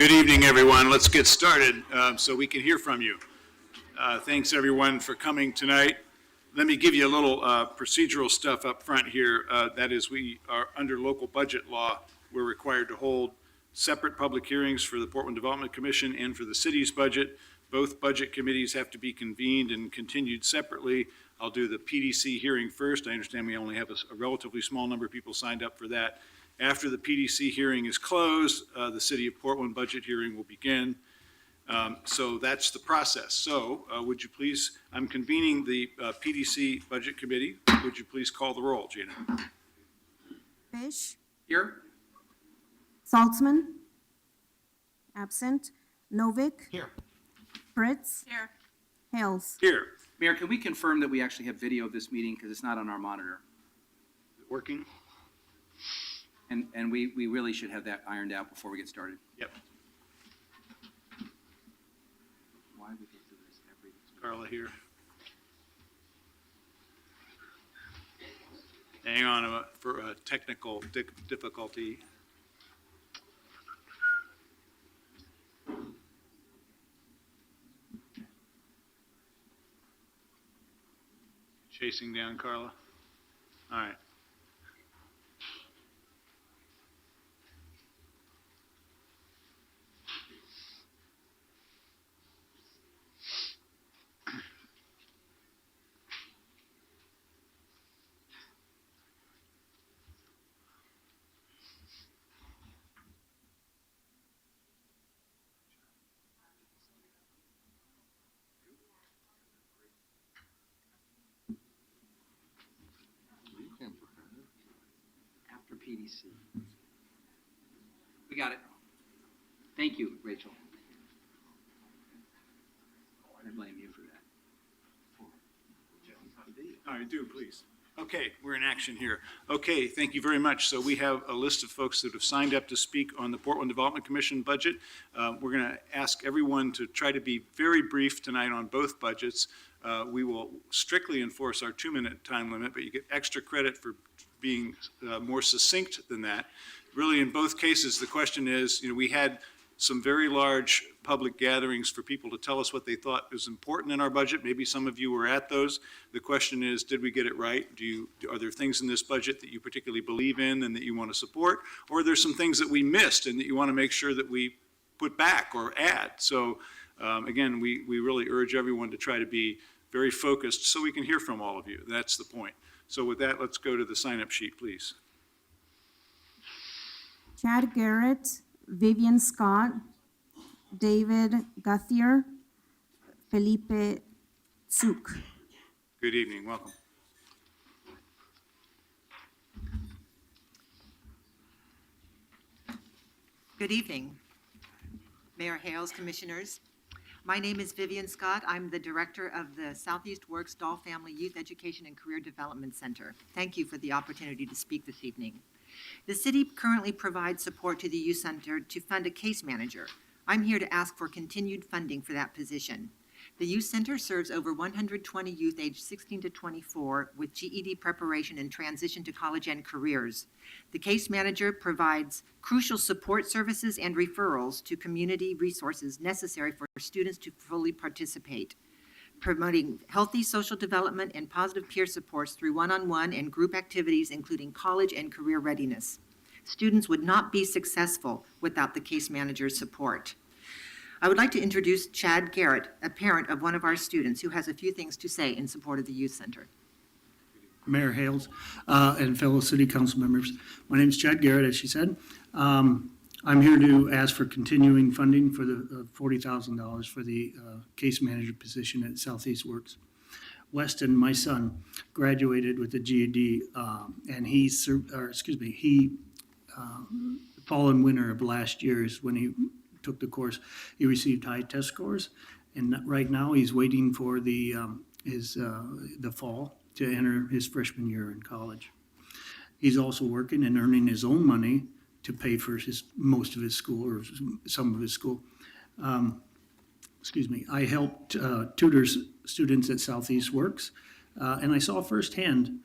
Good evening, everyone. Let's get started so we can hear from you. Thanks, everyone, for coming tonight. Let me give you a little procedural stuff up front here. That is, we are under local budget law. We're required to hold separate public hearings for the Portland Development Commission and for the city's budget. Both budget committees have to be convened and continued separately. I'll do the PDC hearing first. I understand we only have a relatively small number of people signed up for that. After the PDC hearing is closed, the City of Portland budget hearing will begin. So that's the process. So would you please, I'm convening the PDC Budget Committee. Would you please call the roll, Gina? Fish. Here. Saltzman. Absent. Novick. Here. Fritz. Here. Hales. Here. Mayor, can we confirm that we actually have video of this meeting because it's not on our monitor? Is it working? And we really should have that ironed out before we get started. Yep. Why we go through this every Carla here. Hang on for a technical difficulty. Chasing down Carla. All right. after PDC. We got it. Thank you, Rachel. I blame you for that. All right, do please. Okay, we're in action here. Okay, thank you very much. So we have a list of folks that have signed up to speak on the Portland Development Commission budget. We're going to ask everyone to try to be very brief tonight on both budgets. We will strictly enforce our 2-minute time limit, but you get extra credit for being more succinct than that. Really, in both cases, the question is, we had some very large public gatherings for people to tell us what they thought was important in our budget. Maybe some of you were at those. The question is, did we get it right? Are there things in this budget that you particularly believe in and that you want to support? Or are there some things that we missed and that you want to make sure that we put back or add? So again, we really urge everyone to try to be very focused so we can hear from all of you. That's the point. So with that, let's go to the sign-up sheet, please. Chad Garrett. Vivian Scott. David Guthier. Felipe Tsuk. Good evening. Welcome. Good evening, Mayor Hales, Commissioners. My name is Vivian Scott. I'm the director of the Southeast Works Doll Family Youth Education and Career Development Center. Thank you for the opportunity to speak this evening. The city currently provides support to the youth center to fund a case manager. I'm here to ask for continued funding for that position. The youth center serves over 120 youth aged 16 to 24 with GED preparation and transition to college and careers. The case manager provides crucial support services and referrals to community resources necessary for students to fully participate, promoting healthy social development and positive peer supports through one-on-one and group activities, including college and career readiness. Students would not be successful without the case manager's support. I would like to introduce Chad Garrett, a parent of one of our students who has a few things to say in support of the youth center. Mayor Hales and fellow city council members. My name is Chad Garrett, as she said. I'm here to ask for continuing funding for the $40,000 for the case manager position at Southeast Works. Weston, my son, graduated with a GED, and he fall and winter of last year is when he took the course. He received high test scores, and right now he's waiting for the fall to enter his freshman year in college. He's also working and earning his own money to pay for most of his school or some of his school. I helped tutor students at Southeast Works, and I saw firsthand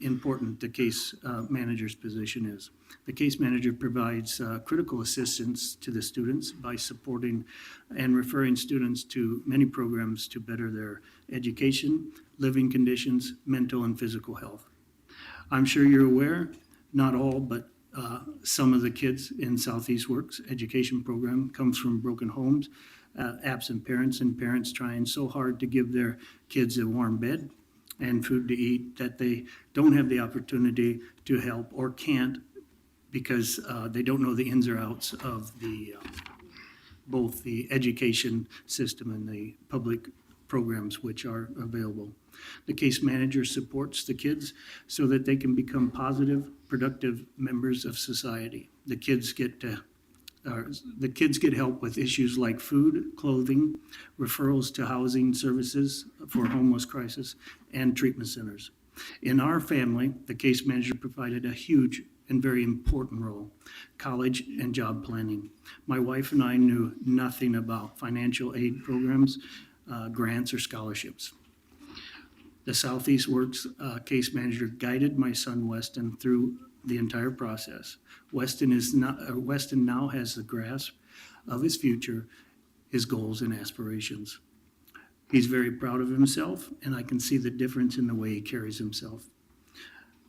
important the case manager's position is. The case manager provides critical assistance to the students by supporting and referring students to many programs to better their education, living conditions, mental and physical health. I'm sure you're aware, not all, but some of the kids in Southeast Works education program comes from broken homes, absent parents, and parents trying so hard to give their kids a warm bed and food to eat that they don't have the opportunity to help or can't because they don't know the ins or outs of the both the education system and the public programs which are available. The case manager supports the kids so that they can become positive, productive members of society. The kids get help with issues like food, clothing, referrals to housing services for homeless crisis, and treatment centers. In our family, the case manager provided a huge and very important role, college and job planning. My wife and I knew nothing about financial aid programs, grants, or scholarships. The Southeast Works case manager guided my son Weston through the entire process. Weston now has the grasp of his future, his goals and aspirations. He's very proud of himself, and I can see the difference in the way he carries himself.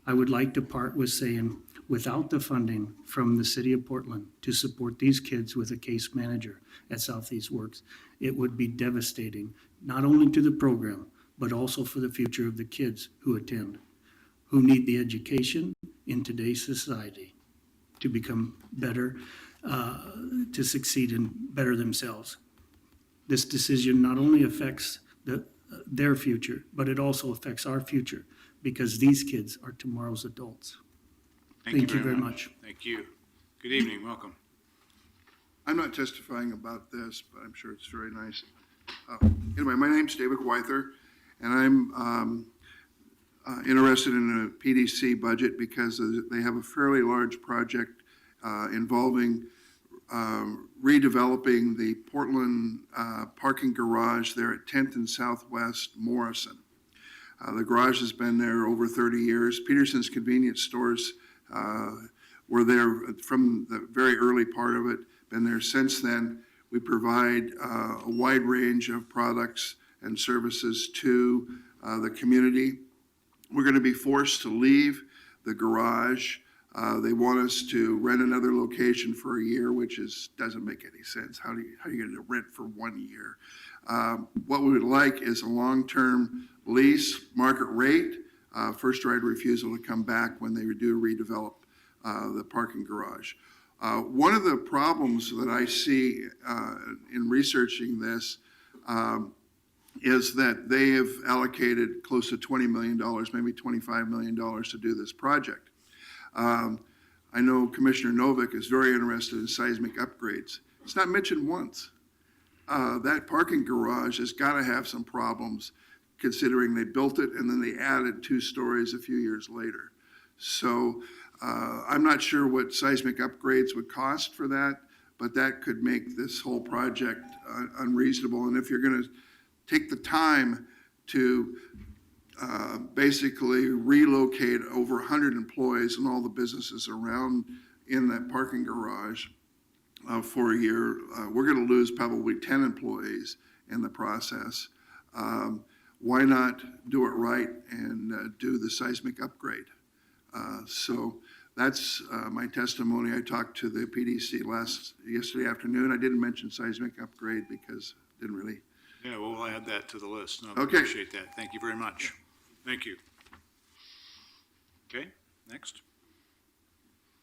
I would like to part with saying, without the funding from the city of Portland to support these kids with a case manager at Southeast Works, it would be devastating, not only to the program, but also for the future of the kids who attend, who need the education in today's society to become better, to succeed and better themselves. This decision not only affects their future, but it also affects our future because these kids are tomorrow's adults. Thank you very much. Thank you. Good evening, welcome. I'm not testifying about this, but I'm sure it's very nice. Anyway, my name's David Wyther, and I'm interested in a PDC budget because they have a fairly large project involving redeveloping the Portland parking garage there at 10th and Southwest Morrison. The garage has been there over 30 years. Peterson's convenience stores were there from the very early part of it, been there since then. We provide a wide range of products and services to the community. We're going to be forced to leave the garage. They want us to rent another location for a year, which doesn't make any sense. How are you going to rent for 1 year? What we would like is a long-term lease, market rate, first right of refusal to come back when they do redevelop the parking garage. One of the problems that I see in researching this is that they have allocated close to $20 million, maybe $25 million to do this project. I know Commissioner Novick is very interested in seismic upgrades. It's not mentioned once. That parking garage has got to have some problems considering they built it and then they added 2 stories a few years later. So I'm not sure what seismic upgrades would cost for that, but that could make this whole project unreasonable. And if you're going to take the time to basically relocate over 100 employees and all the businesses around in that parking garage for a year, we're going to lose probably 10 employees in the process. Why not do it right and do the seismic upgrade? So that's my testimony. I talked to the PDC yesterday afternoon. I didn't mention seismic upgrade because it didn't really. Yeah, well, we'll add that to the list. No, Okay. Appreciate that. Thank you very much. Thank you. Okay, next.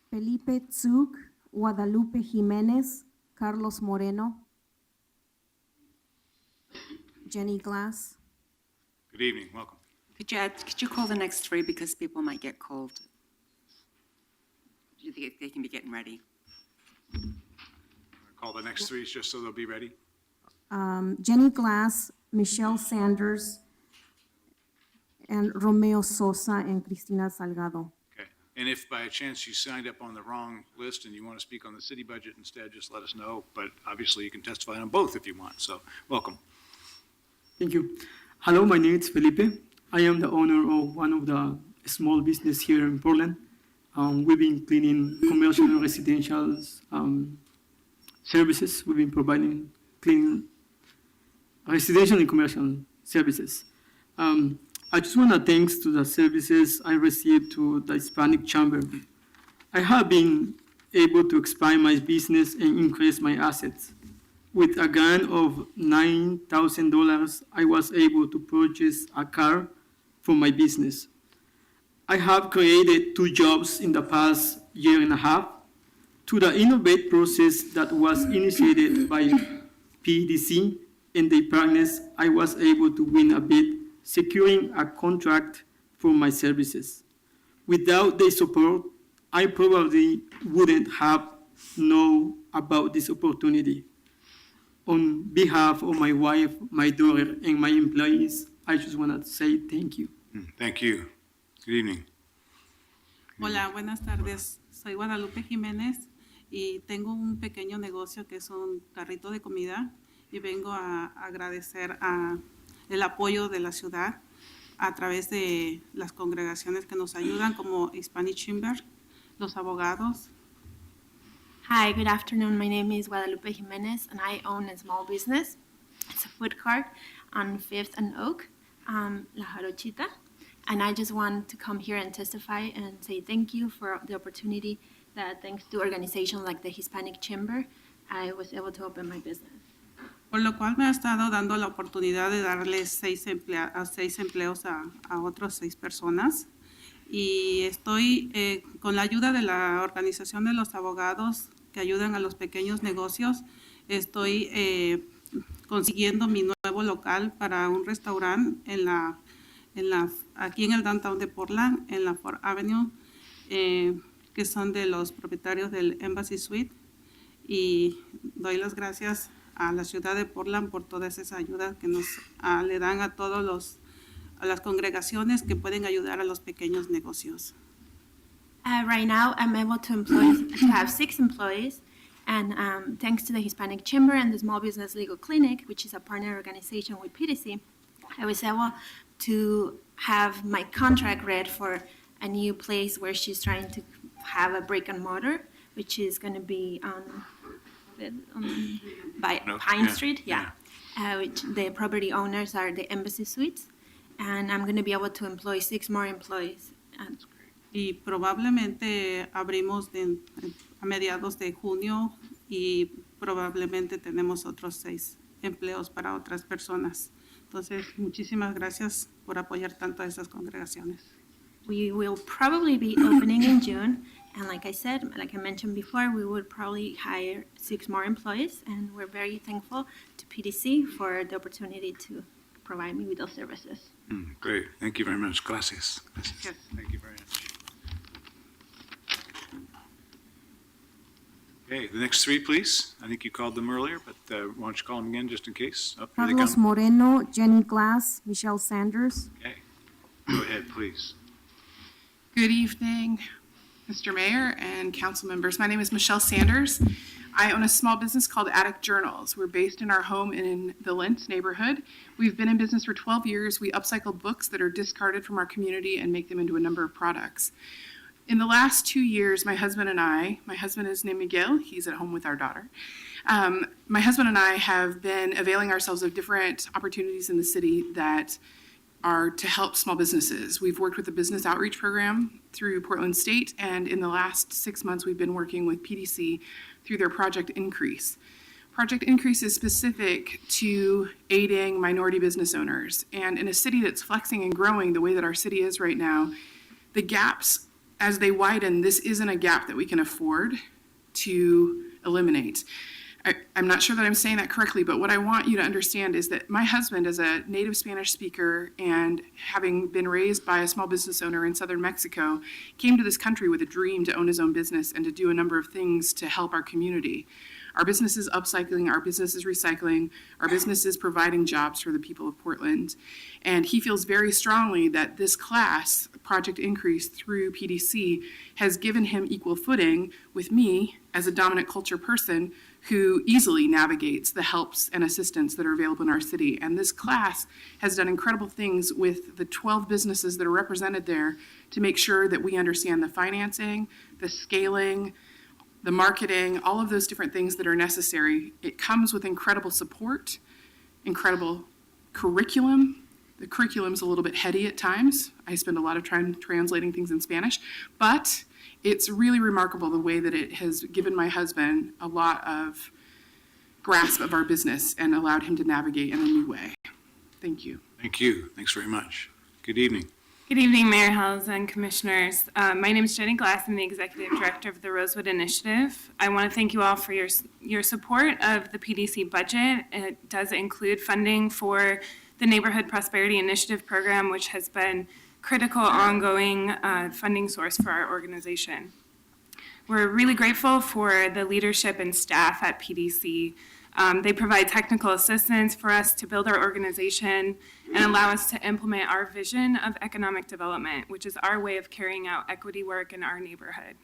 Felipe Zug, Guadalupe Jimenez, Carlos Moreno, Jenny Glass. Good evening, welcome. Could you call the next 3 because people might get cold? They can be getting ready. Call the next 3 just so they'll be ready. Jenny Glass, Michelle Sanders, and Romeo Sosa and Cristina Salgado. Okay, and if by chance you signed up on the wrong list and you want to speak on the city budget instead, just let us know. But obviously you can testify on both if you want, so welcome. Thank you. Hello, my name is Felipe. I am the owner of one of the small business here in Portland. We've been cleaning commercial and residential services. We've been providing cleaning residential and commercial services. I just want to thanks to the services I received to the Hispanic Chamber. I have been able to expand my business and increase my assets. With a grant of $9,000, I was able to purchase a car for my business. I have created 2 jobs in the past year and a half. To the innovate process that was initiated by PDC and their partners, I was able to win a bid, securing a contract for my services. Without their support, I probably wouldn't have known about this opportunity. On behalf of my wife, my daughter, and my employees, I just want to say thank you. Thank you. Good evening. Hola, buenas tardes. Soy Guadalupe Jiménez y tengo un pequeño negocio que es un carrito de comida y vengo a agradecer el apoyo de la ciudad a través de las congregaciones que nos ayudan como Hispanic Chamber, los abogados. Hi, good afternoon. My name is Guadalupe Jimenez, and I own a small business. It's a food cart on 5th and Oak, La Jarochita. And I just want to come here and testify and say thank you for the opportunity that thanks to organizations like the Hispanic Chamber, I was able to open my business. Por lo cual me ha estado dando la oportunidad de darles 6 empleos a otros 6 personas. Y estoy con la ayuda de la organización de los abogados que ayudan a los pequeños negocios, estoy consiguiendo mi nuevo local para un restaurante aquí en el downtown de Portland, en la 4th Avenue, que son de los propietarios del Embassy Suite. Y doy las gracias a la ciudad de Portland por toda esa ayuda que nos le dan a las congregaciones que pueden ayudar a los pequeños negocios. Right now, I'm able to have 6 employees, and thanks to the Hispanic Chamber and the Small Business Legal Clinic, which is a partner organization with PDC, I was able to have my contract read for a new place where she's trying to have a brick and mortar, which is going to be by Pine Street, which the property owners are the Embassy Suites, and I'm going to be able to employ 6 more employees. Y probablemente abrimos a mediados de junio y probablemente tenemos otros 6 empleos para otras personas. Entonces, muchísimas gracias por apoyar tanto a esas congregaciones. We will probably be opening in June, and like I mentioned before, we would probably hire 6 more employees, and we're very thankful to PDC for the opportunity to provide me with those services. Great. Thank you very much. Gracias. Yes. Thank you very much. Okay, the next 3, please. I think you called them earlier, but why don't you call them again just in case? Oh, here they Carlos come. Moreno, Jenny Glass, Michelle Sanders. Okay. Go ahead, please. Good evening, Mr. Mayor and council members. My name is Michelle Sanders. I own a small business called Attic Journals. We're based in our home in the Lentz neighborhood. We've been in business for 12 years. We upcycle books that are discarded from our community and make them into a number of products. In the last 2 years, my husband is named Miguel. He's at home with our daughter. My husband and I have been availing ourselves of different opportunities in the city that are to help small businesses. We've worked with the business outreach program through Portland State, and in the last 6 months, we've been working with PDC through their Project Increase. Project Increase is specific to aiding minority business owners. And in a city that's flexing and growing the way that our city is right now, the gaps, as they widen, this isn't a gap that we can afford to eliminate. I'm not sure that I'm saying that correctly, but what I want you to understand is that my husband, as a native Spanish speaker and having been raised by a small business owner in southern Mexico, came to this country with a dream to own his own business and to do a number of things to help our community. Our business is upcycling, our business is recycling, our business is providing jobs for the people of Portland. And he feels very strongly that this class, Project Increase through PDC, has given him equal footing with me as a dominant culture person who easily navigates the helps and assistance that are available in our city. And this class has done incredible things with the 12 businesses that are represented there to make sure that we understand the financing, the scaling, the marketing, all of those different things that are necessary. It comes with incredible support, incredible curriculum. The curriculum's a little bit heady at times. I spend a lot of time translating things in Spanish, but it's really remarkable the way that it has given my husband a lot of grasp of our business and allowed him to navigate in a new way. Thank you. Thank you. Thanks very much. Good evening. Good evening, Mayor Hells and Commissioners. My name is Jenny Glass. I'm the Executive Director of the Rosewood Initiative. I want to thank you all for your support of the PDC budget. It does include funding for the Neighborhood Prosperity Initiative program, which has been critical ongoing funding source for our organization. We're really grateful for the leadership and staff at PDC. They provide technical assistance for us to build our organization and allow us to implement our vision of economic development, which is our way of carrying out equity work in our neighborhood.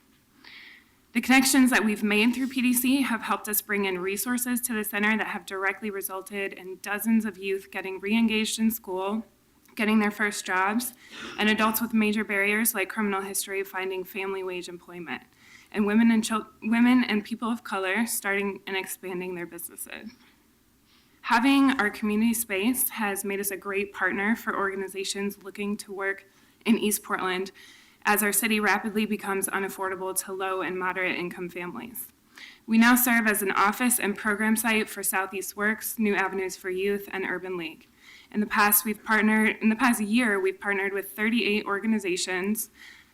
The connections that we've made through PDC have helped us bring in resources to the center that have directly resulted in dozens of youth getting re-engaged in school, getting their first jobs, and adults with major barriers like criminal history finding family wage employment, and women and people of color starting and expanding their businesses. Having our community space has made us a great partner for organizations looking to work in East Portland as our city rapidly becomes unaffordable to low and moderate income families. We now serve as an office and program site for Southeast Works, New Avenues for Youth, and Urban League. In the past year, we've partnered with 38 organizations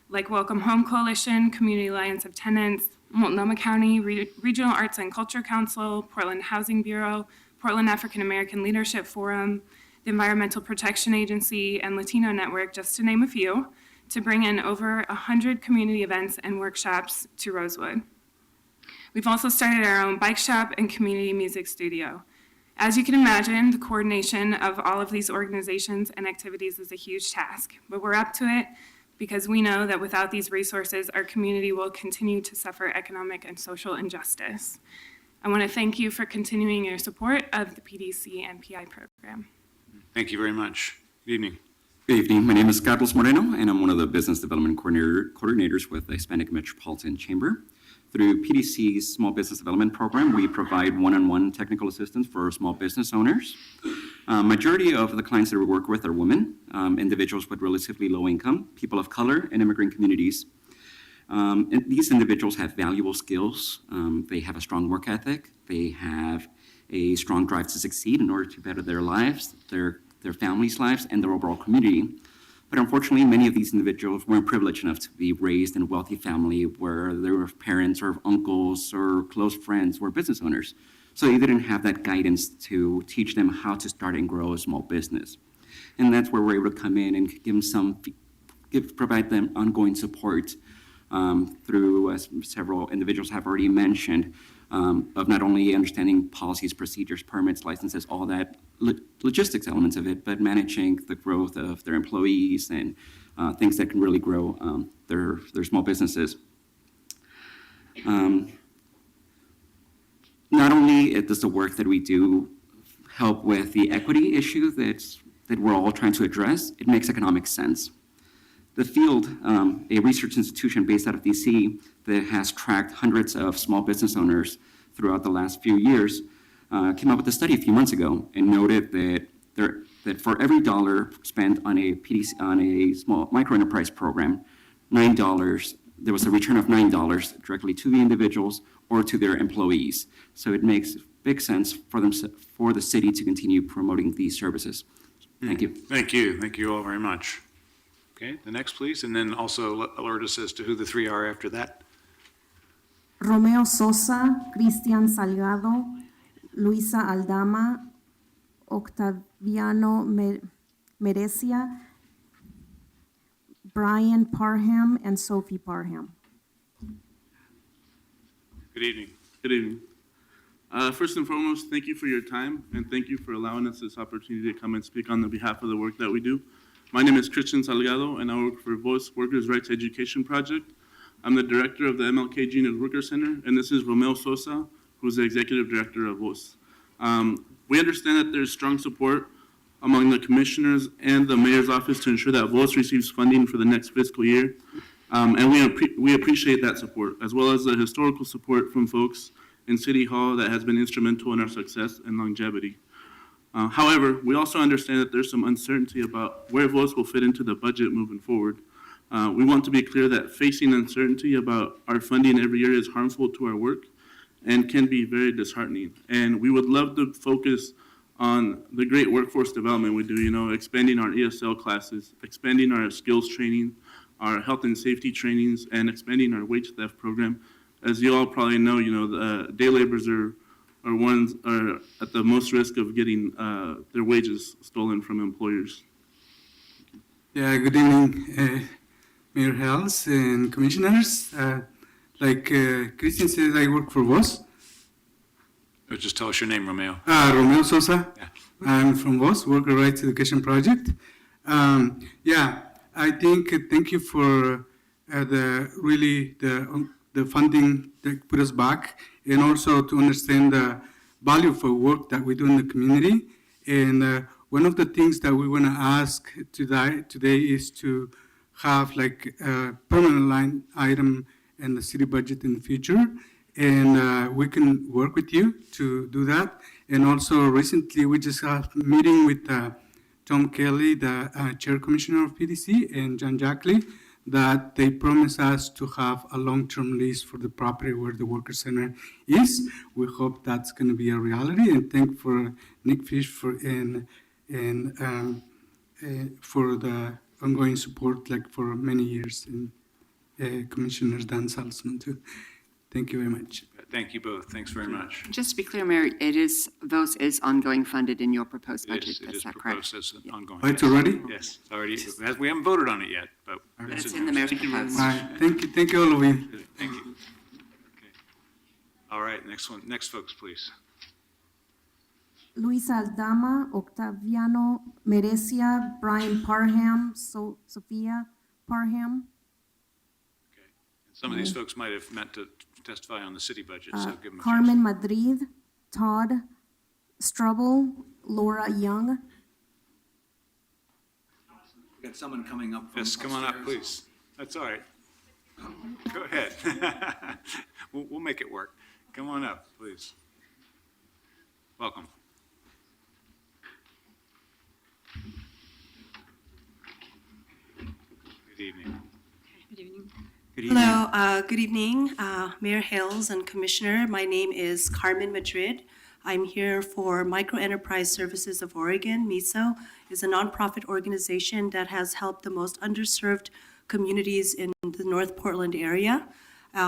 like Welcome Home Coalition, Community Alliance of Tenants, Multnomah County Regional Arts and Culture Council, Portland Housing Bureau, Portland African American Leadership Forum, the Environmental Protection Agency, and Latino Network, just to name a few, to bring in over 100 community events and workshops to Rosewood. We've also started our own bike shop and community music studio. As you can imagine, the coordination of all of these organizations and activities is a huge task, but we're up to it because we know that without these resources, our community will continue to suffer economic and social injustice. I want to thank you for continuing your support of the PDC and PI program. Thank you very much. Good evening. Good evening. My name is Carlos Moreno, and I'm one of the business development coordinators with the Hispanic Metropolitan Chamber. Through PDC's Small Business Development Program, we provide one-on-one technical assistance for small business owners. Majority of the clients that we work with are women, individuals with relatively low income, people of color, and immigrant communities. And these individuals have valuable skills. They have a strong work ethic. They have a strong drive to succeed in order to better their lives, their families' lives, and their overall community. But unfortunately, many of these individuals weren't privileged enough to be raised in a wealthy family where their parents or uncles or close friends were business owners. So they didn't have that guidance to teach them how to start and grow a small business. And that's where we're able to come in and provide them ongoing support through, as several individuals have already mentioned, of not only understanding policies, procedures, permits, licenses, all that logistics elements of it, but managing the growth of their employees and things that can really grow their small businesses. Not only does the work that we do help with the equity issue that we're all trying to address, it makes economic sense. The Field, a research institution based out of DC that has tracked hundreds of small business owners throughout the last few years, came up with a study a few months ago and noted that for every dollar spent on a small microenterprise program, there was a return of $9 directly to the individuals or to their employees. So it makes big sense for the city to continue promoting these services. Thank you. Thank you. Thank you all very much. Okay, the next, please, and then also alert us as to who the three are after that. Romeo Sosa, Cristian Salgado, Luisa Aldama, Octaviano Merecia, Brian Parham, and Sophie Parham. Good evening. Good evening. First and foremost, thank you for your time, and thank you for allowing us this opportunity to come and speak on the behalf of the work that we do. My name is Christian Salgado, and I work for Voice Workers' Rights Education Project. I'm the director of the MLK Junior Worker Center, and this is Romeo Sosa, who's the executive director of VOS. We understand that there's strong support among the commissioners and the mayor's office to ensure that VOS receives funding for the next fiscal year. And we appreciate that support, as well as the historical support from folks in City Hall that has been instrumental in our success and longevity. However, we also understand that there's some uncertainty about where VOS will fit into the budget moving forward. We want to be clear that facing uncertainty about our funding every year is harmful to our work and can be very disheartening. And we would love to focus on the great workforce development we do, expanding our ESL classes, expanding our skills training, our health and safety trainings, and expanding our wage theft program. As you all probably know, the day laborers are at the most risk of getting their wages stolen from employers. Yeah, good evening, Mayor Hales and commissioners. Like Christian said, I work for VOS. Just tell us your name, Romeo. Romeo Sosa. Yeah. I'm from VOS, Worker Rights Education Project. I think thank you for the funding that put us back, and also to understand the value for work that we do in the community. And one of the things that we want to ask today is to have like a permanent line item in the city budget in the future. And we can work with you to do that. And also recently we just had a meeting with Tom Kelly, the chair commissioner of PDC, and John Jackley, that they promised us to have a long-term lease for the property where the Worker Center is. We hope that's going to be a reality. And thank for Nick Fish for the ongoing support, like for many years, and Commissioner Dan Salzman too. Thank you very much. Thank you both. Thanks very much. Just to be clear, Mayor, VOS is ongoing funded in your proposed budget. It is Is that correct? proposed as ongoing. Oh, it's already? Yes, already. We haven't voted on it yet, but It's in the mayor's proposal. All right. Thank you, all of you. Thank you. Okay. All right, next one. Next folks, please. Luis Aldama, Octaviano Merecia, Brian Parham, Sophia Parham, Some of these folks might have meant to testify on the city budget, so give them a Carmen chance. Madrid, Todd Strubble, Laura Young. We got someone coming up from Yes, come on up, upstairs. please. That's all right. Go ahead. We'll make it work. Come on up, please. Welcome. Good evening. Good evening. Good evening. Hello, good evening, Mayor Hales and Commissioner. My name is Carmen Madrid. I'm here for Micro Enterprise Services of Oregon. MISO is a nonprofit organization that has helped the most underserved communities in the North Portland area.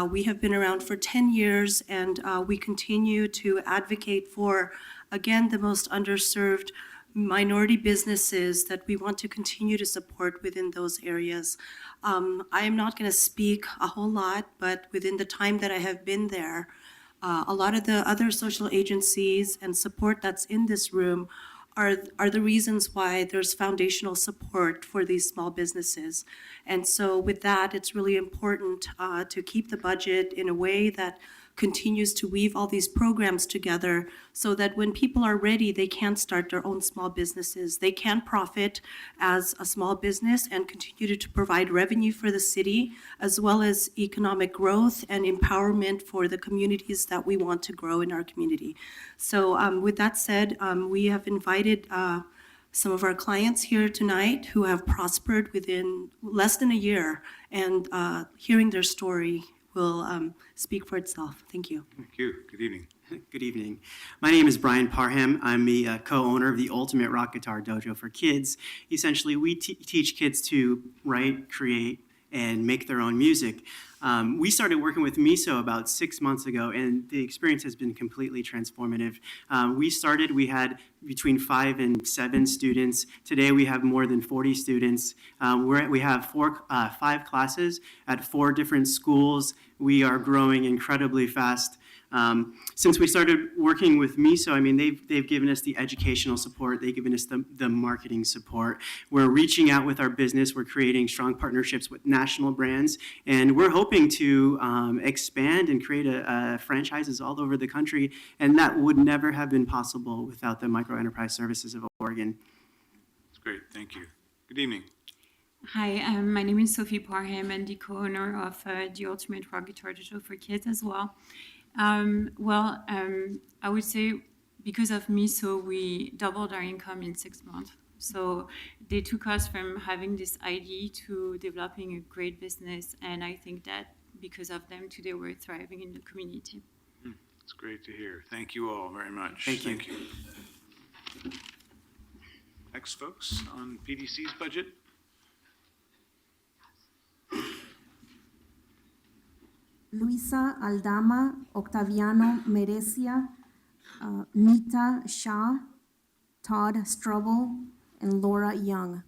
We have been around for 10 years, and we continue to advocate for, again, the most underserved minority businesses that we want to continue to support within those areas. I am not going to speak a whole lot, but within the time that I have been there, a lot of the other social agencies and support that's in this room are the reasons why there's foundational support for these small businesses. And so with that, it's really important to keep the budget in a way that continues to weave all these programs together so that when people are ready, they can start their own small businesses. They can profit as a small business and continue to provide revenue for the city, as well as economic growth and empowerment for the communities that we want to grow in our community. So with that said, we have invited some of our clients here tonight who have prospered within less than a year, and hearing their story will speak for itself. Thank you. Thank you. Good evening. Good evening. My name is Brian Parham. I'm the co-owner of the Ultimate Rock Guitar Dojo for Kids. Essentially, we teach kids to write, create, and make their own music. We started working with MISO about 6 months ago, and the experience has been completely transformative. We had between 5 and 7 students. Today we have more than 40 students. We have 5 classes at 4 different schools. We are growing incredibly fast. Since we started working with MISO, I mean, they've given us the educational support, they've given us the marketing support. We're reaching out with our business, we're creating strong partnerships with national brands, and we're hoping to expand and create franchises all over the country, and that would never have been possible without the Micro Enterprise Services of Oregon. That's great, thank you. Good evening. Hi, my name is Sophie Parham. I'm the co-owner of the Ultimate Rock Guitar Dojo for Kids as well. I would say because of MISO, we doubled our income in 6 months. So they took us from having this idea to developing a great business. And I think that because of them, today we're thriving in the community. It's great to hear. Thank you all very much. Thank you. Next, folks, on PDC's budget. Luisa Aldama, Octaviano Merecia, Nita Shah, Todd Strubble, and Laura Young.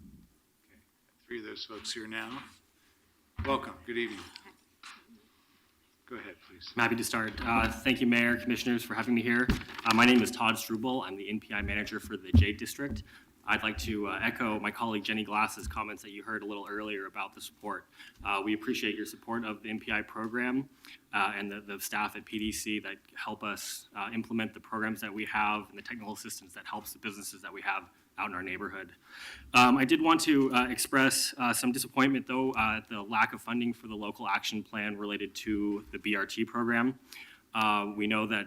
Three of those folks here now. Welcome. Good evening. Go ahead, please. I'm happy to start. Thank you, Mayor, Commissioners, for having me here. My name is Todd Struble. I'm the NPI manager for the Jade District. I'd like to echo my colleague Jenny Glass's comments that you heard a little earlier about the support. We appreciate your support of the NPI program and the staff at PDC that help us implement the programs that we have and the technical assistance that helps the businesses that we have out in our neighborhood. I did want to express some disappointment, though, at the lack of funding for the local action plan related to the BRT program. We know that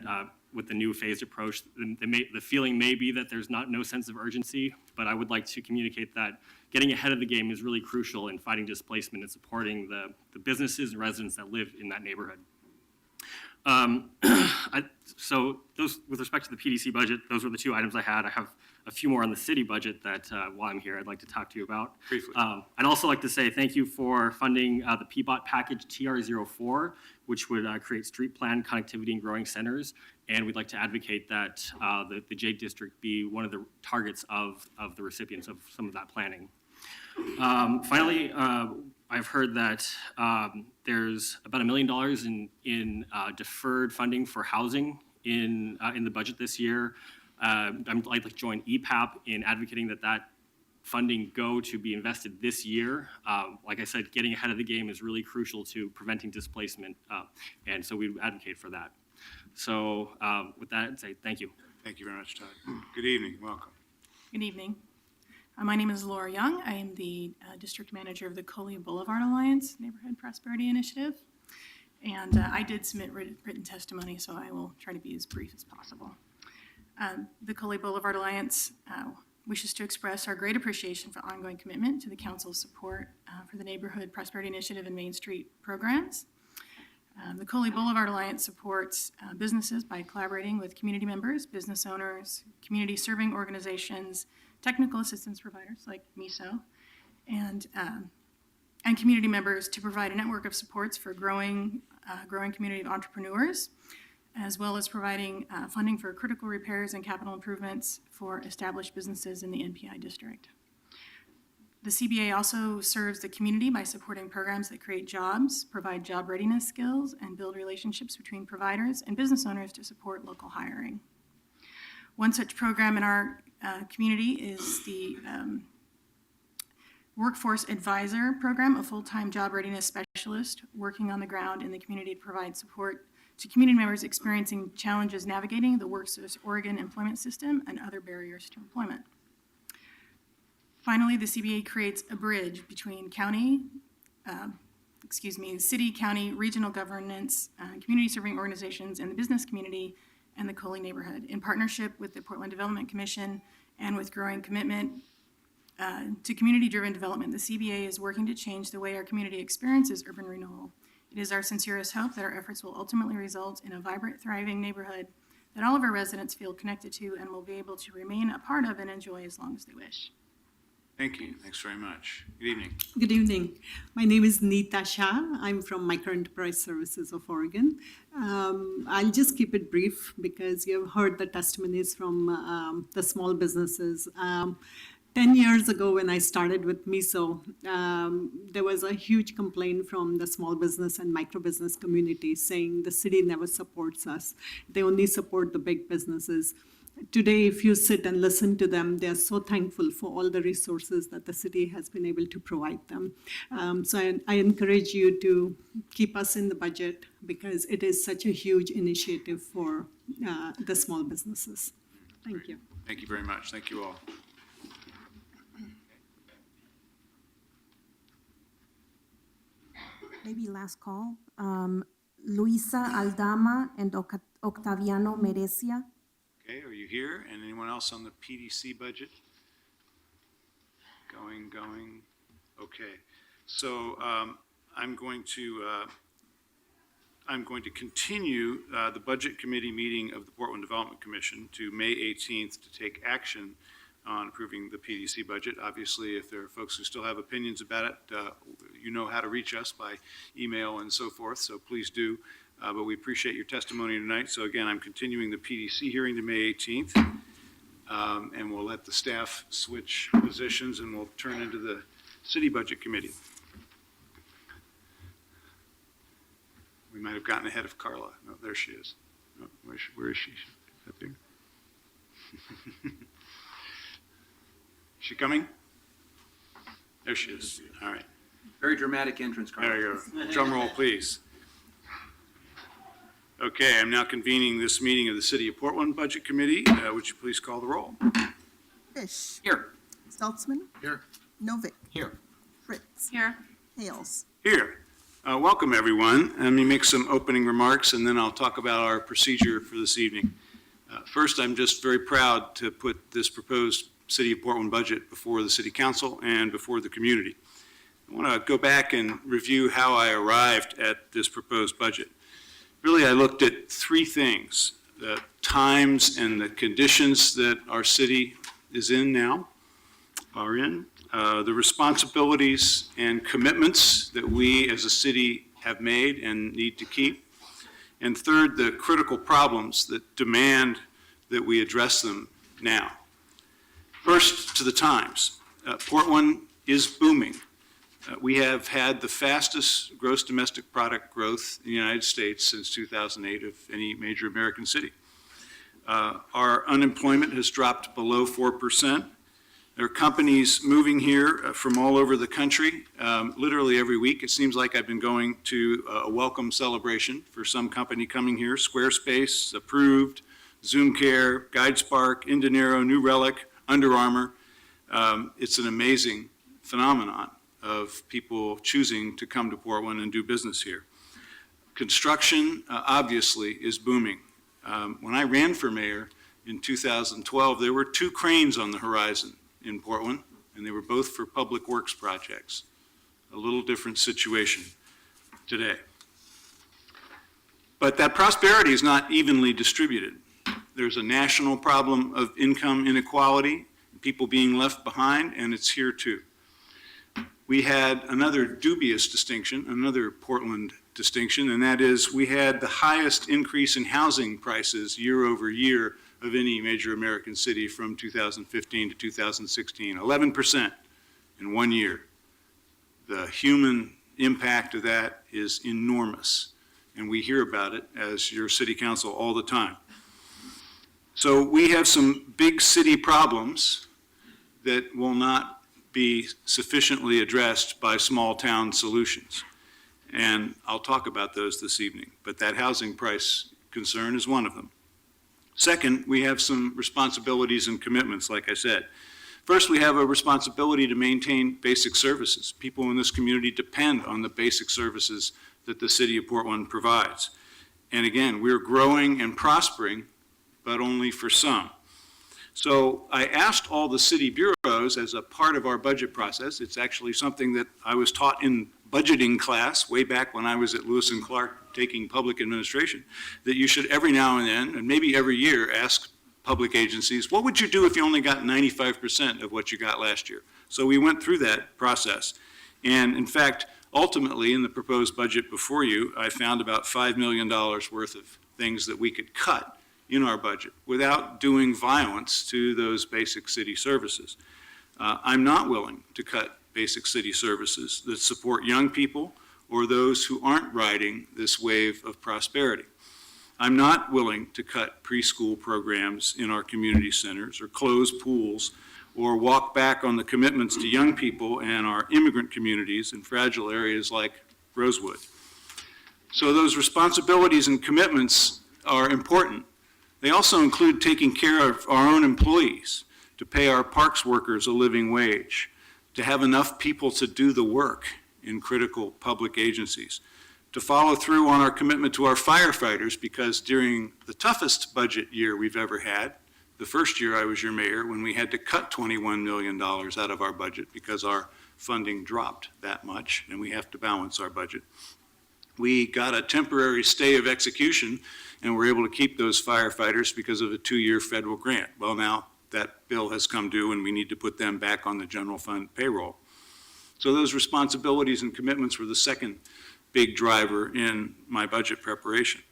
with the new phased approach, the feeling may be that there's no sense of urgency, but I would like to communicate that getting ahead of the game is really crucial in fighting displacement and supporting the businesses and residents that live in that neighborhood. So those, with respect to the PDC budget, those were the two items I had. I have a few more on the city budget that while I'm here, I'd like to talk to you about. Briefly. I'd also like to say thank you for funding the PBOT package TR04, which would create street plan connectivity and growing centers. And we'd like to advocate that the Jade District be one of the targets of the recipients of some of that planning. Finally, I've heard that there's about $1 million in deferred funding for housing in the budget this year. I'd like to join EPAP in advocating that funding go to be invested this year. Like I said, getting ahead of the game is really crucial to preventing displacement, and so we advocate for that. So with that, I'd say thank you. Thank you very much, Todd. Good evening. Welcome. Good evening. My name is Laura Young. I am the district manager of the Coley Boulevard Alliance Neighborhood Prosperity Initiative. And I did submit written testimony, so I will try to be as brief as possible. The Coley Boulevard Alliance wishes to express our great appreciation for ongoing commitment to the Council's support for the Neighborhood Prosperity Initiative and Main Street programs. The Coley Boulevard Alliance supports businesses by collaborating with community members, business owners, community serving organizations, technical assistance providers like MISO, and community members to provide a network of supports for growing community of entrepreneurs, as well as providing funding for critical repairs and capital improvements for established businesses in the NPI district. The CBA also serves the community by supporting programs that create jobs, provide job readiness skills, and build relationships between providers and business owners to support local hiring. One such program in our community is the Workforce Advisor Program, a full-time job readiness specialist working on the ground in the community to provide support to community members experiencing challenges navigating the Workforce Oregon employment system and other barriers to employment. Finally, the CBA creates a bridge between city, county, regional governance, community serving organizations, and the business community and the Coley neighborhood. In partnership with the Portland Development Commission and with growing commitment to community-driven development, the CBA is working to change the way our community experiences urban renewal. It is our sincerest hope that our efforts will ultimately result in a vibrant, thriving neighborhood that all of our residents feel connected to and will be able to remain a part of and enjoy as long as they wish. Thank you. Thanks very much. Good evening. Good evening. My name is Nita Shah. I'm from Micro Enterprise Services of Oregon. I'll just keep it brief because you've heard the testimonies from the small businesses. 10 years ago, when I started with MISO, there was a huge complaint from the small business and micro business community saying the city never supports us. They only support the big businesses. Today, if you sit and listen to them, they're so thankful for all the resources that the city has been able to provide them. So I encourage you to keep us in the budget because it is such a huge initiative for the small businesses. Thank you. Thank you very much. Thank you all. Maybe last call. Luisa Aldama and Octaviano Merecia. Okay, are you here? And anyone else on the PDC budget? Going. Okay, so I'm going to continue the Budget Committee meeting of the Portland Development Commission to May 18th to take action on approving the PDC budget. Obviously, if there are folks who still have opinions about it, you know how to reach us by email and so forth, so please do. But we appreciate your testimony tonight. So again, I'm continuing the PDC hearing to May 18th, and we'll let the staff switch positions and we'll turn into the City Budget Committee. We might have gotten ahead of Carla. No, there she is. No, where is she? Up there. Is she coming? There she is. All right. Very dramatic entrance, Carl. There you go. Drum roll, please. Okay, I'm now convening this meeting of the City of Portland Budget Committee. Would you please call the roll? Fish. Here. Saltzman. Here. Novick. Here. Fritz. Here. Hales. Here. Welcome, everyone. Let me make some opening remarks, and then I'll talk about our procedure for this evening. First, I'm just very proud to put this proposed City of Portland budget before the City Council and before the community. I want to go back and review how I arrived at this proposed budget. Really, I looked at three things: the times and the conditions that our city is in now, the responsibilities and commitments that we as a city have made and need to keep, and third, the critical problems that demand that we address them now. First, to the times. Portland is booming. We have had the fastest gross domestic product growth in the United States since 2008 of any major American city. Our unemployment has dropped below 4%. There are companies moving here from all over the country, literally every week. It seems like I've been going to a welcome celebration for some company coming here. Squarespace, Approved, ZoomCare, GuideSpark, Indenero, New Relic, Under Armour. It's an amazing phenomenon of people choosing to come to Portland and do business here. Construction, obviously, is booming. When I ran for mayor in 2012, there were 2 cranes on the horizon in Portland, and they were both for public works projects. A little different situation today. But that prosperity is not evenly distributed. There's a national problem of income inequality, people being left behind, and it's here too. We had another dubious distinction, another Portland distinction, and that is we had the highest increase in housing prices year over year of any major American city from 2015 to 2016, 11% in 1 year. The human impact of that is enormous, and we hear about it as your city council all the time. So we have some big city problems that will not be sufficiently addressed by small town solutions. And I'll talk about those this evening, but that housing price concern is one of them. Second, we have some responsibilities and commitments, like I said. First, we have a responsibility to maintain basic services. People in this community depend on the basic services that the City of Portland provides. And again, we're growing and prospering, but only for some. So I asked all the city bureaus as a part of our budget process. It's actually something that I was taught in budgeting class way back when I was at Lewis and Clark taking public administration, that you should every now and then, and maybe every year, ask public agencies, what would you do if you only got 95% of what you got last year? So we went through that process. And in fact, ultimately, in the proposed budget before you, I found about $5 million worth of things that we could cut in our budget without doing violence to those basic city services. I'm not willing to cut basic city services that support young people or those who aren't riding this wave of prosperity. I'm not willing to cut preschool programs in our community centers or close pools or walk back on the commitments to young people and our immigrant communities in fragile areas like Rosewood. So those responsibilities and commitments are important. They also include taking care of our own employees, to pay our parks workers a living wage, to have enough people to do the work in critical public agencies, to follow through on our commitment to our firefighters, because during the toughest budget year we've ever had, the first year I was your mayor, when we had to cut $21 million out of our budget because our funding dropped that much and we have to balance our budget, we got a temporary stay of execution and were able to keep those firefighters because of a 2-year federal grant. Well, now that bill has come due and we need to put them back on the general fund payroll. So those responsibilities and commitments were the second big driver in my budget preparation.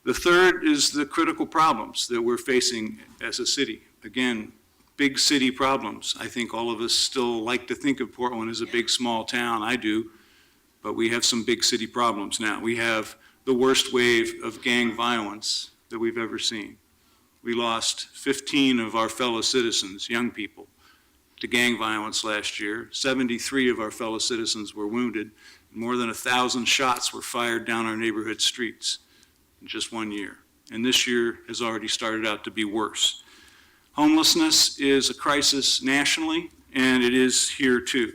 The third is the critical problems that we're facing as a city. Again, big city problems. I think all of us still like to think of Portland as a big, small town. I do, but we have some big city problems now. We have the worst wave of gang violence that we've ever seen. We lost 15 of our fellow citizens, young people, to gang violence last year. 73 of our fellow citizens were wounded. More than 1,000 shots were fired down our neighborhood streets in just 1 year. And this year has already started out to be worse. Homelessness is a crisis nationally, and it is here too.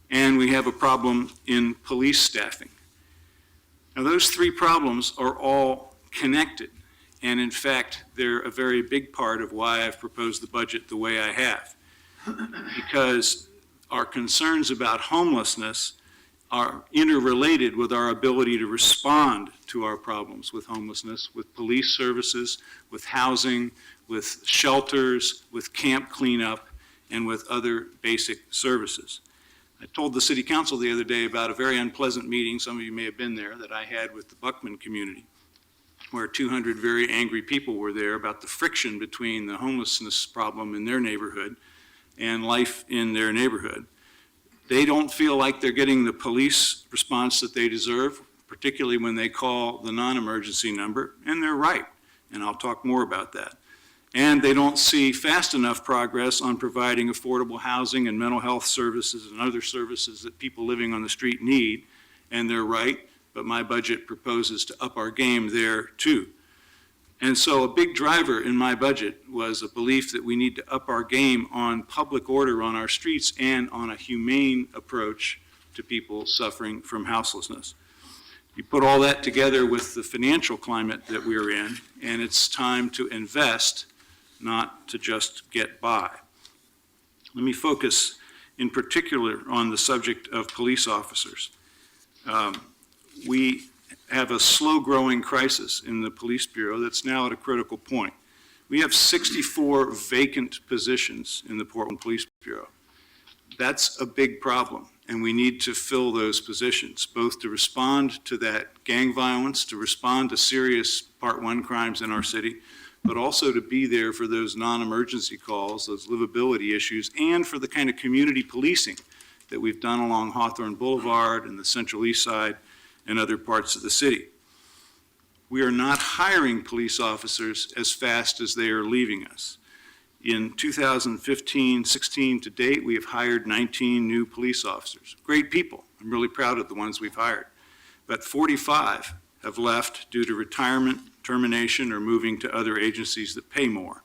And we have a problem in police staffing. Now, those three problems are all connected. And in fact, they're a very big part of why I've proposed the budget the way I have. Because our concerns about homelessness are interrelated with our ability to respond to our problems with homelessness, with police services, with housing, with shelters, with camp cleanup, and with other basic services. I told the city council the other day about a very unpleasant meeting, some of you may have been there, that I had with the Buckman community, where 200 very angry people were there about the friction between the homelessness problem in their neighborhood and life in their neighborhood. They don't feel like they're getting the police response that they deserve, particularly when they call the non-emergency number, and they're right, and I'll talk more about that. And they don't see fast enough progress on providing affordable housing and mental health services and other services that people living on the street need, and they're right, but my budget proposes to up our game there too. And so a big driver in my budget was a belief that we need to up our game on public order on our streets and on a humane approach to people suffering from houselessness. You put all that together with the financial climate that we're in, and it's time to invest, not to just get by. Let me focus in particular on the subject of police officers. We have a slow-growing crisis in the Police Bureau that's now at a critical point. We have 64 vacant positions in the Portland Police Bureau. That's a big problem, and we need to fill those positions, both to respond to that gang violence, to respond to serious Part 1 crimes in our city, but also to be there for those non-emergency calls, those livability issues, and for the kind of community policing that we've done along Hawthorne Boulevard and the Central East Side and other parts of the city. We are not hiring police officers as fast as they are leaving us. In 2015-16 to date, we have hired 19 new police officers. Great people. I'm really proud of the ones we've hired. But 45 have left due to retirement, termination, or moving to other agencies that pay more.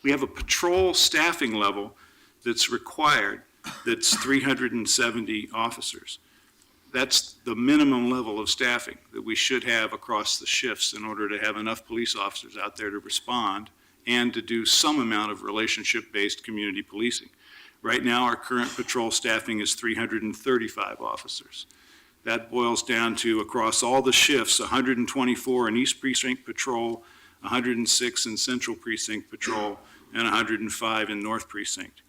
We have a patrol staffing level that's required that's 370 officers. That's the minimum level of staffing that we should have across the shifts in order to have enough police officers out there to respond and to do some amount of relationship-based community policing. Right now, our current patrol staffing is 335 officers. That boils down to, across all the shifts, 124 in East Precinct Patrol, 106 in Central Precinct Patrol, and 105 in North Precinct.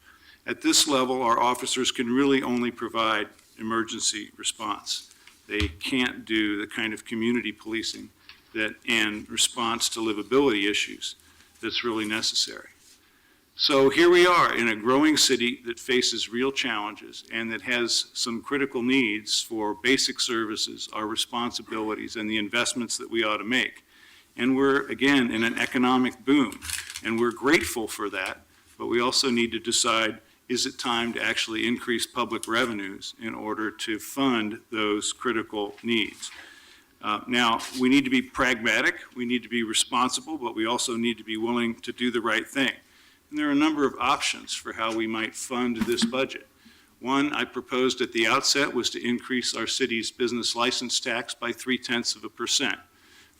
At this level, our officers can really only provide emergency response. They can't do the kind of community policing that, and response to livability issues, that's really necessary. So here we are in a growing city that faces real challenges and that has some critical needs for basic services, our responsibilities, and the investments that we ought to make. And we're, again, in an economic boom, and we're grateful for that, but we also need to decide, is it time to actually increase public revenues in order to fund those critical needs? Now, we need to be pragmatic, we need to be responsible, but we also need to be willing to do the right thing. And there are a number of options for how we might fund this budget. One I proposed at the outset was to increase our city's business license tax by 0.3%.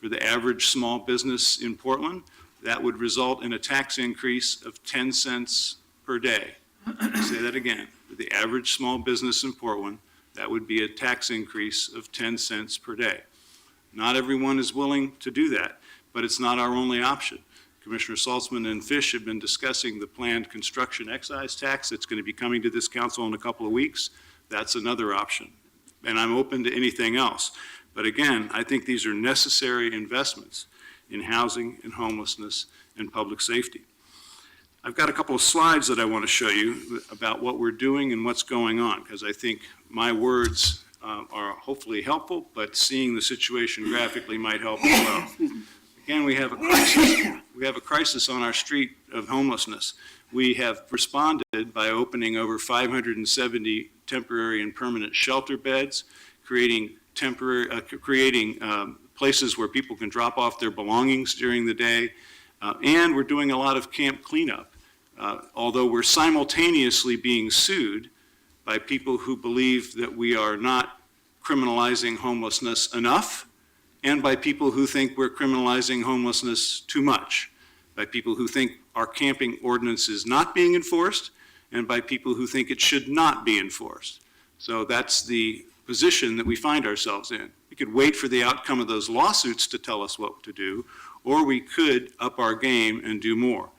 For the average small business in Portland, that would result in a tax increase of 10 cents per day. I'll say that again. For the average small business in Portland, that would be a tax increase of 10 cents per day. Not everyone is willing to do that, but it's not our only option. Commissioner Saltzman and Fish have been discussing the planned construction excise tax that's going to be coming to this council in a couple of weeks. That's another option. And I'm open to anything else. But again, I think these are necessary investments in housing and homelessness and public safety. I've got a couple of slides that I want to show you about what we're doing and what's going on, because I think my words are hopefully helpful, but seeing the situation graphically might help as well. Again, we have a crisis. We have a crisis on our street of homelessness. We have responded by opening over 570 temporary and permanent shelter beds, creating places where people can drop off their belongings during the day, and we're doing a lot of camp cleanup. Although we're simultaneously being sued by people who believe that we are not criminalizing homelessness enough, and by people who think we're criminalizing homelessness too much, by people who think our camping ordinance is not being enforced, and by people who think it should not be enforced. So that's the position that we find ourselves in. We could wait for the outcome of those lawsuits to tell us what to do, or we could up our game and do more.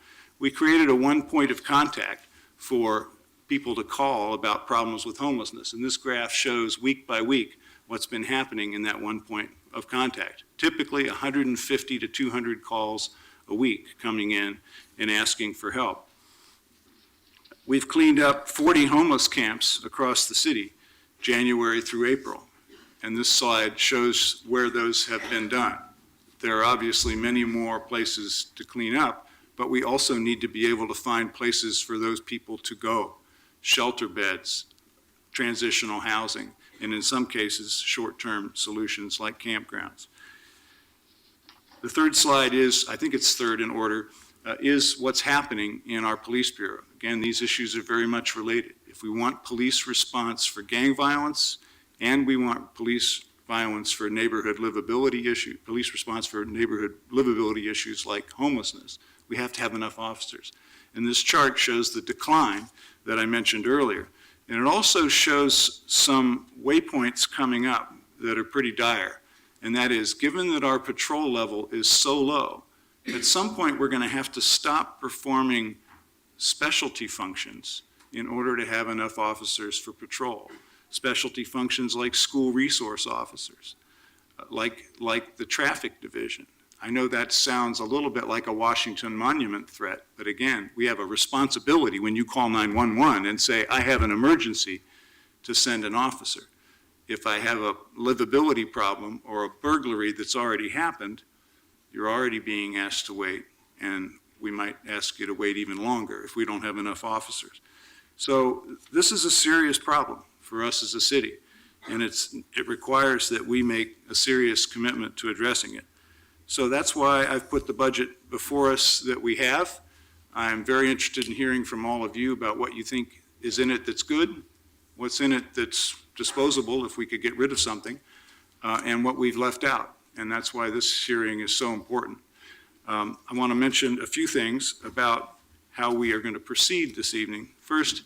We created a one point of contact for people to call about problems with homelessness, and this graph shows week by week what's been happening in that one point of contact. Typically 150 to 200 calls a week coming in and asking for help. We've cleaned up 40 homeless camps across the city, January through April, and this slide shows where those have been done. There are obviously many more places to clean up, but we also need to be able to find places for those people to go, shelter beds, transitional housing, and in some cases, short-term solutions like campgrounds. The third slide is, I think it's third in order, is what's happening in our police bureau. Again, these issues are very much related. If we want police response for gang violence, and we want police violence for neighborhood livability issues, police response for neighborhood livability issues like homelessness, we have to have enough officers. And this chart shows the decline that I mentioned earlier. And it also shows some waypoints coming up that are pretty dire. And that is, given that our patrol level is so low, at some point we're going to have to stop performing specialty functions in order to have enough officers for patrol. Specialty functions like school resource officers, like the traffic division. I know that sounds a little bit like a Washington Monument threat, but again, we have a responsibility when you call 911 and say, I have an emergency, to send an officer. If I have a livability problem or a burglary that's already happened, you're already being asked to wait, and we might ask you to wait even longer if we don't have enough officers. So this is a serious problem for us as a city, and it requires that we make a serious commitment to addressing it. So that's why I've put the budget before us that we have. I'm very interested in hearing from all of you about what you think is in it that's good, what's in it that's disposable if we could get rid of something, and what we've left out. And that's why this hearing is so important. I want to mention a few things about how we are going to proceed this evening. First,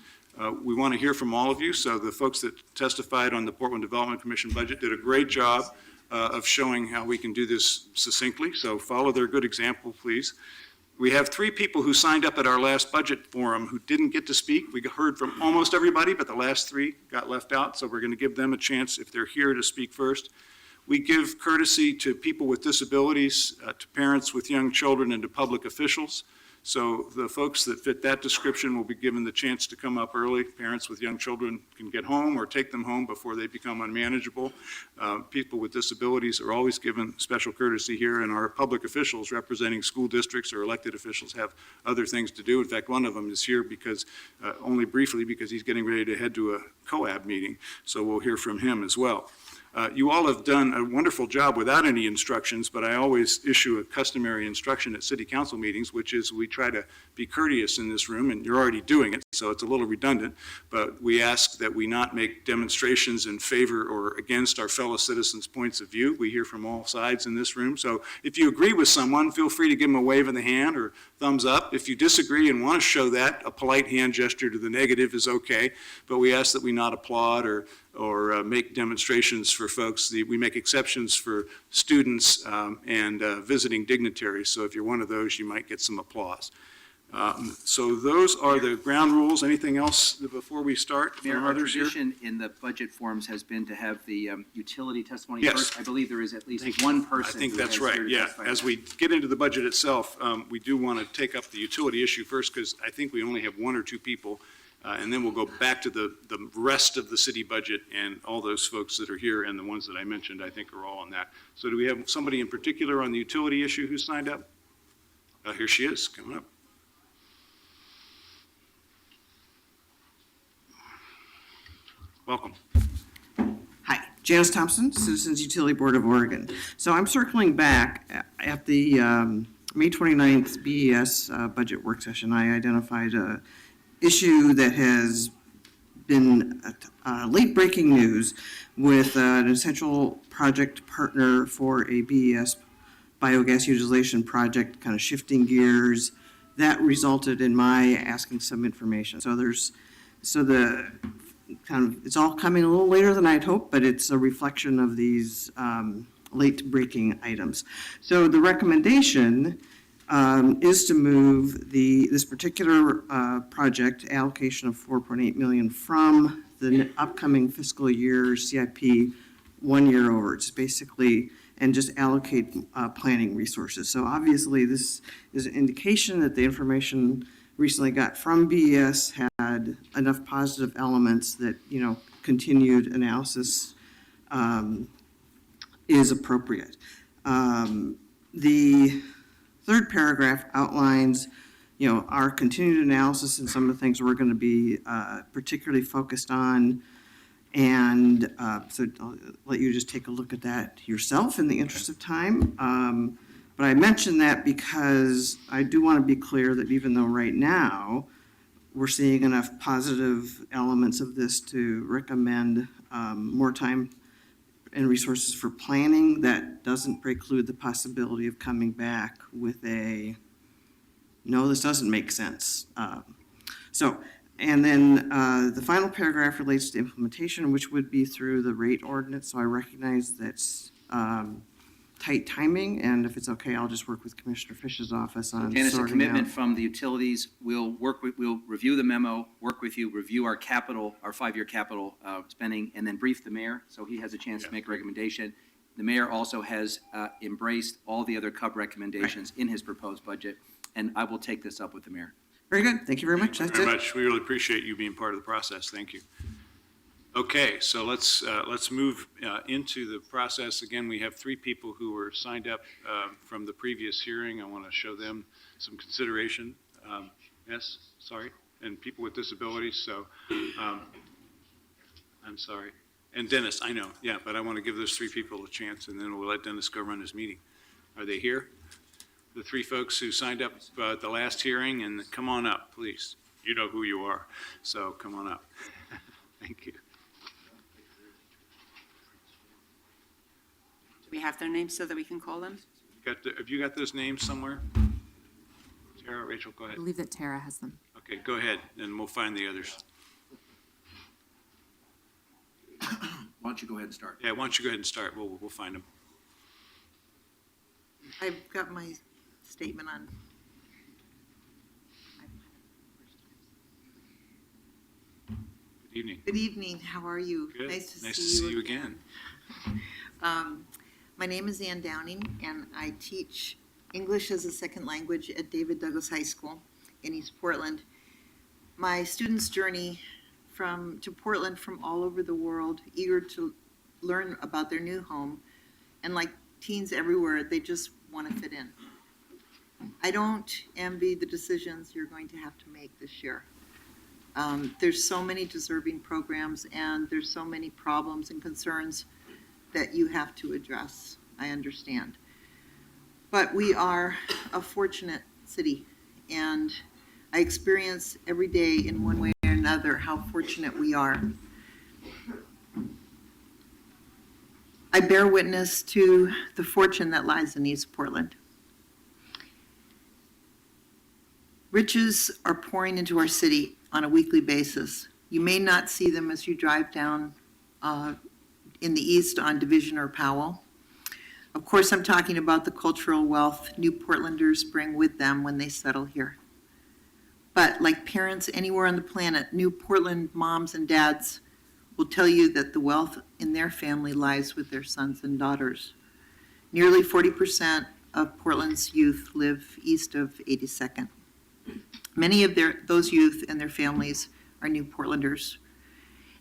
we want to hear from all of you. So the folks that testified on the Portland Development Commission budget did a great job of showing how we can do this succinctly. So follow their good example, please. We have 3 people who signed up at our last budget forum who didn't get to speak. We heard from almost everybody, but the last 3 got left out. So we're going to give them a chance if they're here to speak first. We give courtesy to people with disabilities, to parents with young children, and to public officials. So the folks that fit that description will be given the chance to come up early. Parents with young children can get home or take them home before they become unmanageable. People with disabilities are always given special courtesy here, and our public officials representing school districts or elected officials have other things to do. In fact, one of them is here because, only briefly, because he's getting ready to head to a COAB meeting, so we'll hear from him as well. You all have done a wonderful job without any instructions, but I always issue a customary instruction at city council meetings, which is we try to be courteous in this room, and you're already doing it, so it's a little redundant, but we ask that we not make demonstrations in favor or against our fellow citizens' points of view. We hear from all sides in this room, so if you agree with someone, feel free to give them a wave of the hand or thumbs up. If you disagree and want to show that, a polite hand gesture to the negative is okay, but we ask that we not applaud or make demonstrations for folks. We make exceptions for students and visiting dignitaries, so if you're one of those, you might get some applause. So those are the ground rules. Anything else before we start? Mayor, from our others here? tradition in the budget forums has been to have the utility testimony Yes. first. I believe there is at least Thank one you. person. I think who that's has right, here to yeah. testify. As we get into the budget itself, we do want to take up the utility issue first, because I think we only have one or two people, and then we'll go back to the rest of the city budget, and all those folks that are here and the ones that I mentioned, I think are all on that. So do we have somebody in particular on the utility issue who signed up? Here she is, coming up. Welcome. Hi, Janice Thompson, Citizens Utility Board of Oregon. So I'm circling back at the May 29th BES budget work session. I identified a issue that has been late-breaking news with an essential project partner for a BES biogas utilization project, kind of shifting gears. That resulted in my asking some information. It's all coming a little later than I'd hoped, but it's a reflection of these late-breaking items. So the recommendation is to move this particular project allocation of $4.8 million from the upcoming fiscal year CIP 1 year over. It's basically, and just allocate planning resources. So obviously, this is an indication that the information recently got from BES had enough positive elements that, continued analysis is appropriate. The third paragraph outlines, our continued analysis and some of the things we're going to be particularly focused on. And so I'll let you just take a look at that yourself in the interest of time. But I mention that because I do want to be clear that even though right now we're seeing enough positive elements of this to recommend more time and resources for planning, that doesn't preclude the possibility of coming back with no, this doesn't make sense. And then the final paragraph relates to implementation, which would be through the rate ordinance. So I recognize that's tight timing, and if it's okay, I'll just work with Commissioner Fish's office on Janice, a sorting commitment out. from the utilities. We'll review the memo, work with you, review our 5-year capital spending, and then brief the mayor, so he has a chance to make a recommendation. The mayor also has embraced all the other CUB recommendations in his proposed budget, and I will take this up with the mayor. Very good. Thank you very much. Thank That's you it. very much. We really appreciate you being part of the process. Thank you. Okay, so let's move into the process. Again, we have 3 people who were signed up from the previous hearing. I want to show them some consideration. Yes, sorry, and people with disabilities. So I'm sorry. And Dennis, I know, yeah, but I want to give those 3 people a chance, and then we'll let Dennis go run his meeting. Are they here? The 3 folks who signed up at the last hearing, and come on up, please. You know who you are, so come on up. Thank you. Do we have their names so that we can call them? Have you got those names somewhere? Tara, Rachel, go ahead. I believe that Tara has them. Okay, go ahead, and we'll find the others. Why don't you go ahead and start? Yeah, why don't you go ahead and start? We'll find them. I've got my statement on. Good evening. Good evening, how are you? Good. Nice to to see see you you again. My name is Ann Downing, and I teach English as a second language at David Douglas High School in East Portland. My students journey to Portland from all over the world, eager to learn about their new home. And like teens everywhere, they just want to fit in. I don't envy the decisions you're going to have to make this year. There's so many deserving programs, and there's so many problems and concerns that you have to address. I understand. But we are a fortunate city, and I experience every day in one way or another how fortunate we are. I bear witness to the fortune that lies in East Portland. Riches are pouring into our city on a weekly basis. You may not see them as you drive down in the east on Division or Powell. Of course, I'm talking about the cultural wealth New Portlanders bring with them when they settle here. But like parents anywhere on the planet, New Portland moms and dads will tell you that the wealth in their family lies with their sons and daughters. Nearly 40% of Portland's youth live east of 82nd. Many of those youth and their families are New Portlanders.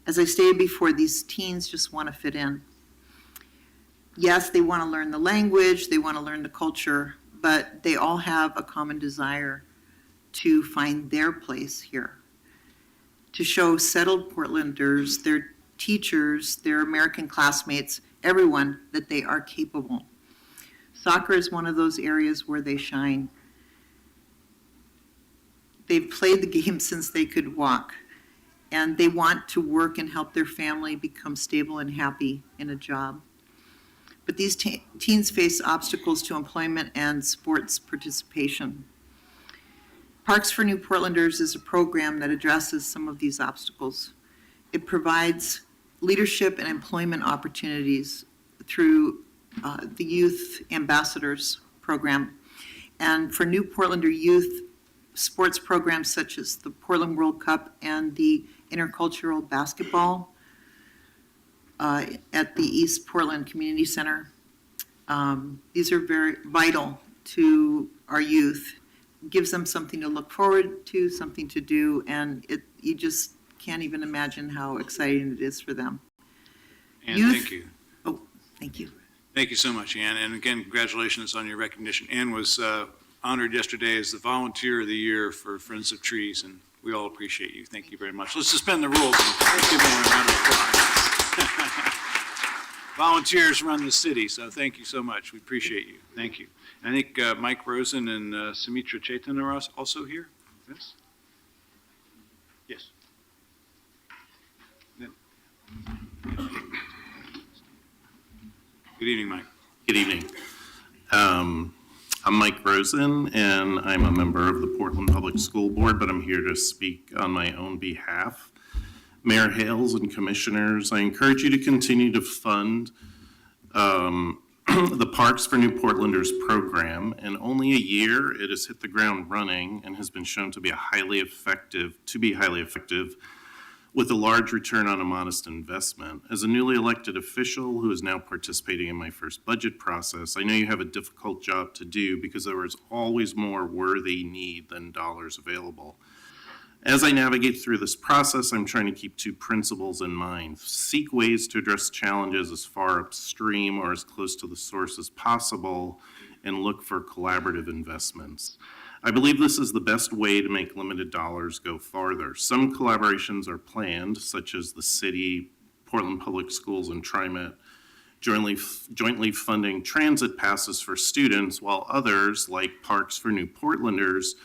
As I stated before, these teens just want to fit in. Yes, they want to learn the language, they want to learn the culture, but they all have a common desire to find their place here, to show settled Portlanders, their teachers, their American classmates, everyone that they are capable. Soccer is one of those areas where they shine. They've played the game since they could walk, and they want to work and help their family become stable and happy in a job. But these teens face obstacles to employment and sports participation. Parks for New Portlanders is a program that addresses some of these obstacles. It provides leadership and employment opportunities through the Youth Ambassadors program. And for New Portlander youth, sports programs such as the Portland World Cup and the Intercultural Basketball at the East Portland Community Center. These are very vital to our youth. It gives them something to look forward to, something to do, and you just can't even imagine how exciting it is for them. Ann, Youth- thank you. Oh, thank you. Thank you so much, Ann. And again, congratulations on your recognition. Ann was honored yesterday as the Volunteer of the Year for Friends of Trees, and we all appreciate you. Thank you very much. Let's suspend the rules and give them a round of applause. Volunteers run the city, so thank you so much. We appreciate you. Thank you. I think Mike Rosen and Sumitra Chetan are also here. Yes? Yes. Good evening, Mike. Good evening. I'm Mike Rosen, and I'm a member of the Portland Public School Board, but I'm here to speak on my own behalf. Mayor Hales and commissioners, I encourage you to continue to fund the Parks for New Portlanders program. In only a year, it has hit the ground running and has been shown to be highly effective, with a large return on a modest investment. As a newly elected official who is now participating in my first budget process, I know you have a difficult job to do because there is always more worthy need than dollars available. As I navigate through this process, I'm trying to keep two principles in mind. Seek ways to address challenges as far upstream or as close to the source as possible, and look for collaborative investments. I believe this is the best way to make limited dollars go farther. Some collaborations are planned, such as the city, Portland Public Schools, and TriMet jointly funding transit passes for students, while others, like Parks for New Portlanders,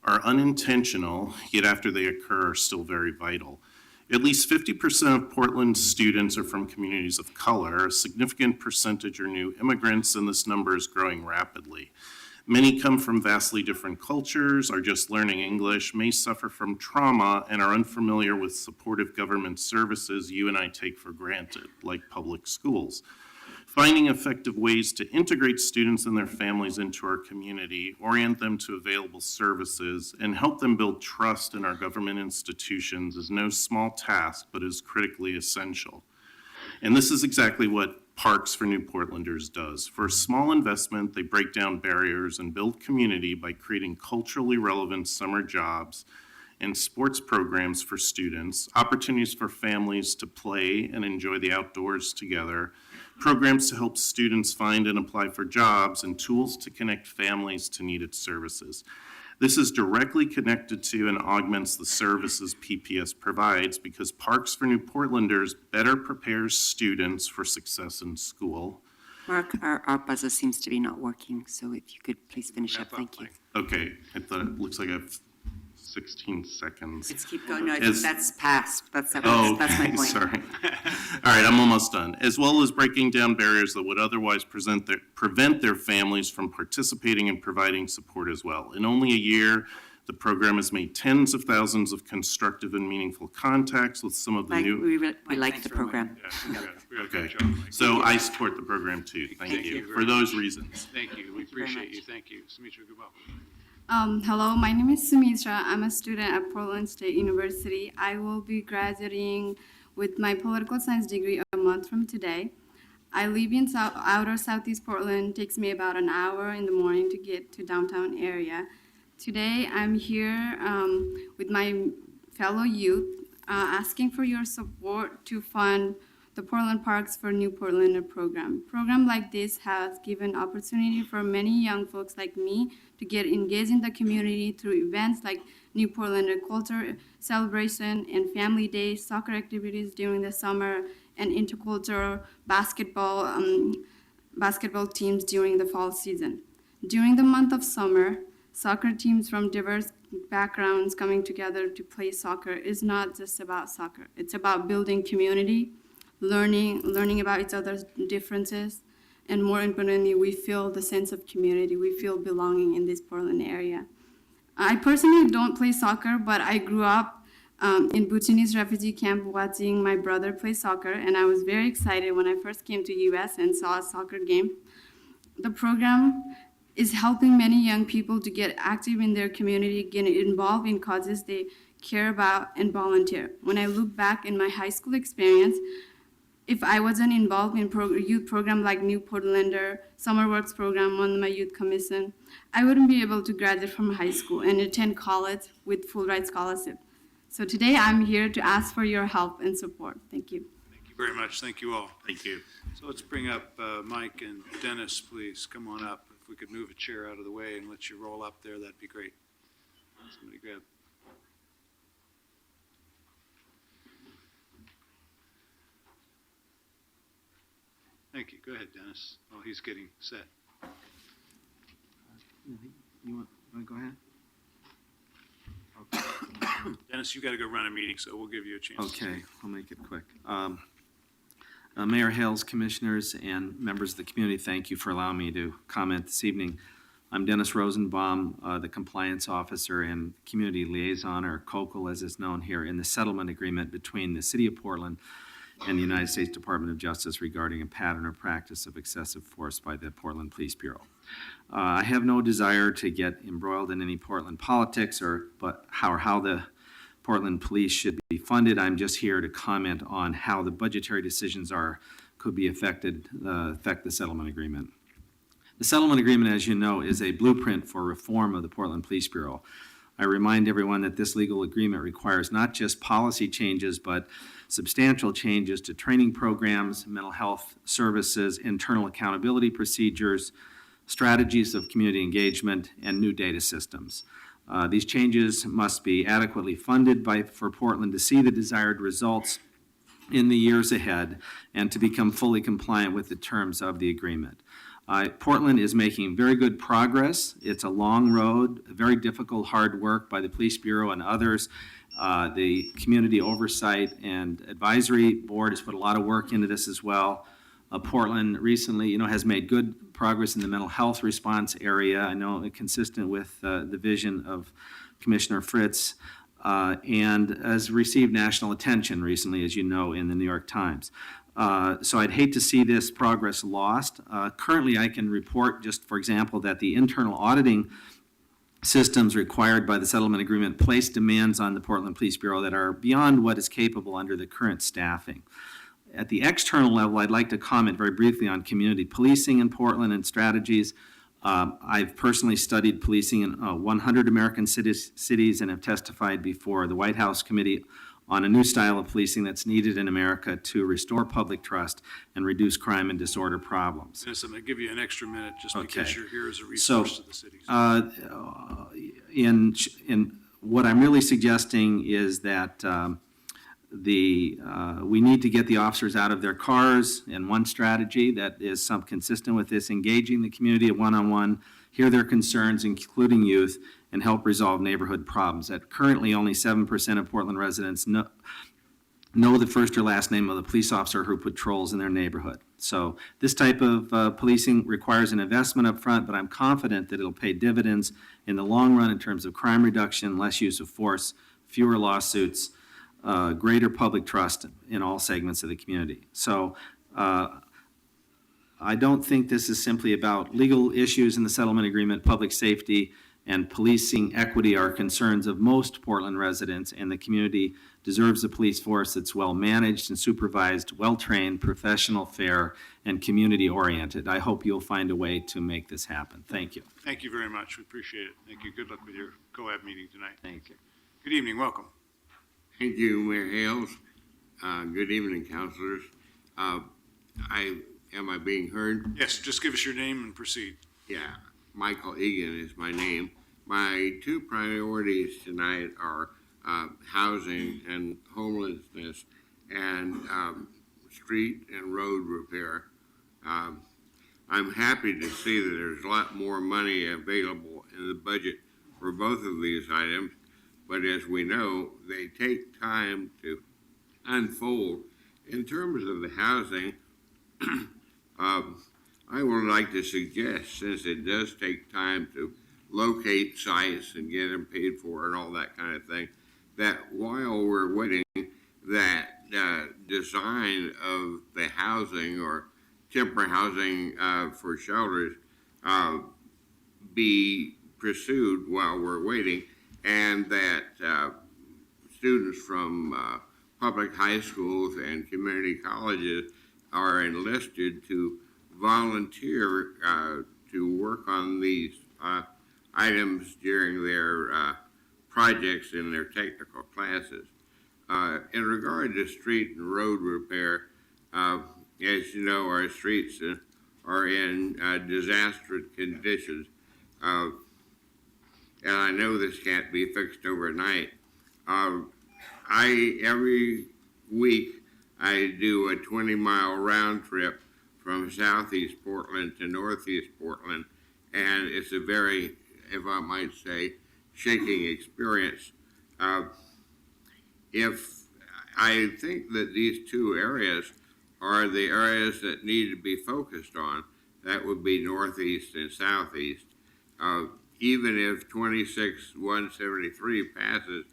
are unintentional, yet after they occur are still very vital. At least 50% of Portland students are from communities of color. A significant percentage are new immigrants, and this number is growing rapidly. Many come from vastly different cultures, are just learning English, may suffer from trauma, and are unfamiliar with supportive government services you and I take for granted, like public schools. Finding effective ways to integrate students and their families into our community, orient them to available services, and help them build trust in our government institutions is no small task, but is critically essential. And this is exactly what Parks for New Portlanders does. For a small investment, they break down barriers and build community by creating culturally relevant summer jobs and sports programs for students, opportunities for families to play and enjoy the outdoors together, programs to help students find and apply for jobs, and tools to connect families to needed services. This is directly connected to and augments the services PPS provides because Parks for New Portlanders better prepares students for success in school. Mark, our buzzer seems to be not working, so if you could please finish up, thank you. Okay, I thought it looks like I have 16 seconds. Let's keep going. No, As- that's past. That's my Okay, point. sorry. All right, I'm almost done. As well as breaking down barriers that would otherwise prevent their families from participating and providing support as well. In only a year, the program has made tens of thousands of constructive and meaningful contacts with some of the Mike, new. we like the program. Okay, so I support the program too. Thank you for those reasons. Thank you. We Thank you very appreciate much. you. Thank you. Sumitra Gubal. Hello, my name is Sumitra. I'm a student at Portland State University. I will be graduating with my political science degree a month from today. I live in outer Southeast Portland. It takes me about an hour in the morning to get to downtown area. Today, I'm here with my fellow youth asking for your support to fund the Portland Parks for New Portlander program. Program like this has given opportunity for many young folks like me to get engaged in the community through events like New Portlander Culture Celebration and Family Days, soccer activities during the summer, and intercultural basketball teams during the fall season. During the month of summer, soccer teams from diverse backgrounds coming together to play soccer is not just about soccer. It's about building community, learning about each other's differences, and more importantly, we feel the sense of community. We feel belonging in this Portland area. I personally don't play soccer, but I grew up in Bhutanese refugee camp watching my brother play soccer, and I was very excited when I first came to US and saw a soccer game. The program is helping many young people to get active in their community, get involved in causes they care about, and volunteer. When I look back in my high school experience, if I wasn't involved in youth program like New Portlander, Summer Works program on my youth commission, I wouldn't be able to graduate from high school and attend college with full ride scholarship. So today I'm here to ask for your help and support. Thank you. Thank you very much. Thank you all. Thank you. So let's bring up Mike and Dennis, please. Come on up. If we could move a chair out of the way and let you roll up there, that'd be great. Somebody grab. Thank you. Go ahead, Dennis, while he's getting set. You want to go ahead? Dennis, you got to go run a meeting, so we'll give you a chance. to Okay, speak. I'll make it quick. Mayor Hales, commissioners, and members of the community, thank you for allowing me to comment this evening. I'm Dennis Rosenbaum, the compliance officer and community liaison, or COCL as is known here, in the settlement agreement between the City of Portland and the United States Department of Justice regarding a pattern or practice of excessive force by the Portland Police Bureau. I have no desire to get embroiled in any Portland politics or how the Portland Police should be funded. I'm just here to comment on how the budgetary decisions could be affect the settlement agreement. The settlement agreement, as you know, is a blueprint for reform of the Portland Police Bureau. I remind everyone that this legal agreement requires not just policy changes, but substantial changes to training programs, mental health services, internal accountability procedures, strategies of community engagement, and new data systems. These changes must be adequately funded for Portland to see the desired results in the years ahead and to become fully compliant with the terms of the agreement. Portland is making very good progress. It's a long road, very difficult, hard work by the Police Bureau and others. The Community Oversight and Advisory Board has put a lot of work into this as well. Portland recently, has made good progress in the mental health response area. I know consistent with the vision of Commissioner Fritz, and has received national attention recently, as you know, in the New York Times. So I'd hate to see this progress lost. Currently, I can report, just for example, that the internal auditing systems required by the settlement agreement place demands on the Portland Police Bureau that are beyond what is capable under the current staffing. At the external level, I'd like to comment very briefly on community policing in Portland and strategies. I've personally studied policing in 100 American cities and have testified before the White House Committee on a new style of policing that's needed in America to restore public trust and reduce crime and disorder problems. Dennis, I'm going to give you an extra minute just because Okay. you're here as a So, resource to the cities. in what I'm really suggesting is that we need to get the officers out of their cars, and one strategy that is consistent with this, engaging the community one-on-one, hear their concerns, including youth, and help resolve neighborhood problems. That currently only 7% of Portland residents know the first or last name of the police officer who patrols in their neighborhood. So this type of policing requires an investment up front, but I'm confident that it'll pay dividends in the long run in terms of crime reduction, less use of force, fewer lawsuits, greater public trust in all segments of the community. So I don't think this is simply about legal issues in the settlement agreement. Public safety and policing equity are concerns of most Portland residents, and the community deserves a police force that's well-managed and supervised, well-trained, professional, fair, and community-oriented. I hope you'll find a way to make this happen. Thank you. Thank you very much. We appreciate it. Thank you. Good luck with your COAB meeting tonight. Thank you. Good evening. Welcome. Thank you, Mayor Hales. Good evening, councilors. Am I being heard? Yes, just give us your name and proceed. Yeah, Michael Egan is my name. My two priorities tonight are housing and homelessness and street and road repair. I'm happy to see that there's a lot more money available in the budget for both of these items, but as we know, they take time to unfold. In terms of the housing, I would like to suggest, since it does take time to locate sites and get them paid for and all that kind of thing, that while we're waiting, that design of the housing or temporary housing for shelters be pursued while we're waiting, and that students from public high schools and community colleges are enlisted to volunteer to work on these items during their projects in their technical classes. In regard to street and road repair, as you know, our streets are in disastrous conditions. And I know this can't be fixed overnight. Every week I do a 20-mile round trip from southeast Portland to northeast Portland, and it's a very, if I might say, shaking experience. If I think that these two areas are the areas that need to be focused on, that would be northeast and southeast. Even if 26-173 passes,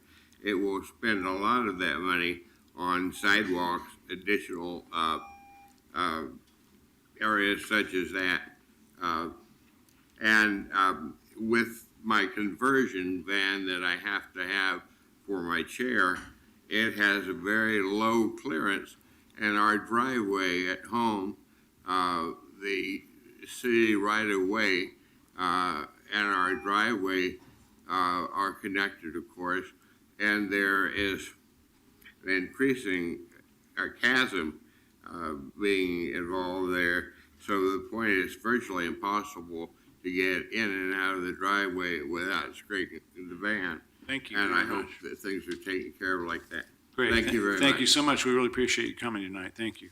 it will spend a lot of that money on sidewalks, additional areas such as that. With my conversion van that I have to have for my chair, it has a very low clearance, and our driveway at home, the city right of way and our driveway are connected, of course, and there is an increasing chasm being involved there. So the point is virtually impossible to get in and out of the driveway without scraping the van. Thank you And very I hope much. that things are taken care of like that. Great. Thank you very much. Thank you so much. We really appreciate you coming tonight. Thank you.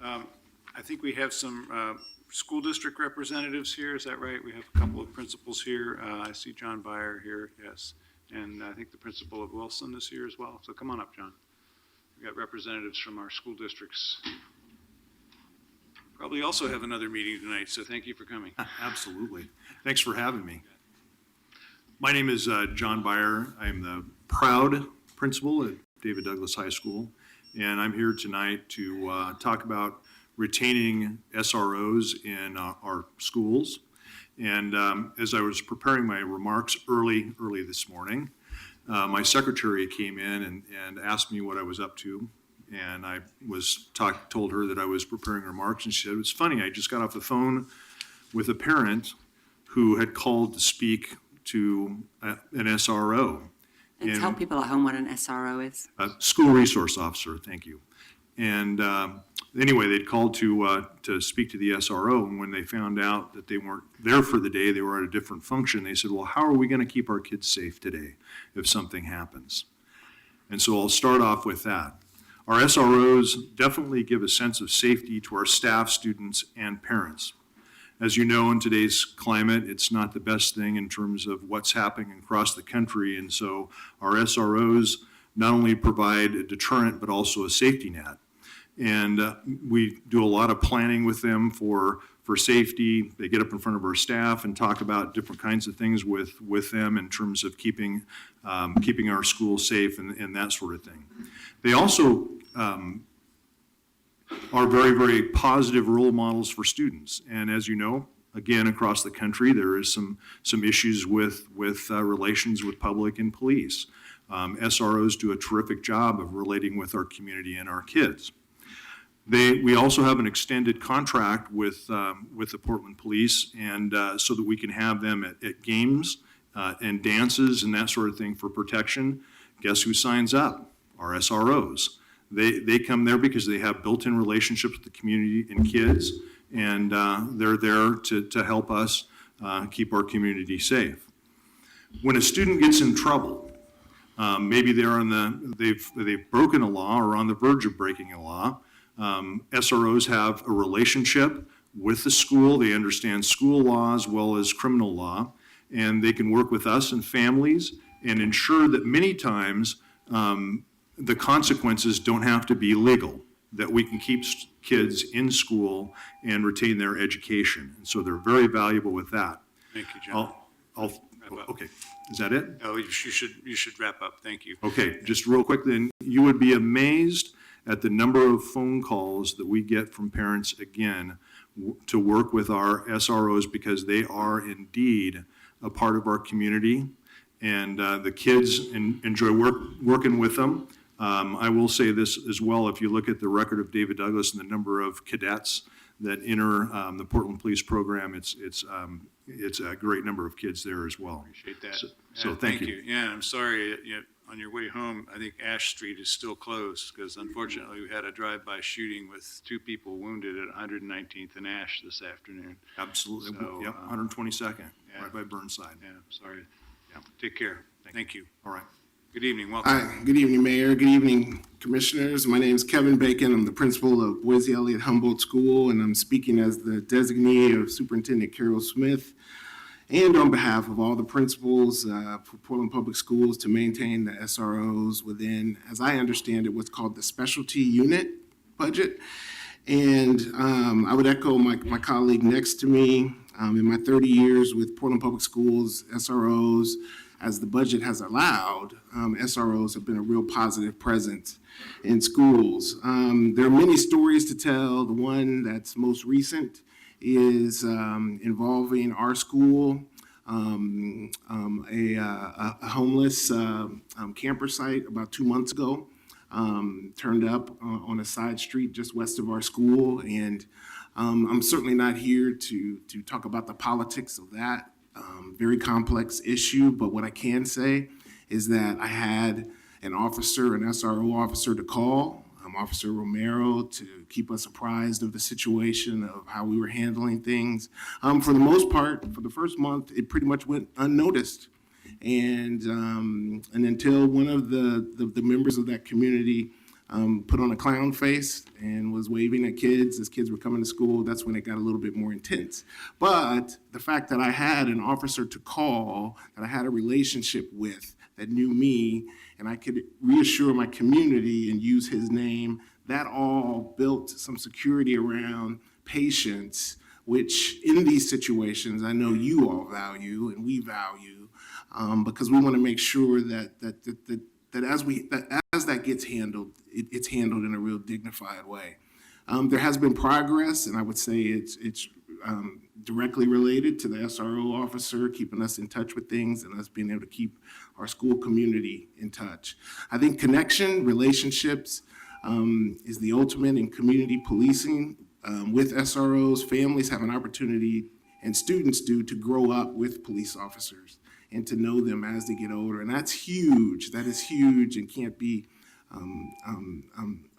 I think we have some school district representatives here. Is that right? We have a couple of principals here. I see John Byer here, yes. And I think the principal of Wilson is here as well. So come on up, John. We've got representatives from our school districts. Probably also have another meeting tonight, so thank you for coming. Absolutely. Thanks for having me. My name is John Byer. I'm the proud principal at David Douglas High School, and I'm here tonight to talk about retaining SROs in our schools. And as I was preparing my remarks early this morning, my secretary came in and asked me what I was up to. And I told her that I was preparing remarks, and she said, "It's funny, I just got off the phone with a parent who had called to speak to an SRO." And tell people at home what an SRO is. School resource officer, thank you. And anyway, they'd called to speak to the SRO, and when they found out that they weren't there for the day, they were at a different function, they said, "Well, how are we going to keep our kids safe today if something happens?" And so I'll start off with that. Our SROs definitely give a sense of safety to our staff, students, and parents. As you know, in today's climate, it's not the best thing in terms of what's happening across the country, and so our SROs not only provide a deterrent, but also a safety net. And we do a lot of planning with them for safety. They get up in front of our staff and talk about different kinds of things with them in terms of keeping our schools safe and that sort of thing. They also are very, very positive role models for students. And as you know, again, across the country, there is some issues with relations with public and police. SROs do a terrific job of relating with our community and our kids. We also have an extended contract with the Portland Police, and so that we can have them at games and dances and that sort of thing for protection. Guess who signs up? Our SROs. They come there because they have built-in relationships with the community and kids, and they're there to help us keep our community safe. When a student gets in trouble, maybe they've broken a law or on the verge of breaking a law, SROs have a relationship with the school. They understand school law as well as criminal law, and they can work with us and families and ensure that many times the consequences don't have to be legal, that we can keep kids in school and retain their education. And so they're very valuable with that. Thank you, John. Okay, is that it? Oh, you should wrap up. Thank you. Okay, just real quick then, you would be amazed at the number of phone calls that we get from parents, again, to work with our SROs because they are indeed a part of our community, and the kids enjoy working with them. I will say this as well, if you look at the record of David Douglas and the number of cadets that enter the Portland Police program, it's a great number of kids there as well. Appreciate that. So thank you. Yeah, I'm sorry, on your way home, I think Ash Street is still closed because unfortunately we had a drive-by shooting with 2 people wounded at 119th and Ash this afternoon. Absolutely. So, Yep, 122nd, yeah. right by Burnside. Yeah, sorry. Yeah, take care. Thank you. All right. Good evening. Welcome. Hi, good evening, Mayor. Good evening, Commissioners. My name is Kevin Bacon. I'm the principal of Boise Elliott Humboldt School, and I'm speaking as the designee of Superintendent Carol Smith and on behalf of all the principals for Portland Public Schools to maintain the SROs within, as I understand it, what's called the specialty unit budget. And I would echo my colleague next to me. In my 30 years with Portland Public Schools, SROs, as the budget has allowed, SROs have been a real positive presence in schools. There are many stories to tell. The one that's most recent is involving our school, a homeless camper site about 2 months ago, turned up on a side street just west of our school. And I'm certainly not here to talk about the politics of that very complex issue, but what I can say is that I had an SRO officer to call, Officer Romero, to keep us apprised of the situation, of how we were handling things. For the most part, for the first month, it pretty much went unnoticed. And until one of the members of that community put on a clown face and was waving at kids as kids were coming to school, that's when it got a little bit more intense. But the fact that I had an officer to call, that I had a relationship with, that knew me, and I could reassure my community and use his name, that all built some security around patience, which in these situations I know you all value and we value, because we want to make sure that as that gets handled, it's handled in a real dignified way. There has been progress, and I would say it's directly related to the SRO officer keeping us in touch with things and us being able to keep our school community in touch. I think connection, relationships, is the ultimate in community policing. With SROs, families have an opportunity, and students do, to grow up with police officers and to know them as they get older. And that's huge. That is huge and can't be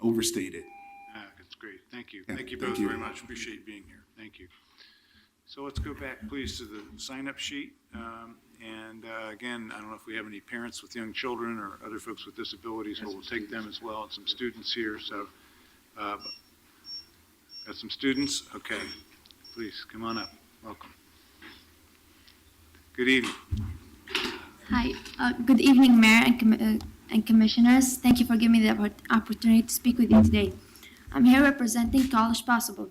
overstated. That's great. Thank you. Yeah, Thank you thank both you. very much. Appreciate being here. Thank you. So let's go back, please, to the sign-up sheet. Again, I don't know if we have any parents with young children or other folks with disabilities, but we'll take them as well, and some students here. So, got some students? Okay. Please, come on up. Welcome. Good evening. Hi, good evening, Mayor and Commissioners. Thank you for giving me the opportunity to speak with you today. I'm here representing College Possible.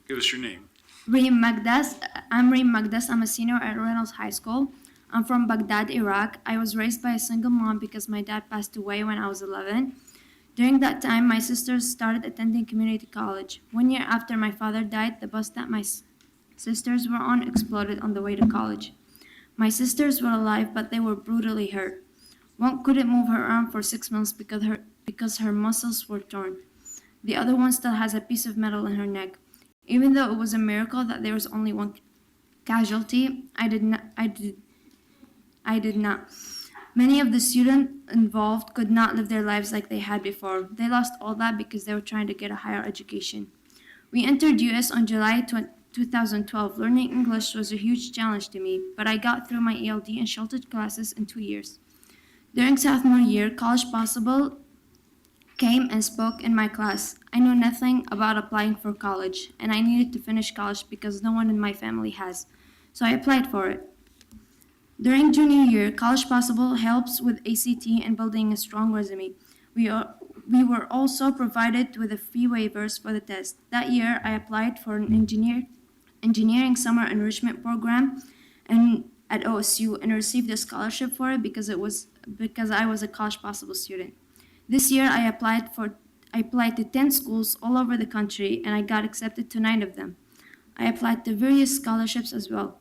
Give us your name. Reem Magdas. I'm Reem Magdas. I'm a senior at Reynolds High School. I'm from Baghdad, Iraq. I was raised by a single mom because my dad passed away when I was 11. During that time, my sisters started attending community college. 1 year after my father died, the bus that my sisters were on exploded on the way to college. My sisters were alive, but they were brutally hurt. One couldn't move her arm for 6 months because her muscles were torn. The other one still has a piece of metal in her neck. Even though it was a miracle that there was only one casualty, I did not. Many of the students involved could not live their lives like they had before. They lost all that because they were trying to get a higher education. We entered US on July 2012. Learning English was a huge challenge to me, but I got through my ELD and sheltered classes in 2 years. During sophomore year, College Possible came and spoke in my class. I knew nothing about applying for college, and I needed to finish college because no one in my family has, so I applied for it. During junior year, College Possible helps with ACT and building a strong resume. We were also provided with a free waivers for the test. That year, I applied for an engineering summer enrichment program at OSU and received a scholarship for it because I was a College Possible student. This year, I applied to 10 schools all over the country, and I got accepted to 9 of them. I applied to various scholarships as well.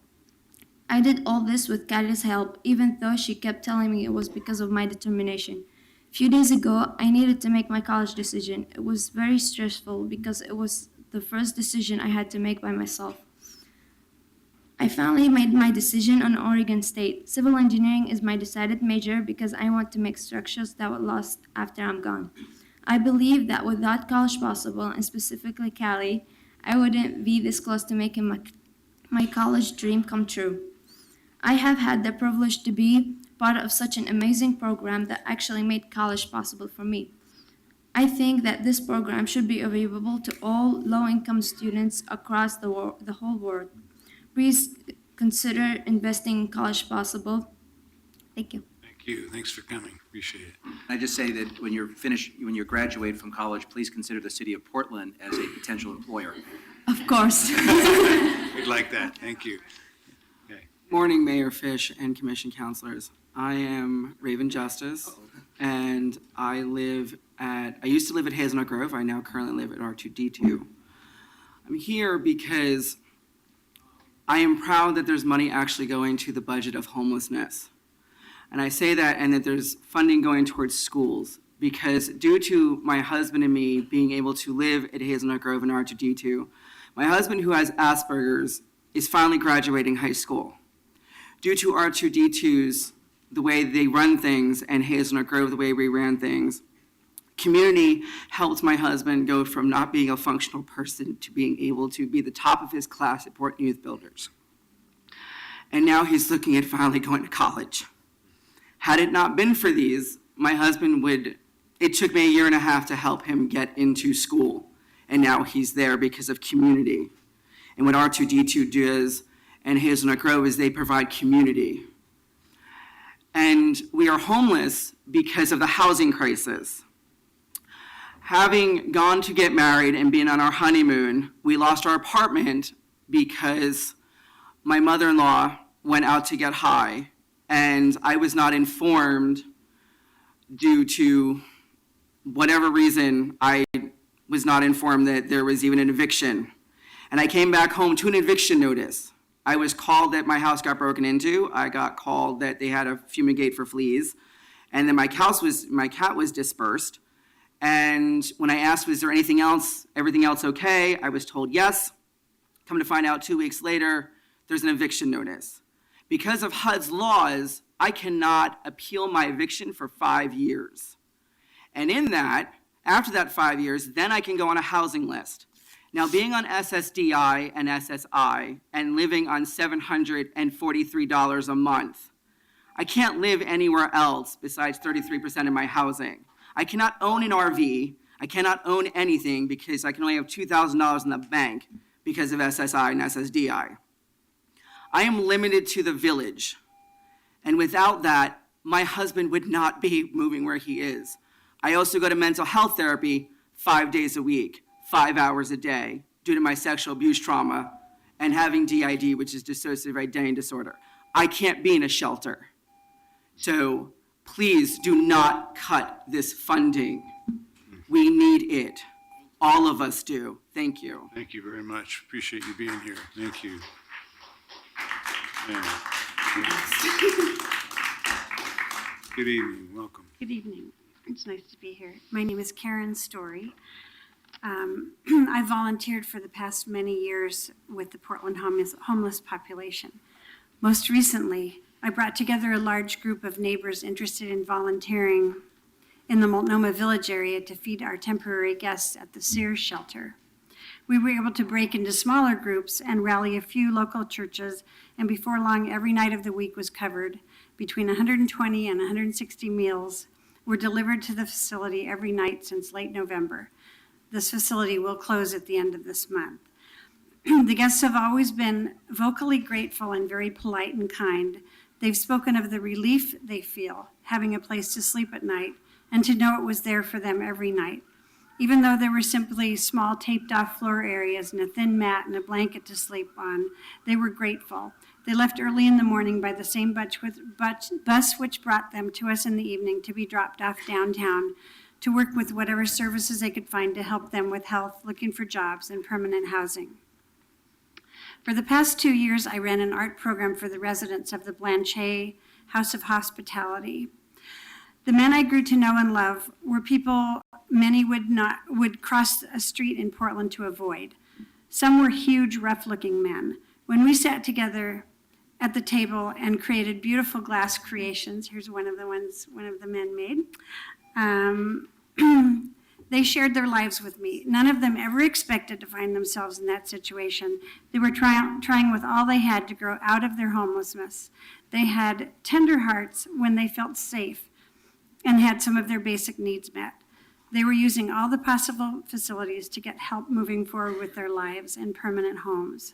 I did all this with Katie's help, even though she kept telling me it was because of my determination. A few days ago, I needed to make my college decision. It was very stressful because it was the first decision I had to make by myself. I finally made my decision on Oregon State. Civil engineering is my decided major because I want to make structures that will last after I'm gone. I believe that without College Possible, and specifically Callie, I wouldn't be this close to making my college dream come true. I have had the privilege to be part of such an amazing program that actually made college possible for me. I think that this program should be available to all low-income students across the whole world. Please consider investing in College Possible. Thank you. Thank you. Thanks for coming. Appreciate it. I just say that when you graduate from college, please consider the city of Portland as a potential employer. Of course. We'd like that. Thank you. Morning, Mayor Fish and Commission Councilors. I am Raven Justice, and I used to live at Hazelnut Grove. I now currently live at R2D2. I'm here because I am proud that there's money actually going to the budget of homelessness. And I say that and that there's funding going towards schools because due to my husband and me being able to live at Hazelnut Grove and R2D2, my husband who has Asperger's is finally graduating high school. Due to R2D2's, the way they run things, and Hazelnut Grove, the way we ran things, community helped my husband go from not being a functional person to being able to be the top of his class at Portland Youth Builders. And now he's looking at finally going to college. Had it not been for these, my husband it took me 1.5 years to help him get into school. And now he's there because of community. And what R2D2 does and Hazelnut Grove is they provide community. And we are homeless because of the housing crisis. Having gone to get married and being on our honeymoon, we lost our apartment because my mother-in-law went out to get high, and I was not informed due to whatever reason. I was not informed that there was even an eviction. And I came back home to an eviction notice. I was called that my house got broken into. I got called that they had to fumigate for fleas. And then my cat was dispersed. And when I asked, was there anything else, everything else okay? I was told yes. Come to find out 2 weeks later, there's an eviction notice. Because of HUD's laws, I cannot appeal my eviction for 5 years. And in that, after that 5 years, then I can go on a housing list. Now, being on SSDI and SSI and living on $743 a month, I can't live anywhere else besides 33% of my housing. I cannot own an RV. I cannot own anything because I can only have $2,000 in the bank because of SSI and SSDI. I am limited to the village. And without that, my husband would not be moving where he is. I also go to mental health therapy 5 days a week, 5 hours a day, due to my sexual abuse trauma and having DID, which is dissociative identity disorder. I can't be in a shelter. So please do not cut this funding. We need it. All of us do. Thank you. Thank you very much. Appreciate you being here. Thank you. Yeah. Good evening. Welcome. Good evening. It's nice to be here. My name is Karen Story. I volunteered for the past many years with the Portland homeless population. Most recently, I brought together a large group of neighbors interested in volunteering in the Multnomah Village area to feed our temporary guests at the Sears shelter. We were able to break into smaller groups and rally a few local churches, and before long, every night of the week was covered. Between 120 and 160 meals were delivered to the facility every night since late November. This facility will close at the end of this month. The guests have always been vocally grateful and very polite and kind. They've spoken of the relief they feel having a place to sleep at night and to know it was there for them every night. Even though there were simply small taped off floor areas and a thin mat and a blanket to sleep on, they were grateful. They left early in the morning by the same bus which brought them to us in the evening to be dropped off downtown to work with whatever services they could find to help them with health, looking for jobs, and permanent housing. For the past 2 years, I ran an art program for the residents of the Blanchet House of Hospitality. The men I grew to know and love were people many would cross a street in Portland to avoid. Some were huge, rough-looking men. When we sat together at the table and created beautiful glass creations, here's one of the ones one of the men made, they shared their lives with me. None of them ever expected to find themselves in that situation. They were trying with all they had to grow out of their homelessness. They had tender hearts when they felt safe and had some of their basic needs met. They were using all the possible facilities to get help moving forward with their lives and permanent homes.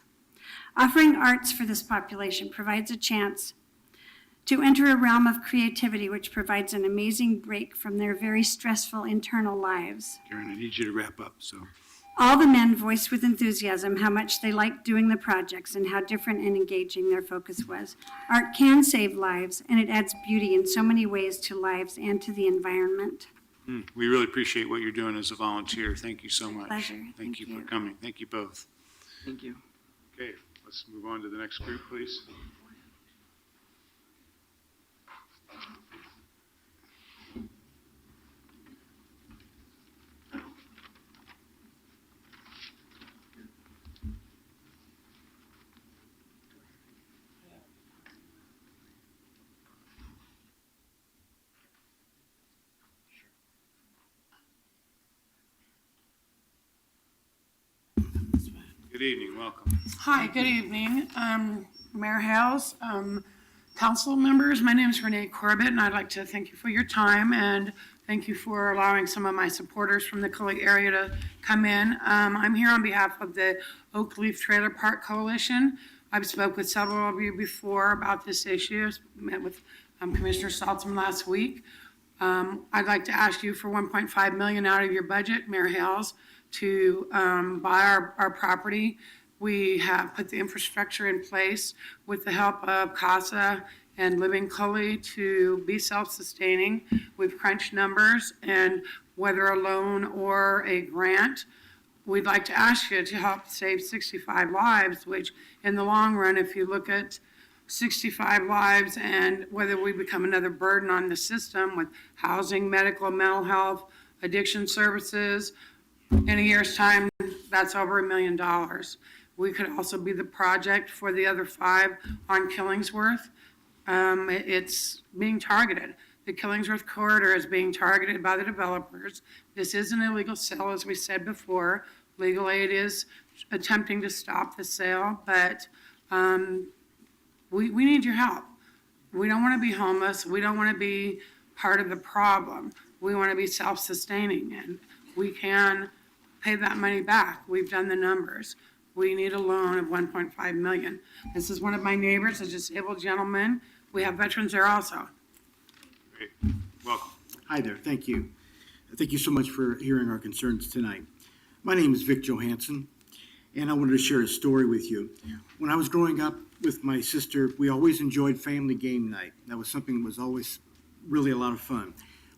Offering arts for this population provides a chance to enter a realm of creativity which provides an amazing break from their very stressful internal lives. Karen, I need you to wrap up, so. All the men voiced with enthusiasm how much they liked doing the projects and how different and engaging their focus was. Art can save lives, and it adds beauty in so many ways to lives and to the environment. We really appreciate what you're doing as a volunteer. Thank you so much. Pleasure. Thank you for coming. Thank you both. Thank you. Okay, let's move on to the next group, please. Good evening, welcome. Hi, good evening. Mayor Hales, council members, my name is Renee Corbett, and I'd like to thank you for your time and thank you for allowing some of my supporters from the Cooley area to come in. I'm here on behalf of the Oakleaf Trailer Park Coalition. I've spoke with several of you before about this issue. I met with Commissioner Saltzman last week. I'd like to ask you for $1.5 million out of your budget, Mayor Hales, to buy our property. We have put the infrastructure in place with the help of CASA and Living Cooley to be self-sustaining. We've crunched numbers, and whether a loan or a grant, we'd like to ask you to help save 65 lives, which in the long run, if you look at 65 lives and whether we become another burden on the system with housing, medical, mental health, addiction services. In a year's time, that's over $1 million. We could also be the project for the other 5 on Killingsworth. It's being targeted. The Killingsworth corridor is being targeted by the developers. This is an illegal sale, as we said before. Legal aid is attempting to stop the sale, but we need your help. We don't want to be homeless. We don't want to be part of the problem. We want to be self-sustaining, and we can pay that money back. We've done the numbers. We need a loan of $1.5 million. This is one of my neighbors, a disabled gentleman. We have veterans there also. Great. Welcome. Hi there, thank you. Thank you so much for hearing our concerns tonight. My name is Vic Johansson, and I wanted to share a story with you. When I was growing up with my sister, we always enjoyed family game night. That was something that was always really a lot of fun.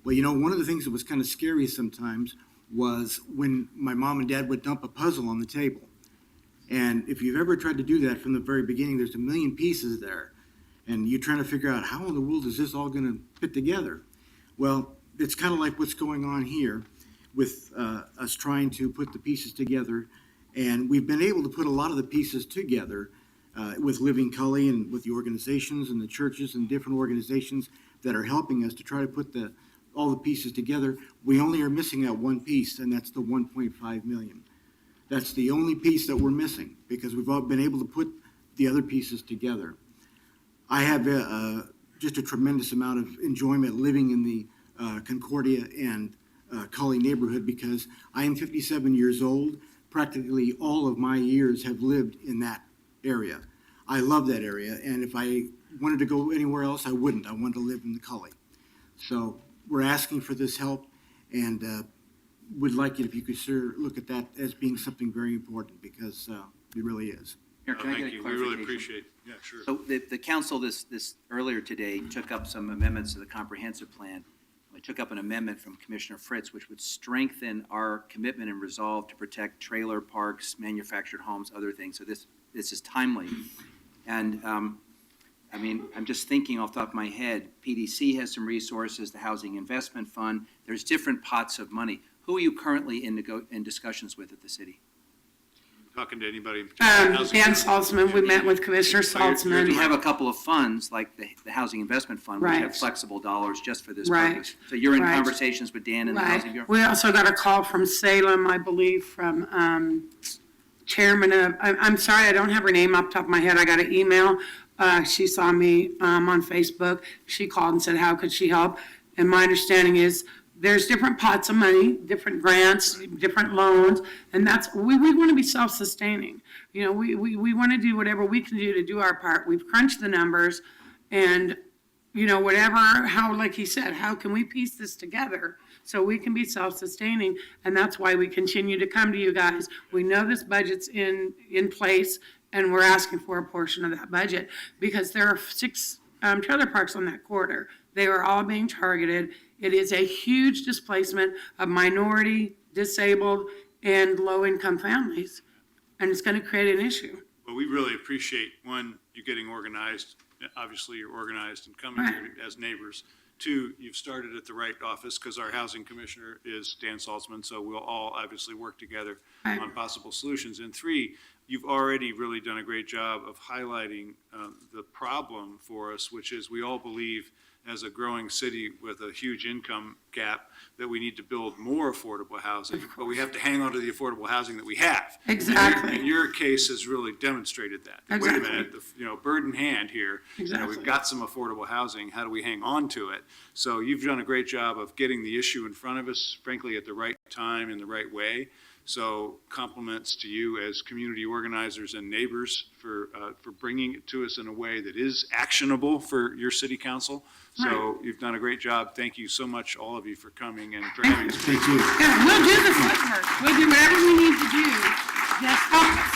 Well, you know, one of the things that was kind of scary sometimes was when my mom and dad would dump a puzzle on the table. And if you've ever tried to do that from the very beginning, there's a million pieces there. And you're trying to figure out how in the world is this all going to fit together? Well, it's kind of like what's going on here with us trying to put the pieces together. And we've been able to put a lot of the pieces together with Living Cully and with the organizations and the churches and different organizations that are helping us to try to put all the pieces together. We only are missing that one piece, and that's the 1.5 million. That's the only piece that we're missing because we've all been able to put the other pieces together. I have just a tremendous amount of enjoyment living in the Concordia and Cully neighborhood because I am 57 years old. Practically all of my years have lived in that area. I love that area, and if I wanted to go anywhere else, I wouldn't. I wanted to live in the Cully. So we're asking for this help, and would like it if you could look at that as being something very important because it really is. Mayor, can I get Thank a you. We really clarification? appreciate it. Yeah, sure. So the council this earlier today took up some amendments to the comprehensive plan. We took up an amendment from Commissioner Fritz, which would strengthen our commitment and resolve to protect trailer parks, manufactured homes, other things. So this is timely. And I mean, I'm just thinking off the top of my head, PDC has some resources, the Housing Investment Fund. There's different pots of money. Who are you currently in discussions with at the city? Talking to anybody in particular? Dan Saltzman, we met with Commissioner Saltzman. We have a couple of funds, like the Housing Investment Fund, which have Right. flexible dollars just for this Right. purpose. So you're in Right. conversations with Dan and the Housing Bureau? We also got a call from Salem, I believe, from chairman of, I'm sorry, I don't have her name off the top of my head. I got an email. She saw me on Facebook. She called and said, how could she help? And my understanding is there's different pots of money, different grants, different loans, and we want to be self-sustaining. You know, we want to do whatever we can do to do our part. We've crunched the numbers and, you know, like he said, how can we piece this together so we can be self-sustaining? And that's why we continue to come to you guys. We know this budget's in place and we're asking for a portion of that budget because there are 6 trailer parks on that corridor. They are all being targeted. It is a huge displacement of minority, disabled, and low-income families, and it's going to create an issue. Well, we really appreciate, one, you getting organized. Obviously, you're organized and coming here as neighbors. 2, you've started at the right office because our housing commissioner is Dan Saltzman, so we'll all obviously work together on possible solutions. And 3, you've already really done a great job of highlighting the problem for us, which is we all believe as a growing city with a huge income gap that we need to build more affordable housing, but we have to hang on to the affordable housing that we have. Exactly. And your case has really demonstrated that. Exactly. Wait a minute, bird in hand here. Exactly. We've got some affordable housing. How do we hang on to it? So you've done a great job of getting the issue in front of us, frankly, at the right time in the right way. So compliments to you as community organizers and neighbors for bringing it to us in a way that is actionable for your city council. So you've done a great job. Thank you so much, all of you, for coming and for having us. Thank you. Yeah, we'll do the footwork. We'll do whatever we need to do. Just help us.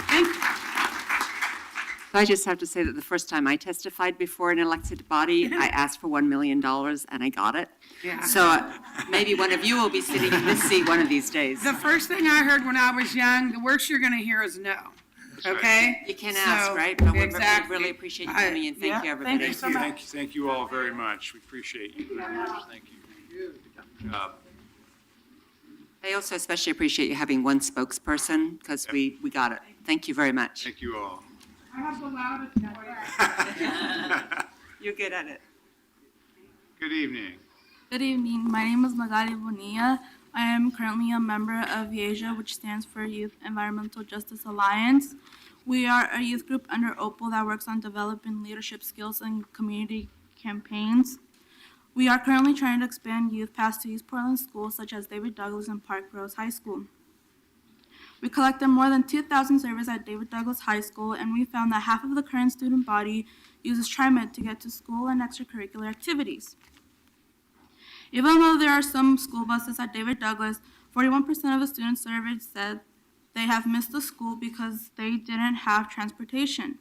Thank you. I just have to say that the first time I testified before an elected body, I asked for $1 million and I got it. Yeah. So maybe one of you will be sitting in this seat one of these days. The first thing I heard when I was young, the worst you're going to hear is no. Okay? You can So, ask, right? But we exactly. really appreciate you coming in. Thank you, everybody. Thank you so much. Thank you all very much. We appreciate you very much. Thank you. I also especially appreciate you having one spokesperson, because we got it. Thank you very much. Thank you all. I have the loudest voice. You're good at it. Good evening. Good evening. My name is Magali Bonilla. I am currently a member of YEJA, which stands for Youth Environmental Justice Alliance. We are a youth group under OPAL that works on developing leadership skills and community campaigns. We are currently trying to expand Youth Pass to East Portland schools such as David Douglas and Park Rose High School. We collected more than 2,000 surveys at David Douglas High School, and we found that half of the current student body uses TriMet to get to school and extracurricular activities. Even though there are some school buses at David Douglas, 41% of the students surveyed said they have missed the school because they didn't have transportation.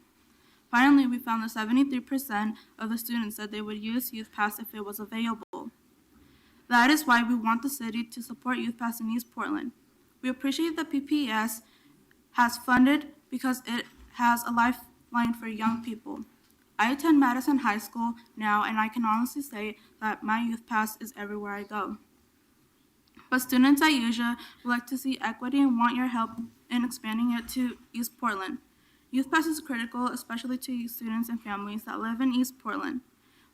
Finally, we found that 73% of the students said they would use Youth Pass if it was available. That is why we want the city to support Youth Pass in East Portland. We appreciate that PPS has funded because it has a lifeline for young people. I attend Madison High School now, and I can honestly say that my Youth Pass is everywhere I go. But students at YEJA would like to see equity and want your help in expanding it to East Portland. Youth Pass is critical, especially to students and families that live in East Portland.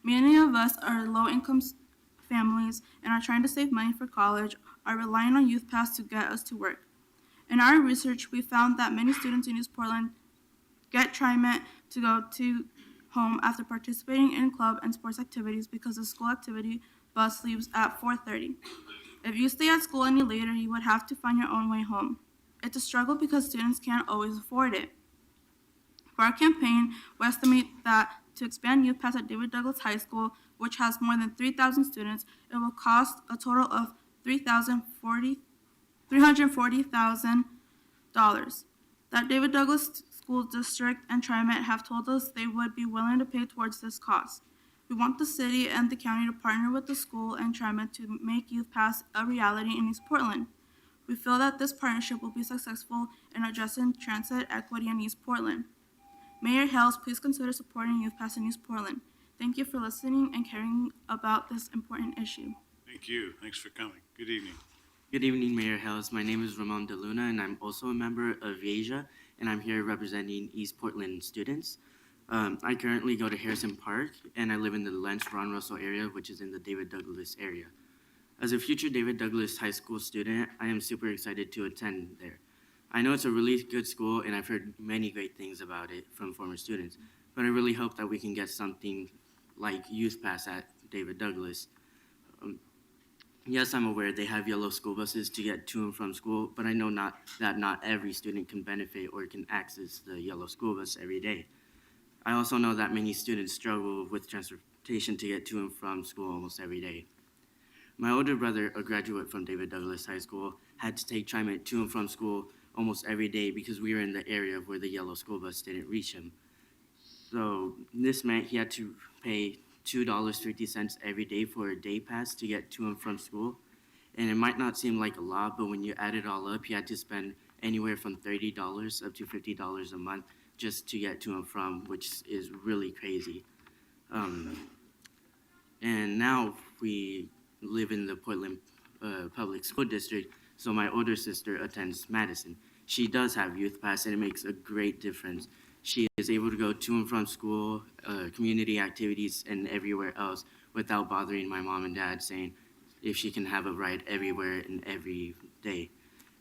Many of us are low-income families and are trying to save money for college, are relying on Youth Pass to get us to work. In our research, we found that many students in East Portland get TriMet to go to home after participating in club and sports activities because the school activity bus leaves at 4:30. If you stay at school any later, you would have to find your own way home. It's a struggle because students can't always afford it. For our campaign, we estimate that to expand Youth Pass at David Douglas High School, which has more than 3,000 students, it will cost a total of $340,000. That David Douglas School District and TriMet have told us they would be willing to pay towards this cost. We want the city and the county to partner with the school and TriMet to make Youth Pass a reality in East Portland. We feel that this partnership will be successful in addressing transit equity in East Portland. Mayor Hales, please consider supporting Youth Pass in East Portland. Thank you for listening and caring about this important issue. Thank you. Thanks for coming. Good evening. Good evening, Mayor Hales. My name is Ramon De Luna, and I'm also a member of YEJA, and I'm here representing East Portland students. I currently go to Harrison Park, and I live in the Lentz-Ron Russell area, which is in the David Douglas area. As a future David Douglas High School student, I am super excited to attend there. I know it's a really good school, and I've heard many great things about it from former students, but I really hope that we can get something like Youth Pass at David Douglas. Yes, I'm aware they have yellow school buses to get to and from school, but I know that not every student can benefit or can access the yellow school bus every day. I also know that many students struggle with transportation to get to and from school almost every day. My older brother, a graduate from David Douglas High School, had to take TriMet to and from school almost every day because we were in the area where the yellow school bus didn't reach him. So this meant he had to pay $2.50 every day for a day pass to get to and from school. And it might not seem like a lot, but when you add it all up, he had to spend anywhere from $30 up to $50 a month just to get to and from, which is really crazy. And now we live in the Portland Public School District, so my older sister attends Madison. She does have Youth Pass, and it makes a great difference. She is able to go to and from school, community activities, and everywhere else without bothering my mom and dad saying if she can have a ride everywhere and every day.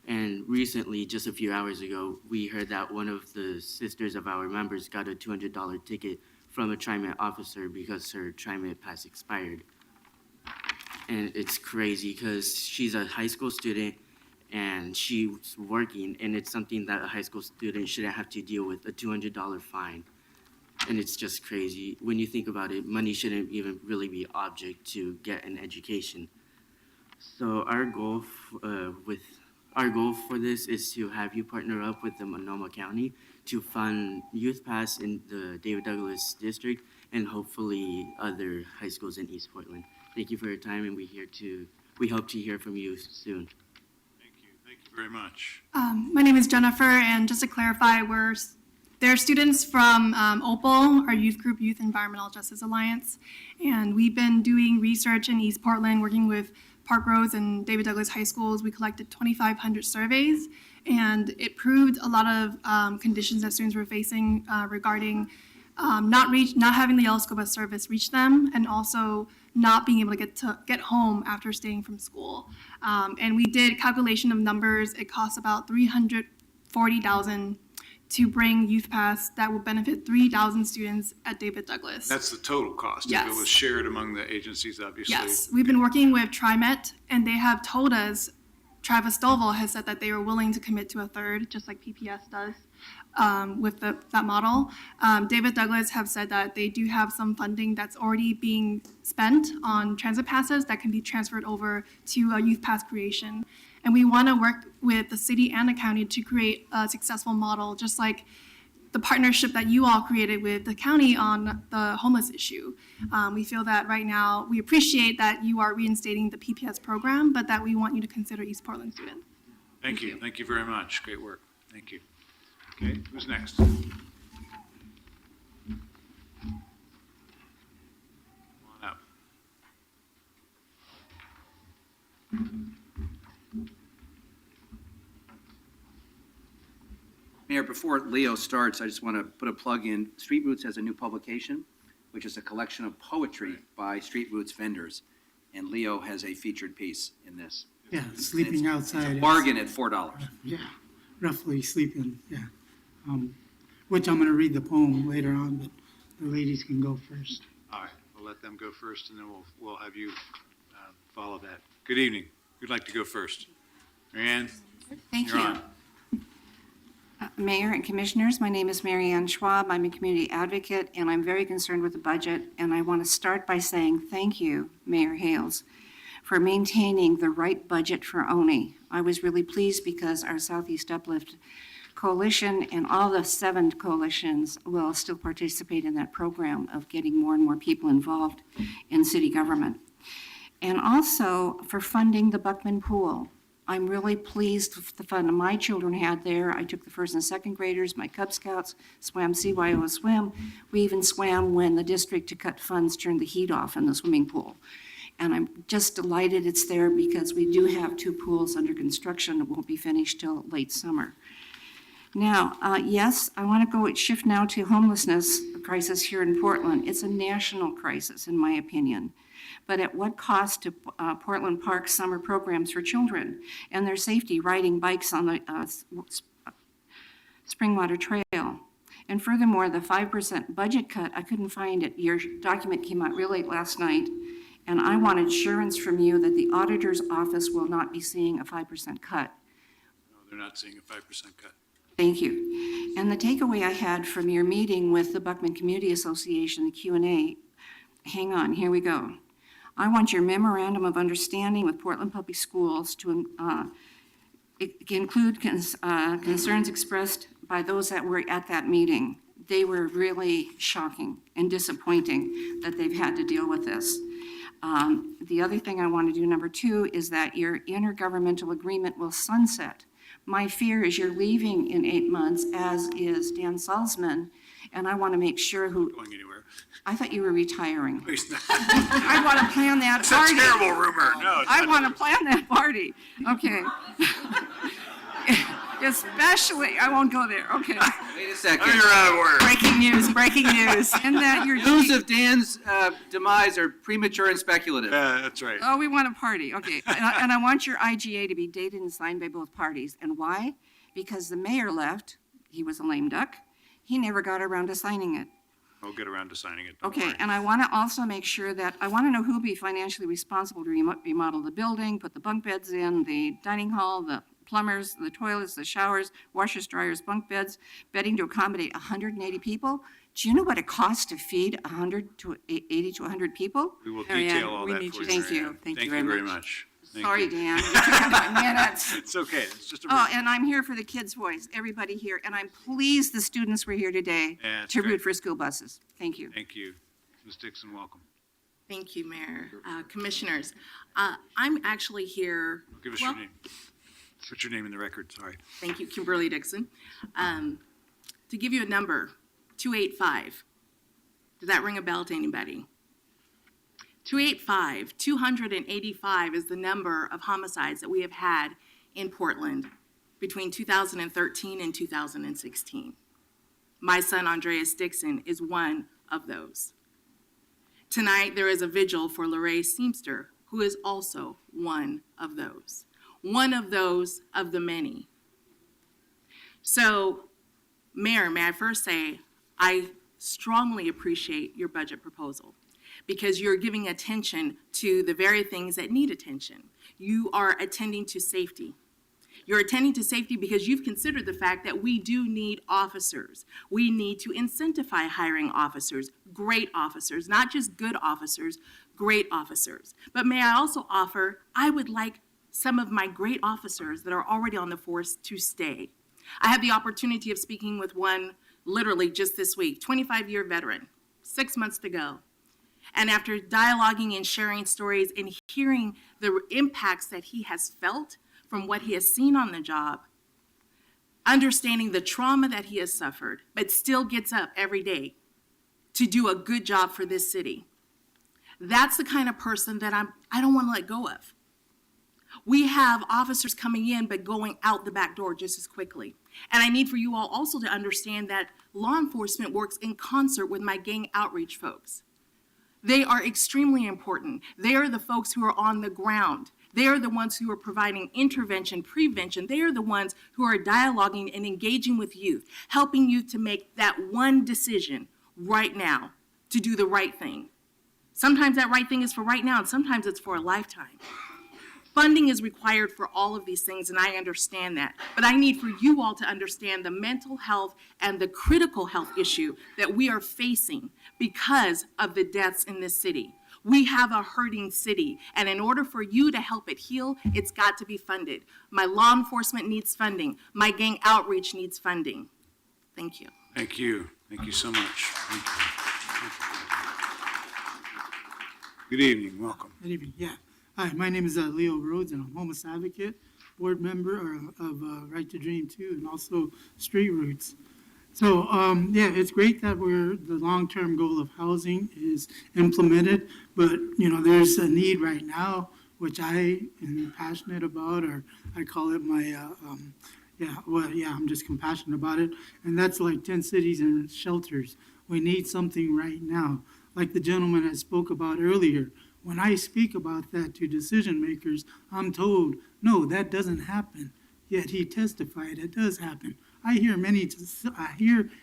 And recently, just a few hours ago, we heard that one of the sisters of our members got a $200 ticket from a TriMet officer because her TriMet pass expired. And it's crazy because she's a high school student and she's working, and it's something that a high school student shouldn't have to deal with, a $200 fine. And it's just crazy. When you think about it, money shouldn't even really be an object to get an education. So our goal for this is to have you partner up with the Monoma County to fund Youth Pass in the David Douglas District and hopefully other high schools in East Portland. Thank you for your time, and we hope to hear from you soon. Thank you very much. My name is Jennifer, and just to clarify, they're students from OPAL, our youth group, Youth Environmental Justice Alliance, and we've been doing research in East Portland, working with Park Rose and David Douglas High Schools, we collected 2,500 surveys, and it proved a lot of conditions that students were facing regarding not having the yellow school bus service reach them, and also not being able to get home after staying from school. And we did calculation of numbers. It costs about $340,000 to bring Youth Pass that will benefit 3,000 students at David Douglas. That's the total cost. If Yes. it was shared among the agencies, obviously. Yes, we've been working with TriMet, and they have told us, Travis Stovall has said that they were willing to commit to a third, just like PPS does with that model. David Douglas have said that they do have some funding that's already being spent on transit passes that can be transferred over to a Youth Pass creation. And we want to work with the city and the county to create a successful model, just like the partnership that you all created with the county on the homeless issue. We feel that right now, we appreciate that you are reinstating the PPS program, but that we want you to consider East Portland students. Thank you. Thank you very much. Great work. Thank you. Okay, who's next? Come on up. Mayor, before Leo starts, I just want to put a plug in. Street Roots has a new publication, which is a collection of poetry by Street Roots vendors. And Leo has a featured piece in this. Yeah, sleeping outside. It's a bargain at $4. Yeah, roughly sleeping, yeah. Which I'm gonna read the poem later on, but the ladies can go first. All right, we'll let them go first, and then we'll have you follow that. Good evening. Who'd like to go first? Marianne? Thank You're you. on. Mayor and Commissioners, my name is Mary Ann Schwab. I'm a community advocate, and I'm very concerned with the budget. And I want to start by saying thank you, Mayor Hales, for maintaining the right budget for ONI. I was really pleased because our Southeast Uplift Coalition and all the 7 coalitions will still participate in that program of getting more and more people involved in city government. And also for funding the Buckman Pool. I'm really pleased with the fun my children had there. I took the 1st and 2nd graders, my Cub Scouts, swam CYO swim. We even swam when the district to cut funds turned the heat off in the swimming pool. And I'm just delighted it's there because we do have 2 pools under construction that won't be finished till late summer. Now, yes, I want to shift now to homelessness crisis here in Portland. It's a national crisis, in my opinion. But at what cost to Portland Park's summer programs for children and their safety riding bikes on the Springwater Trail? And furthermore, the 5% budget cut, I couldn't find it. Your document came out real late last night, and I want assurance from you that the auditor's office will not be seeing a 5% cut. No, they're not seeing a 5% cut. Thank you. And the takeaway I had from your meeting with the Buckman Community Association, the Q&A, hang on, here we go. I want your memorandum of understanding with Portland Public Schools to include concerns expressed by those that were at that meeting. They were really shocking and disappointing that they've had to deal with this. The other thing I want to do, number 2, is that your intergovernmental agreement will sunset. My fear is you're leaving in 8 months, as is Dan Salzman, and I want to make sure who. Going anywhere. I thought you were retiring. He's not. I want to plan that That's party. a terrible rumor. No, it's I not. want to plan that party. Okay. Especially, I won't go there. Okay. Wait a second. Oh, you're out of order. Breaking news, breaking news. And that you're. News of Dan's demise are premature and speculative. Yeah, that's right. Oh, we want a party. Okay. And I want your IGA to be dated and signed by both parties. And why? Because the mayor left. He was a lame duck. He never got around to signing it. I'll get around to signing it. Don't Okay, worry. and I want to also make sure that, I want to know who will be financially responsible to remodel the building, put the bunk beds in, the dining hall, the plumbers, the toilets, the showers, washers, dryers, bunk beds, bedding to accommodate 180 people. Do you know what it costs to feed 180 to 100 people? We will Marianne, detail all we that need for you. you. Thank you. Marianne. Thank you very very much. Thank Sorry, you. Dan. You took my minutes. It's okay. It's just a Oh, rumor. and I'm here for the kids' voice, everybody here, and I'm pleased the students were here today Yeah, that's to great. root for school buses. Thank you. Thank you. Ms. Dixon, welcome. Thank you, Mayor. Commissioners, I'm actually here. Give us your name. Put your name in the record, sorry. Thank you, Kimberly Dixon. To give you a number, 285. Does that ring a bell to anybody? 285 is the number of homicides that we have had in Portland between 2013 and 2016. My son, Andreas Dixon, is one of those. Tonight, there is a vigil for Lorraine Seamster, who is also one of those of the many. So, Mayor, may I first say, I strongly appreciate your budget proposal because you're giving attention to the very things that need attention. You are attending to safety. You're attending to safety because you've considered the fact that we do need officers. We need to incentivize hiring officers, great officers, not just good officers, great officers. But may I also offer, I would like some of my great officers that are already on the force to stay. I had the opportunity of speaking with one literally just this week, 25-year veteran, 6 months to go. And after dialoguing and sharing stories and hearing the impacts that he has felt from what he has seen on the job, understanding the trauma that he has suffered, but still gets up every day to do a good job for this city. That's the kind of person that I don't want to let go of. We have officers coming in but going out the back door just as quickly. And I need for you all also to understand that law enforcement works in concert with my gang outreach folks. They are extremely important. They are the folks who are on the ground. They are the ones who are providing intervention, prevention. They are the ones who are dialoguing and engaging with youth, helping youth to make that one decision right now to do the right thing. Sometimes that right thing is for right now, and sometimes it's for a lifetime. Funding is required for all of these things, and I understand that. But I need for you all to understand the mental health and the critical health issue that we are facing because of the deaths in this city. We have a hurting city, and in order for you to help it heal, it's got to be funded. My law enforcement needs funding. My gang outreach needs funding. Thank you. Thank you. Thank you so much. Thank you. Good evening. Welcome. Good evening. Yeah. Hi, my name is Leo Rhodes, and I'm a homeless advocate, board member of Right to Dream 2, and also Street Roots. So, yeah, it's great that the long-term goal of housing is implemented, but, there's a need right now, which I am passionate about, or I call it my, I'm just compassionate about it, and that's like 10 cities and shelters. We need something right now. Like the gentleman I spoke about earlier, when I speak about that to decision makers, I'm told, no, that doesn't happen. Yet he testified it does happen. I hear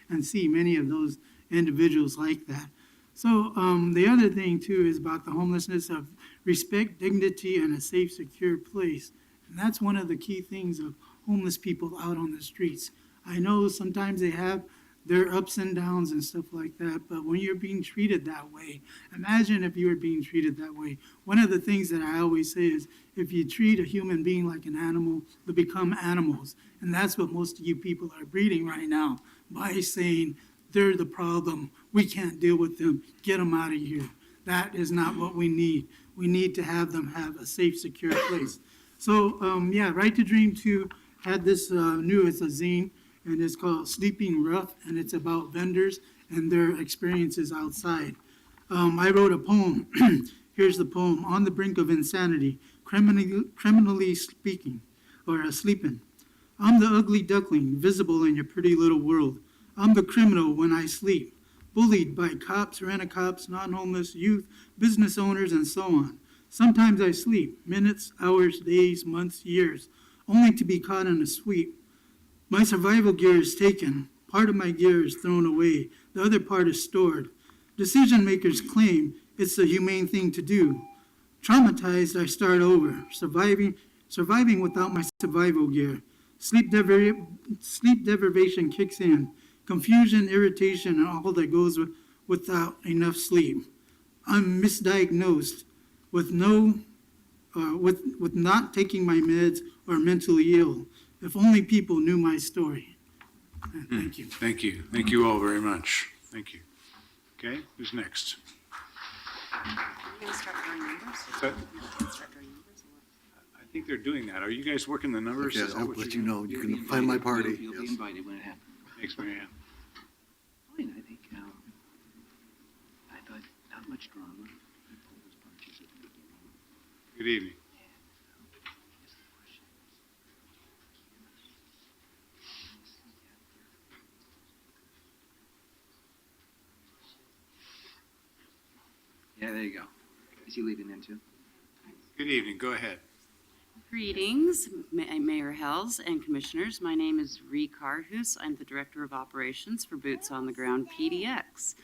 and see many of those individuals like that. So the other thing too is about the homelessness of respect, dignity, and a safe, secure place. And that's one of the key things of homeless people out on the streets. I know sometimes they have their ups and downs and stuff like that, but when you're being treated that way, imagine if you were being treated that way. One of the things that I always say is, if you treat a human being like an animal, they'll become animals. And that's what most of you people are breeding right now, by saying, they're the problem, we can't deal with them, get them out of here. That is not what we need. We need to have them have a safe, secure place. So, Right to Dream 2 had this it's a zine, and it's called Sleeping Rough, and it's about vendors and their experiences outside. I wrote a poem. Here's the poem. On the brink of insanity, criminally speaking, or sleeping. I'm the ugly duckling, visible in your pretty little world. I'm the criminal when I sleep, bullied by cops, rent-a-cops, non-homeless youth, business owners, and so on. Sometimes I sleep, minutes, hours, days, months, years, only to be caught in a sweep. My survival gear is taken. Part of my gear is thrown away. The other part is stored. Decision makers claim it's the humane thing to do. Traumatized, I start over, surviving without my survival gear. Sleep deprivation kicks in. Confusion, irritation, and all that goes without enough sleep. I'm misdiagnosed with not taking my meds or mentally ill. If only people knew my story. Thank you. Thank you. Thank you all very much. Thank you. Okay, who's next? You're going to start drawing numbers? But I think they're doing that. Are you guys working the numbers? Okay, Is that I'll what let you're you doing? know. You can find my party. You'll be Yes. invited when it happens. Thanks, Marianne. Fine, I think. I thought not much drama. Good evening. Yeah, there you go. Is he leaving in too? Good evening. Go ahead. Greetings, Mayor Hells and Commissioners. My name is Ree Carhus. I'm the Director of Operations for Boots on the Ground PDX.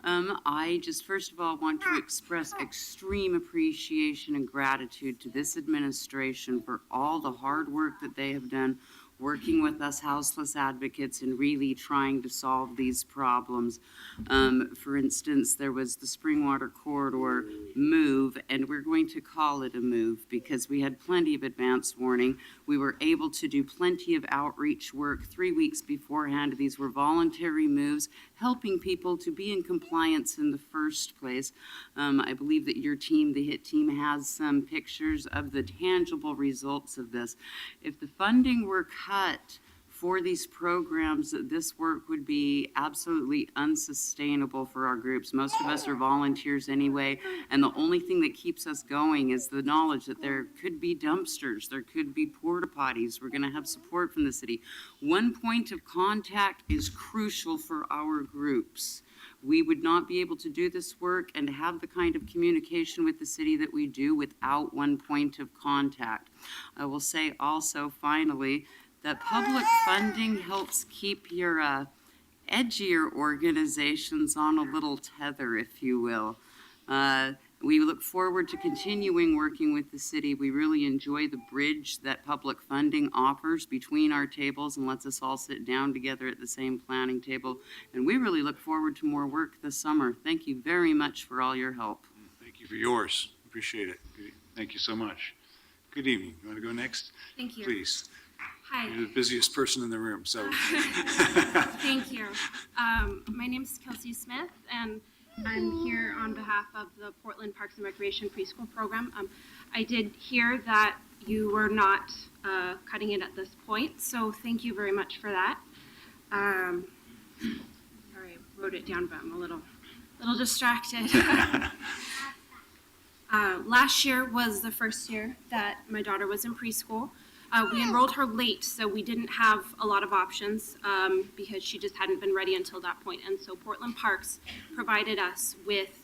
I just first of all want to express extreme appreciation and gratitude to this administration for all the hard work that they have done working with us houseless advocates and really trying to solve these problems. For instance, there was the Springwater Corridor move, and we're going to call it a move because we had plenty of advance warning. We were able to do plenty of outreach work 3 weeks beforehand. These were voluntary moves, helping people to be in compliance in the first place. I believe that your team, the HIT team, has some pictures of the tangible results of this. If the funding were cut for these programs, this work would be absolutely unsustainable for our groups. Most of us are volunteers anyway, and the only thing that keeps us going is the knowledge that there could be dumpsters, there could be porta potties. We're going to have support from the city. One point of contact is crucial for our groups. We would not be able to do this work and have the kind of communication with the city that we do without one point of contact. I will say also, finally, that public funding helps keep your edgier organizations on a little tether, if you will. We look forward to continuing working with the city. We really enjoy the bridge that public funding offers between our tables and lets us all sit down together at the same planning table. And we really look forward to more work this summer. Thank you very much for all your help. Thank you for yours. Appreciate it. Thank you so much. Good evening. You want to go next? Thank you. Please. Hi. You're the busiest person in the room, so. Thank you. My name is Kelsey Smith, and I'm here on behalf of the Portland Parks and Recreation Preschool Program. I did hear that you were not cutting it at this point, so thank you very much for that. Sorry, I wrote it down, but I'm a little distracted. Last year was the first year that my daughter was in preschool. We enrolled her late, so we didn't have a lot of options because she just hadn't been ready until that point. And so Portland Parks provided us with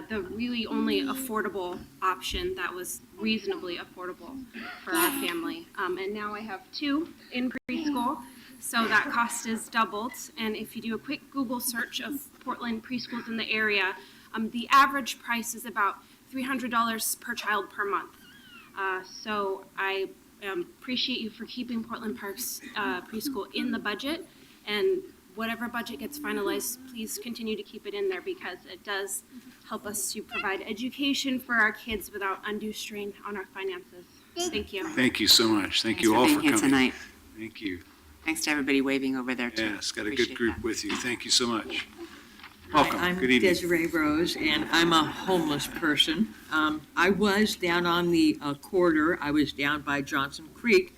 the really only affordable option that was reasonably affordable for our family. And now I have 2 in preschool, so that cost is doubled. And if you do a quick Google search of Portland preschools in the area, the average price is about $300 per child per month. So I appreciate you for keeping Portland Parks preschool in the budget, and whatever budget gets finalized, please continue to keep it in there because it does help us to provide education for our kids without undue strain on our finances. Thank you. Thank you so much. Thank Thanks you for all being for here coming. tonight. Thank you. Thanks to everybody waving over there, too. Yes, got a good Appreciate group that. with you. Thank you so much. Hi, Welcome. I'm Good evening. Desiree Rose, and I'm a homeless person. I was down on the corridor. I was down by Johnson Creek,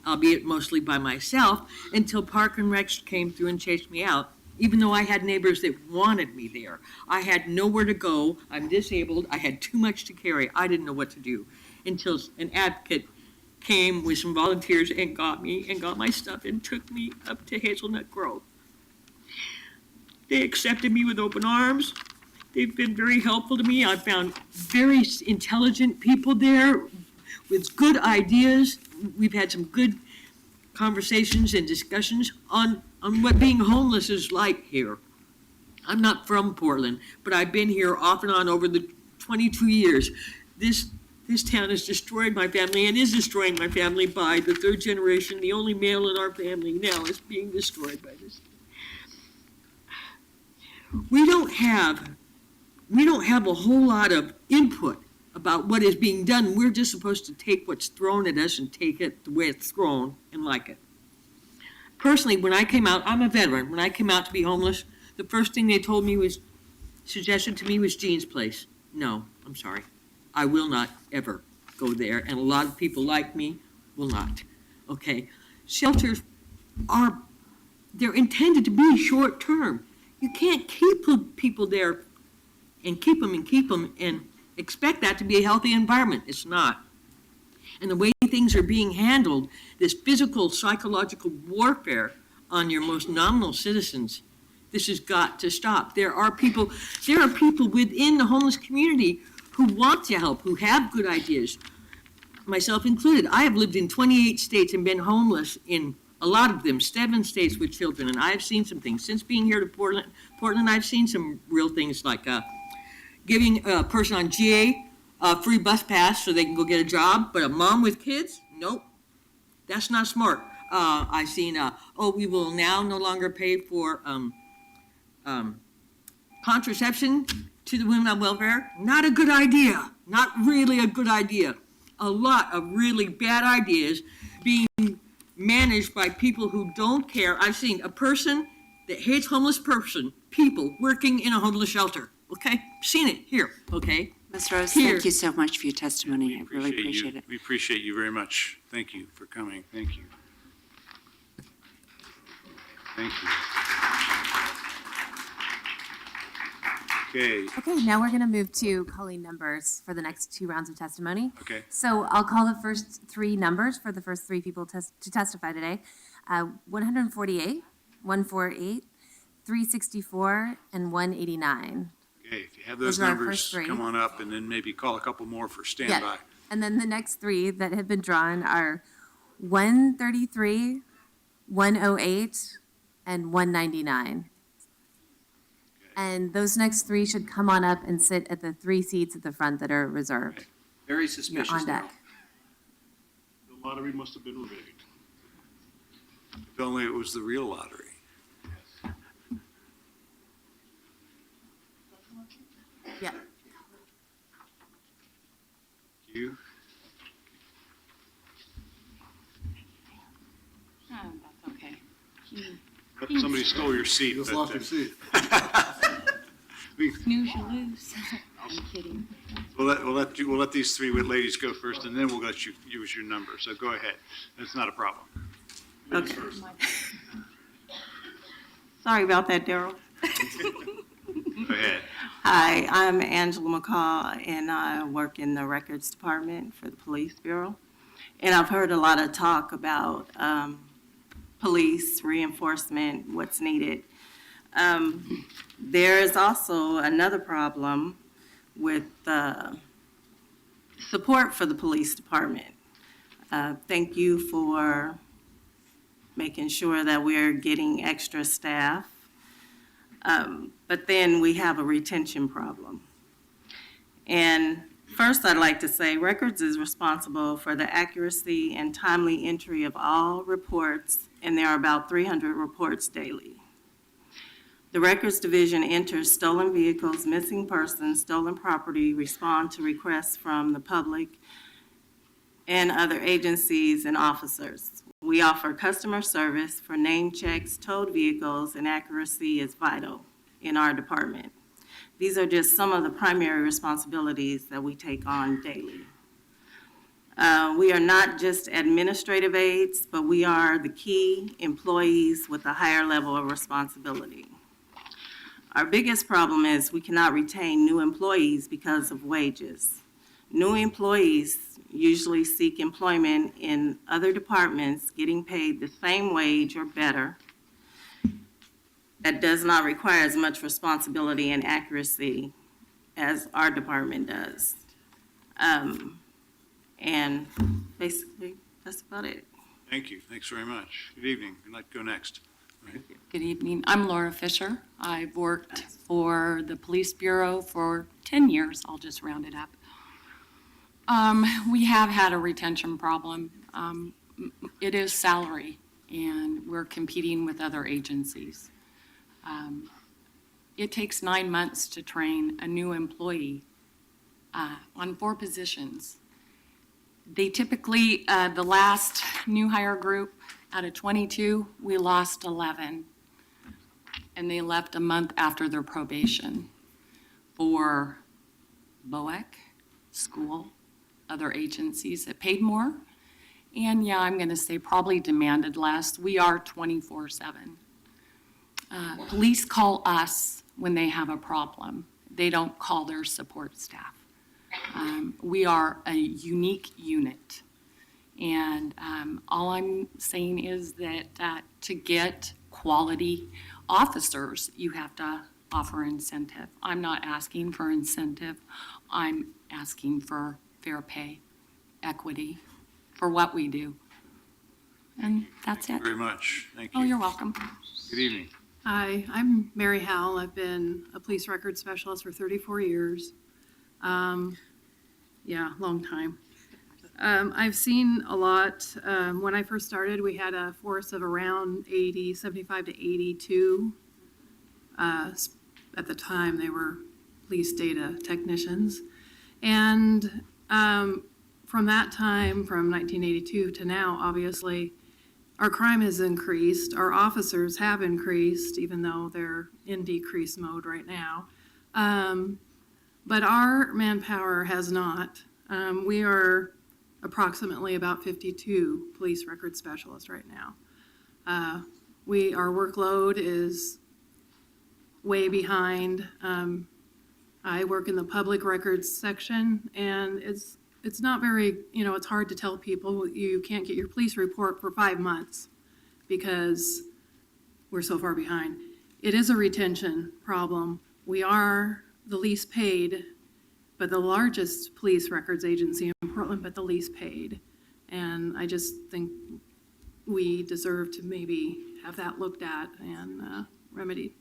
albeit mostly by myself, until Park and Rec came through and chased me out, even though I had neighbors that wanted me there. I had nowhere to go. I'm disabled. I had too much to carry. I didn't know what to do until an advocate came with some volunteers and got me and got my stuff and took me up to Hazelnut Grove. They accepted me with open arms. They've been very helpful to me. I found very intelligent people there with good ideas. We've had some good conversations and discussions on what being homeless is like here. I'm not from Portland, but I've been here off and on over the 22 years. This town has destroyed my family and is destroying my family by the 3rd generation. The only male in our family now is being destroyed by this. We don't have a whole lot of input about what is being done. We're just supposed to take what's thrown at us and take it the way it's thrown and like it. Personally, when I came out, I'm a veteran. When I came out to be homeless, the first thing they suggested to me was Jean's place. No, I'm sorry. I will not ever go there, and a lot of people like me will not. Okay? Shelters they're intended to be short-term. You can't keep people there and keep them and expect that to be a healthy environment. It's not. And the way things are being handled, this physical, psychological warfare on your most nominal citizens, this has got to stop. There are people within the homeless community who want to help, who have good ideas, myself included. I have lived in 28 states and been homeless in a lot of them, 7 states with children, and I've seen some things. Since being here to Portland, I've seen some real things like giving a person on GA a free bus pass so they can go get a job, but a mom with kids, nope, that's not smart. I've seen, we will now no longer pay for contraception to the women on welfare. Not a good idea, not really a good idea. A lot of really bad ideas being managed by people who don't care. I've seen a person that hates homeless people working in a homeless shelter, okay? Seen it here, okay? Ms. Rose, Here. thank you so much for your testimony. I really appreciate it. We appreciate you very much. Thank you for coming. Thank you. Thank you. Okay, Okay, now we're going to move to calling numbers for the next 2 rounds of testimony. okay. So I'll call the first 3 numbers for the first 3 people to testify today. 148, 148, 364, and 189. Okay, if you have those Those are our numbers, first 3. come on up, and then maybe call a couple more for Yeah. standby. And then the next 3 that have been drawn are 133, 108, and 199. And those next 3 should come on up and sit at the 3 seats at the front that are reserved. Very You're suspicious. on deck. The lottery must have been rigged. If only it was the real lottery. Yeah. You? Oh, that's okay. But somebody stole your seat. You just but, lost your seat. Snooze, you lose. I'm kidding. We'll let these 3 ladies go first, and then we'll let you use your number. So go ahead. That's not a problem. Okay. Sorry about that, Daryl. Go ahead. Hi, I'm Angela McCall, and I work in the records department for the Police Bureau. And I've heard a lot of talk about police reinforcement, what's needed. There is also another problem with support for the police department. Thank you for making sure that we're getting extra staff. But then we have a retention problem. And first, I'd like to say Records is responsible for the accuracy and timely entry of all reports, and there are about 300 reports daily. The Records Division enters stolen vehicles, missing persons, stolen property, respond to requests from the public and other agencies and officers. We offer customer service for name checks, towed vehicles, and accuracy is vital in our department. These are just some of the primary responsibilities that we take on daily. We are not just administrative aides, but we are the key employees with a higher level of responsibility. Our biggest problem is we cannot retain new employees because of wages. New employees usually seek employment in other departments getting paid the same wage or better. That does not require as much responsibility and accuracy as our department does. And basically, that's about it. Thank you. Thanks very much. Good evening. I'd like to go next. Good evening. I'm Laura Fisher. I've worked for the Police Bureau for 10 years. I'll just round it up. We have had a retention problem. It is salary, and we're competing with other agencies. It takes 9 months to train a new employee on 4 positions. They typically, the last new hire group, out of 22, we lost 11. And they left a month after their probation for BOEC, school, other agencies that paid more. And yeah, I'm going to say probably demanded less. We are 24/7. Police call us when they have a problem. They don't call their support staff. We are a unique unit. And all I'm saying is that to get quality officers, you have to offer incentive. I'm not asking for incentive. I'm asking for fair pay, equity for what we do. And that's it. Very much. Thank you. Oh, you're welcome. Good evening. Hi, I'm Mary Howell. I've been a police records specialist for 34 years. Yeah, long time. I've seen a lot. When I first started, we had a force of around 75 to 82. At the time, they were police data technicians. And from that time, from 1982 to now, obviously, our crime has increased. Our officers have increased, even though they're in decrease mode right now. But our manpower has not. We are approximately about 52 police record specialists right now. Our workload is way behind. I work in the public records section, and it's not very, it's hard to tell people you can't get your police report for 5 months because we're so far behind. It is a retention problem. We are the least paid, but the largest police records agency in Portland, but the least paid. And I just think we deserve to maybe have that looked at and remedied.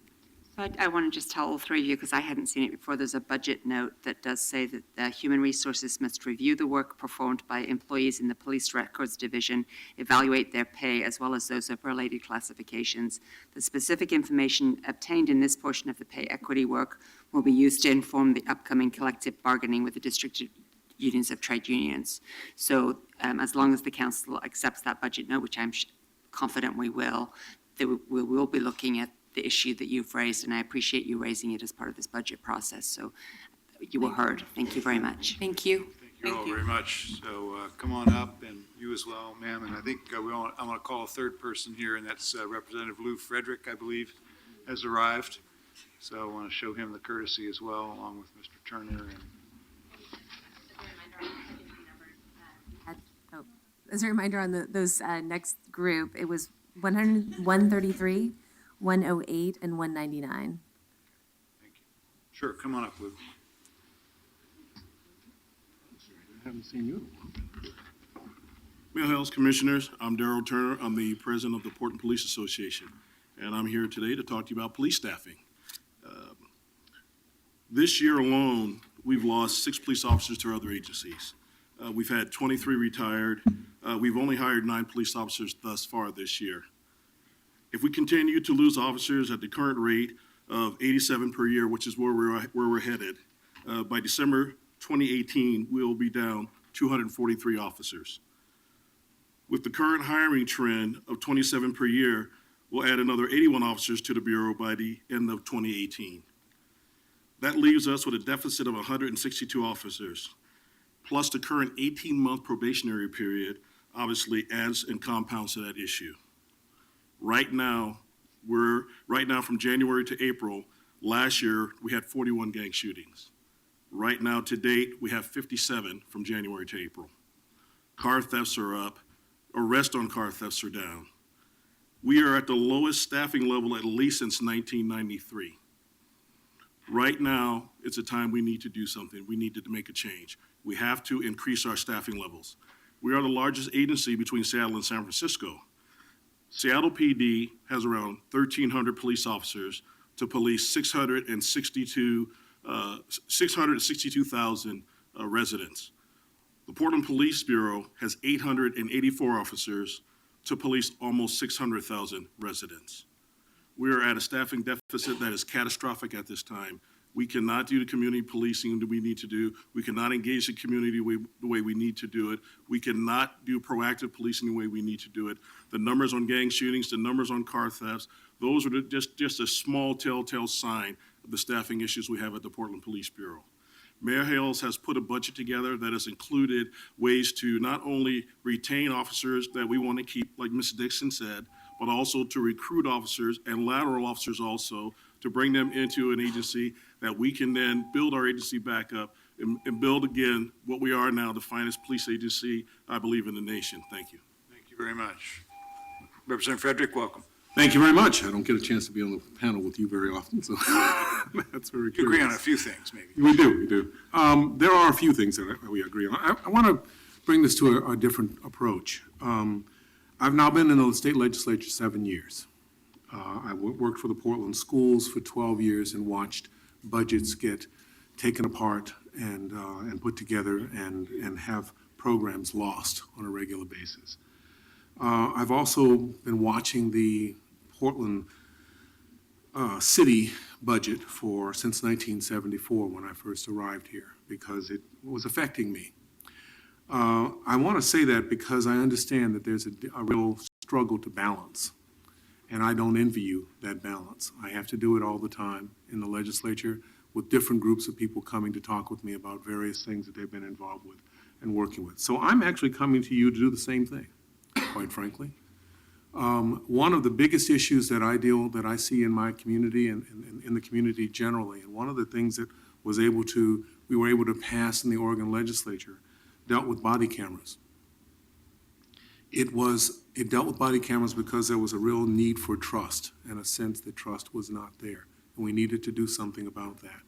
So I want to just tell all three of you, because I hadn't seen it before, there's a budget note that does say that Human Resources must review the work performed by employees in the Police Records Division, evaluate their pay as well as those of related classifications. The specific information obtained in this portion of the pay equity work will be used to inform the upcoming collective bargaining with the district unions of trade unions. So as long as the council accepts that budget note, which I'm confident we will, we will be looking at the issue that you've raised, and I appreciate you raising it as part of this budget process. So you were heard. Thank you very much. Thank you. Thank you all very much. So come on up, and you as well, ma'am. And I think I want to call a third person here, and that's Representative Lou Frederick, I believe, has arrived. So I want to show him the courtesy as well, along with Mr. Turner. As a reminder on those next group, it was 133, 108, and 199. Sure, come on up, Lou. I haven't seen you. Mayor Hills, Commissioners, I'm Darrell Turner. I'm the president of the Portland Police Association, and I'm here today to talk to you about police staffing. This year alone, we've lost 6 police officers to other agencies. We've had 23 retired. We've only hired 9 police officers thus far this year. If we continue to lose officers at the current rate of 87 per year, which is where we're headed, by December 2018, we'll be down 243 officers. With the current hiring trend of 27 per year, we'll add another 81 officers to the Bureau by the end of 2018. That leaves us with a deficit of 162 officers, plus the current 18-month probationary period obviously adds and compounds to that issue. Right now, from January to April, last year, we had 41 gang shootings. Right now, to date, we have 57 from January to April. Car thefts are up. Arrests on car thefts are down. We are at the lowest staffing level at least since 1993. Right now, it's a time we need to do something. We need to make a change. We have to increase our staffing levels. We are the largest agency between Seattle and San Francisco. Seattle PD has around 1,300 police officers to police 662,000 residents. The Portland Police Bureau has 884 officers to police almost 600,000 residents. We are at a staffing deficit that is catastrophic at this time. We cannot do the community policing that we need to do. We cannot engage the community the way we need to do it. We cannot do proactive policing the way we need to do it. The numbers on gang shootings, the numbers on car thefts, those are just a small telltale sign of the staffing issues we have at the Portland Police Bureau. Mayor Hales has put a budget together that has included ways to not only retain officers that we want to keep, like Ms. Dixon said, but also to recruit officers and lateral officers also to bring them into an agency that we can then build our agency back up and build again what we are now, the finest police agency, I believe, in the nation. Thank you. Thank you very much. Representative Frederick, welcome. Thank you very much. I don't get a chance to be on the panel with you very often, so that's very You agree on a curious. few things, maybe. We do. There are a few things that we agree on. I want to bring this to a different approach. I've now been in the state legislature 7 years. I worked for the Portland schools for 12 years and watched budgets get taken apart and put together and have programs lost on a regular basis. I've also been watching the Portland city budget since 1974 when I first arrived here because it was affecting me. I want to say that because I understand that there's a real struggle to balance, and I don't envy you that balance. I have to do it all the time in the legislature with different groups of people coming to talk with me about various things that they've been involved with and working with. So I'm actually coming to you to do the same thing, quite frankly. One of the biggest issues that I see in my community and in the community generally, and one of the things that we were able to pass in the Oregon legislature dealt with body cameras. It dealt with body cameras because there was a real need for trust and a sense that trust was not there, and we needed to do something about that.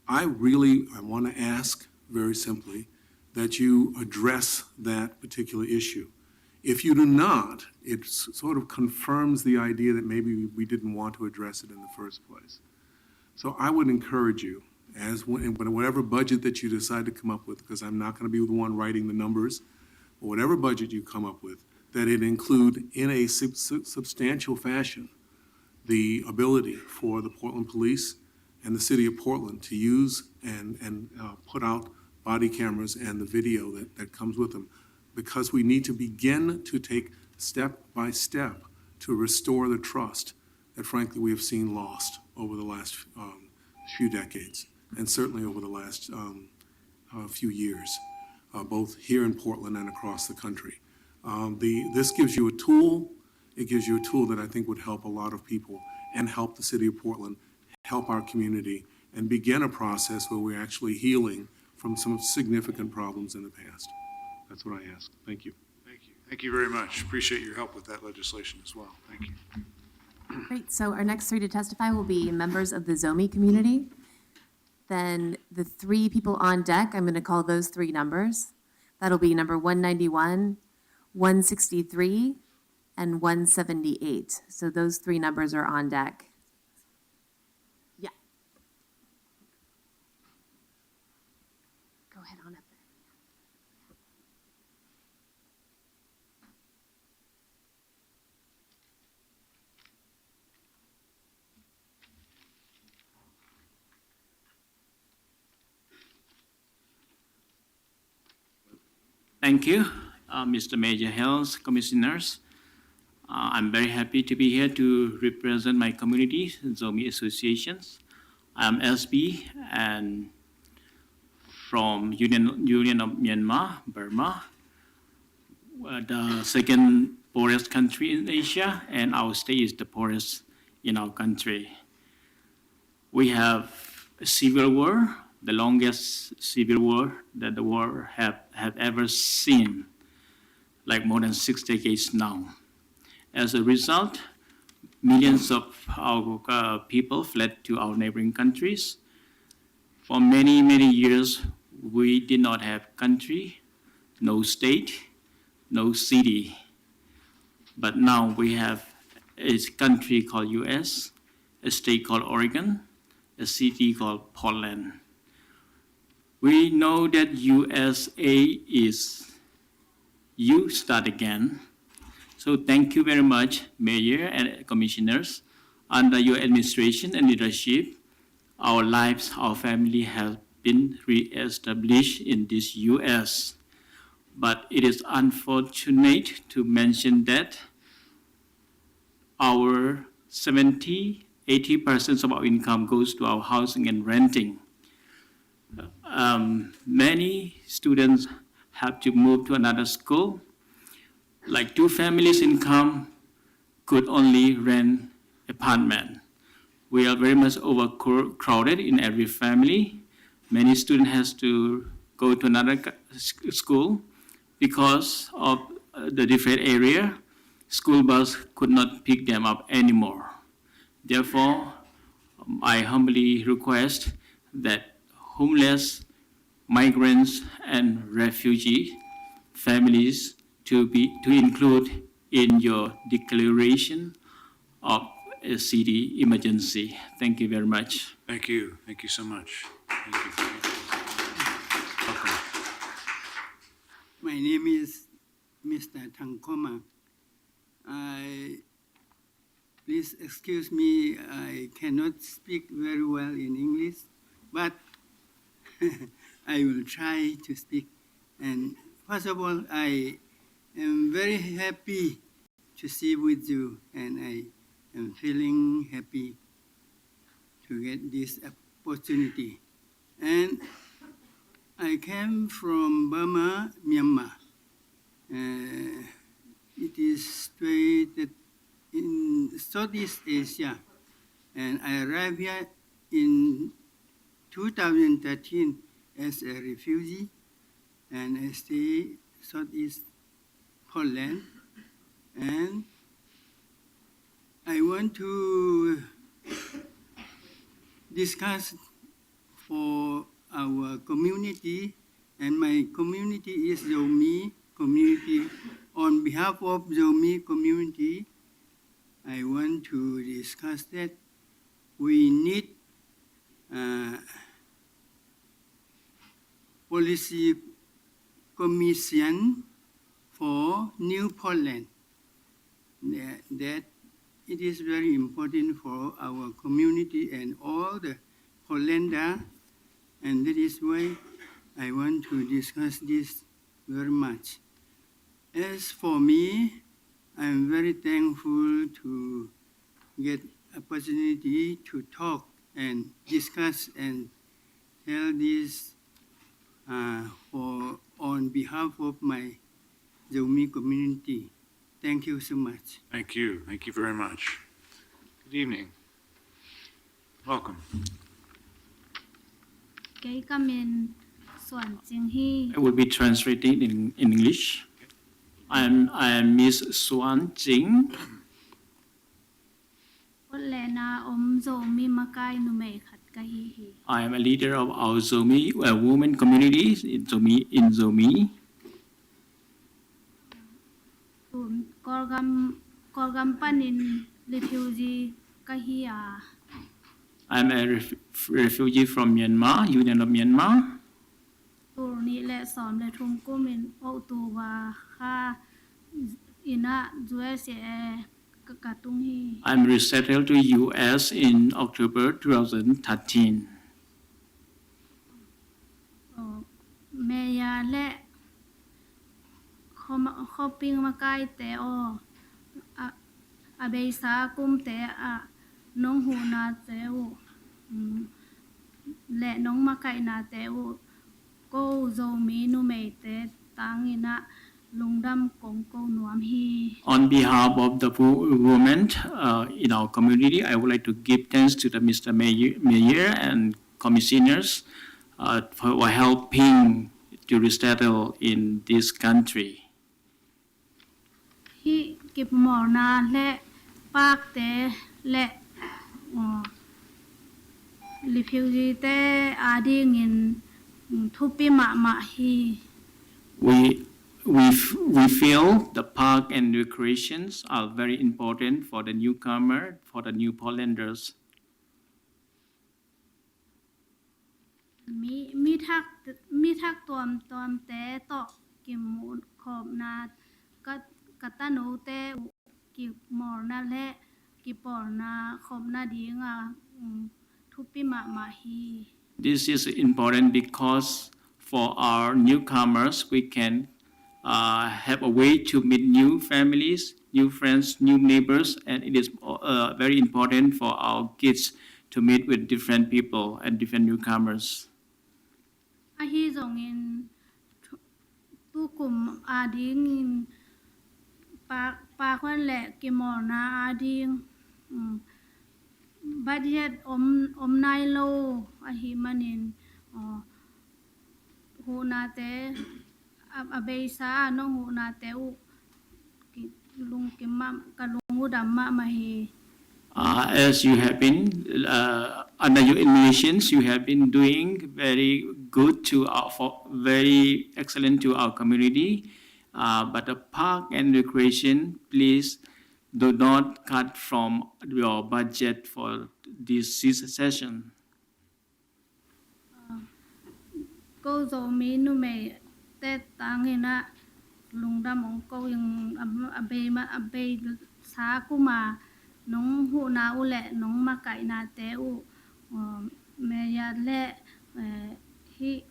I want to ask very simply that you address that particular issue. If you do not, it sort of confirms the idea that maybe we didn't want to address it in the first place. So I would encourage you, whatever budget that you decide to come up with, because I'm not going to be the one writing the numbers, or whatever budget you come up with, that it include in a substantial fashion the ability for the Portland Police and the City of Portland to use and put out body cameras and the video that comes with them, because we need to begin to take step by step to restore the trust that frankly we have seen lost over the last few decades, and certainly over the last few years, both here in Portland and across the country. This gives you a tool. It gives you a tool that I think would help a lot of people and help the City of Portland, help our community, and begin a process where we're actually healing from some significant problems in the past. That's what I ask. Thank you. Thank you. Thank you very much. Appreciate your help with that legislation as well. Thank you. Great, so our next three to testify will be members of the ZOMI community. Then the three people on deck, I'm going to call those three numbers. That'll be number 191, 163, and 178. So those three numbers are on deck. Yeah. Go ahead on up there. Thank you, Mr. Major Health Commissioners. I'm very happy to be here to represent my community, Zomi Associations. I'm SB and from Union of Myanmar, Burma, the second poorest country in Asia, and our state is the poorest in our country. We have a civil war, the longest civil war that the world have ever seen, like more than 6 decades now. As a result, millions of our people fled to our neighboring countries. For many, many years, we did not have country, no state, no city. But now we have a country called US, a state called Oregon, a city called Portland. We know that USA is you start again. So thank you very much, Mayor and Commissioners. Under your administration and leadership, our lives, our family have been re-established in this US. But it is unfortunate to mention that our 80% of our income goes to our housing and renting. Many students have to move to another school. Like 2 families' income could only rent apartment. We are very much overcrowded in every family, Many students has to go to another school because of the different area. School bus could not pick them up anymore. Therefore, I humbly request that homeless, migrants, and refugee families to include in your declaration of a city emergency. Thank you very much. Thank you. Thank you so much. Thank you. Welcome. My name is Mr. Tangkoma. Please excuse me, I cannot speak very well in English, but I will try to speak. And first of all, I am very happy to see with you, and I am feeling happy to get this opportunity. And I came from Burma, Myanmar. It is situated in Southeast Asia, and I arrived here in 2013 as a refugee, and I stay Southeast Poland. And I want to discuss for our community, and my community is Zomi community. On behalf of Zomi community, I want to discuss that we need policy commission for New Poland. That it is very important for our community and all the Polander, and that is why I want to discuss this very much. As for me, I'm very thankful to get opportunity to talk and discuss and tell this on behalf of my Zomi community. Thank you so much. Thank you. Thank you very much. Good evening. Welcome. ก็เป็นส่วนจริงที่ I will be translating in English. I am Miss Swan Jing. คนแลนาอมโซมีมากายนุเมขัดกะฮีฮี I am a leader of our Zomi women community in Zomi. ศูนย์กอร์กัมปานินรีฟิวจีกะฮีอา I am a refugee from Myanmar, Union of Myanmar. ตูนี้และสอมและทุงกุมินโอตูวาค่าอินะจูเอเซกะตุงฮี I'm resettled to U.S. in October 2013. เมยาและเขาปิ้งมาใกล้แต่อาเบซากุมแต่น้องหูนาแต่และน้องมาไก่นาแต่ก็โซมีนุเมแต่ตังอินะลุงดำกงโกนวมฮี On behalf of the women in our community, I would like to give thanks to the Mr. Mayor and commissioners for helping to resettle in this country. ที่เก็บหมอนาและปากแต่และรีฟิวจีแต่อาดีเงินทุปิมาฮี We feel the park and recreations are very important for the newcomer, for the new Polanders. มีทักตวมแต่ต่อกิมมูลขอบนาก็กตาโนแต่กิหมอนาและกิปอนาขอบนาดีงาทุปิมาฮี This is important because for our newcomers, we can have a way to meet new families, new friends, new neighbors, and it is very important for our kids to meet with different people and different newcomers. อาฮีจงอินตุกุมอาดีงินปาควันแหละกิมอนาอาดีงบัดเย็ดอมนายโลอาฮีมันิน hu na te abei sa no hu na te u ki lung ki ma ka lung u dam ma ma hi As you have been, under your administrations, you have been doing very good to very excellent to our community. But the park and recreation, please do not cut from your budget for this session. ko zo mi nu me te tang ina lung dam ong ko yung abei sa ku ma nong hu na u le nong ma kai na te u me ya le hi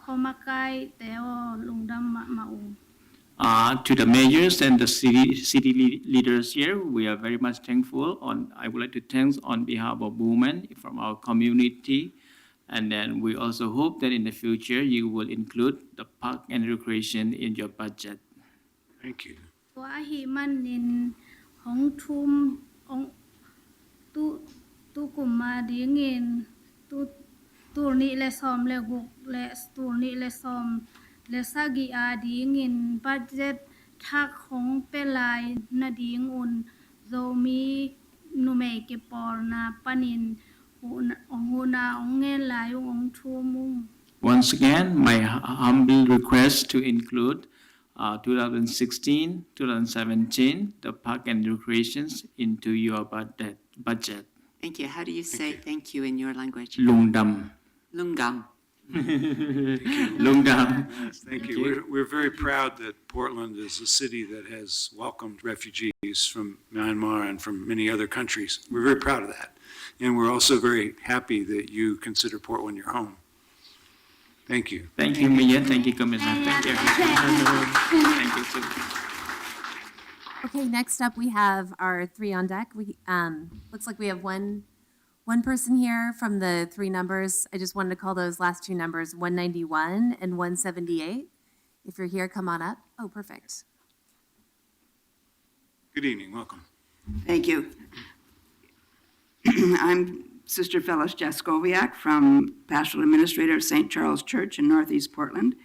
ho ma kai te o lung dam ma u To the mayors and the city leaders here, we are very much thankful. I would like to thank on behalf of women from our community. And then we also hope that in the future you will include the park and recreation in your budget. Thank you. ตัวหิมันนินของทุมองตุกุมมาดีเงินตูนี้และซอมและกุกและตูนี้และซอมและซากิอาดีเงินบัดเจ็ตทักของเปลายนาดีงอุนโซมีนุเมเกปอร์นาปานินหูนาองเงินลายองทุมุง Once again, my humble request to include 2016, 2017, the park and recreations into your budget. Thank you. How do you say thank you in your language? Lungdam. Lungam. Lungdam. Yes, thank you. We're very proud that Portland is a city that has welcomed refugees from Myanmar and from many other countries. We're very proud of that. And we're also very happy that you consider Portland your home. Thank you. Thank you, Mayor. Thank you, Commissioner. Thank you. Thank you, sir. Okay, next up, we have our three on deck. We, looks like we have one person here from the three numbers. I just wanted to call those last two numbers 191 and 178. If you're here, come on up. Oh, perfect. Good evening. Welcome. Thank you. I'm Sister Phyllis Jaskowiak from Pastoral Administrator of St. Charles Church in Northeast Portland.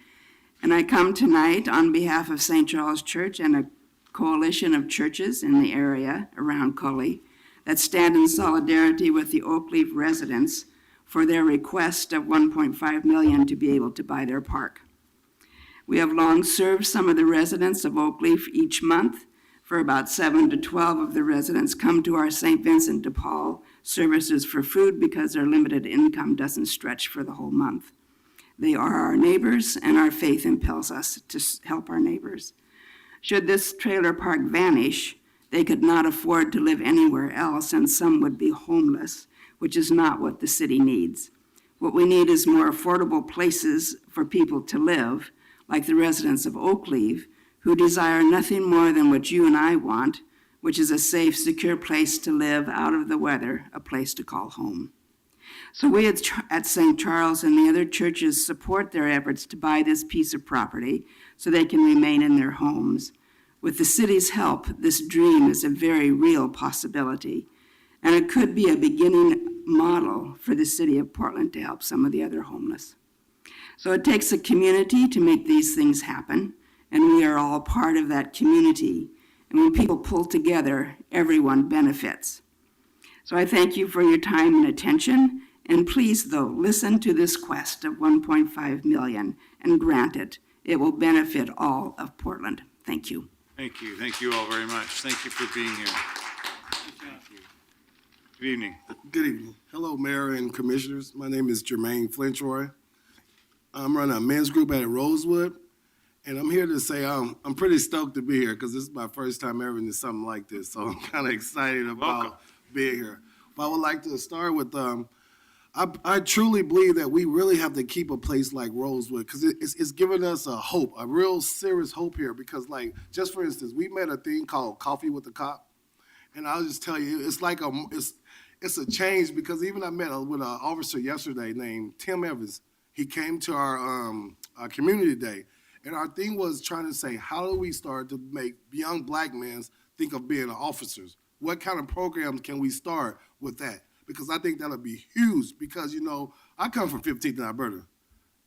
And I come tonight on behalf of St. Charles Church and a coalition of churches in the area around Cully that stand in solidarity with the Oakleaf residents for their request of $1.5 million to be able to buy their park. We have long served some of the residents of Oakleaf each month. For about 7 to 12 of the residents come to our St. Vincent de Paul services for food because their limited income doesn't stretch for the whole month. They are our neighbors, and our faith impels us to help our neighbors. Should this trailer park vanish, they could not afford to live anywhere else, and some would be homeless, which is not what the city needs. What we need is more affordable places for people to live, like the residents of Oakleaf, who desire nothing more than what you and I want, which is a safe, secure place to live out of the weather, a place to call home. So we at St. Charles and the other churches support their efforts to buy this piece of property so they can remain in their homes. With the city's help, this dream is a very real possibility, and it could be a beginning model for the city of Portland to help some of the other homeless. So it takes a community to make these things happen, and we are all part of that community. And when people pull together, everyone benefits. So I thank you for your time and attention, and please, though, listen to this quest of $1.5 million and grant it. It will benefit all of Portland. Thank you. Thank you. Thank you all very much. Thank you for being here. Thank you. Good evening. Good evening. Hello, Mayor and Commissioners. My name is Jermaine Flintroy. I'm running a men's group at Rosewood, and I'm here to say I'm pretty stoked to be here because this is my first time ever in something like this, so I'm kind of excited about being here. But I would like to start with, I truly believe that we really have to keep a place like Rosewood because it's giving us a hope, a real serious hope here because, like, just for instance, we met a thing called Coffee with the Cop, and I'll just tell you, it's like it's a change because even I met with an officer yesterday named Tim Evans. He came to our community day, and our thing was trying to say, how do we start to make young black men think of being officers? What kind of programs can we start with that? because I think that'll be huge because, you know, I come from 15th in Alberta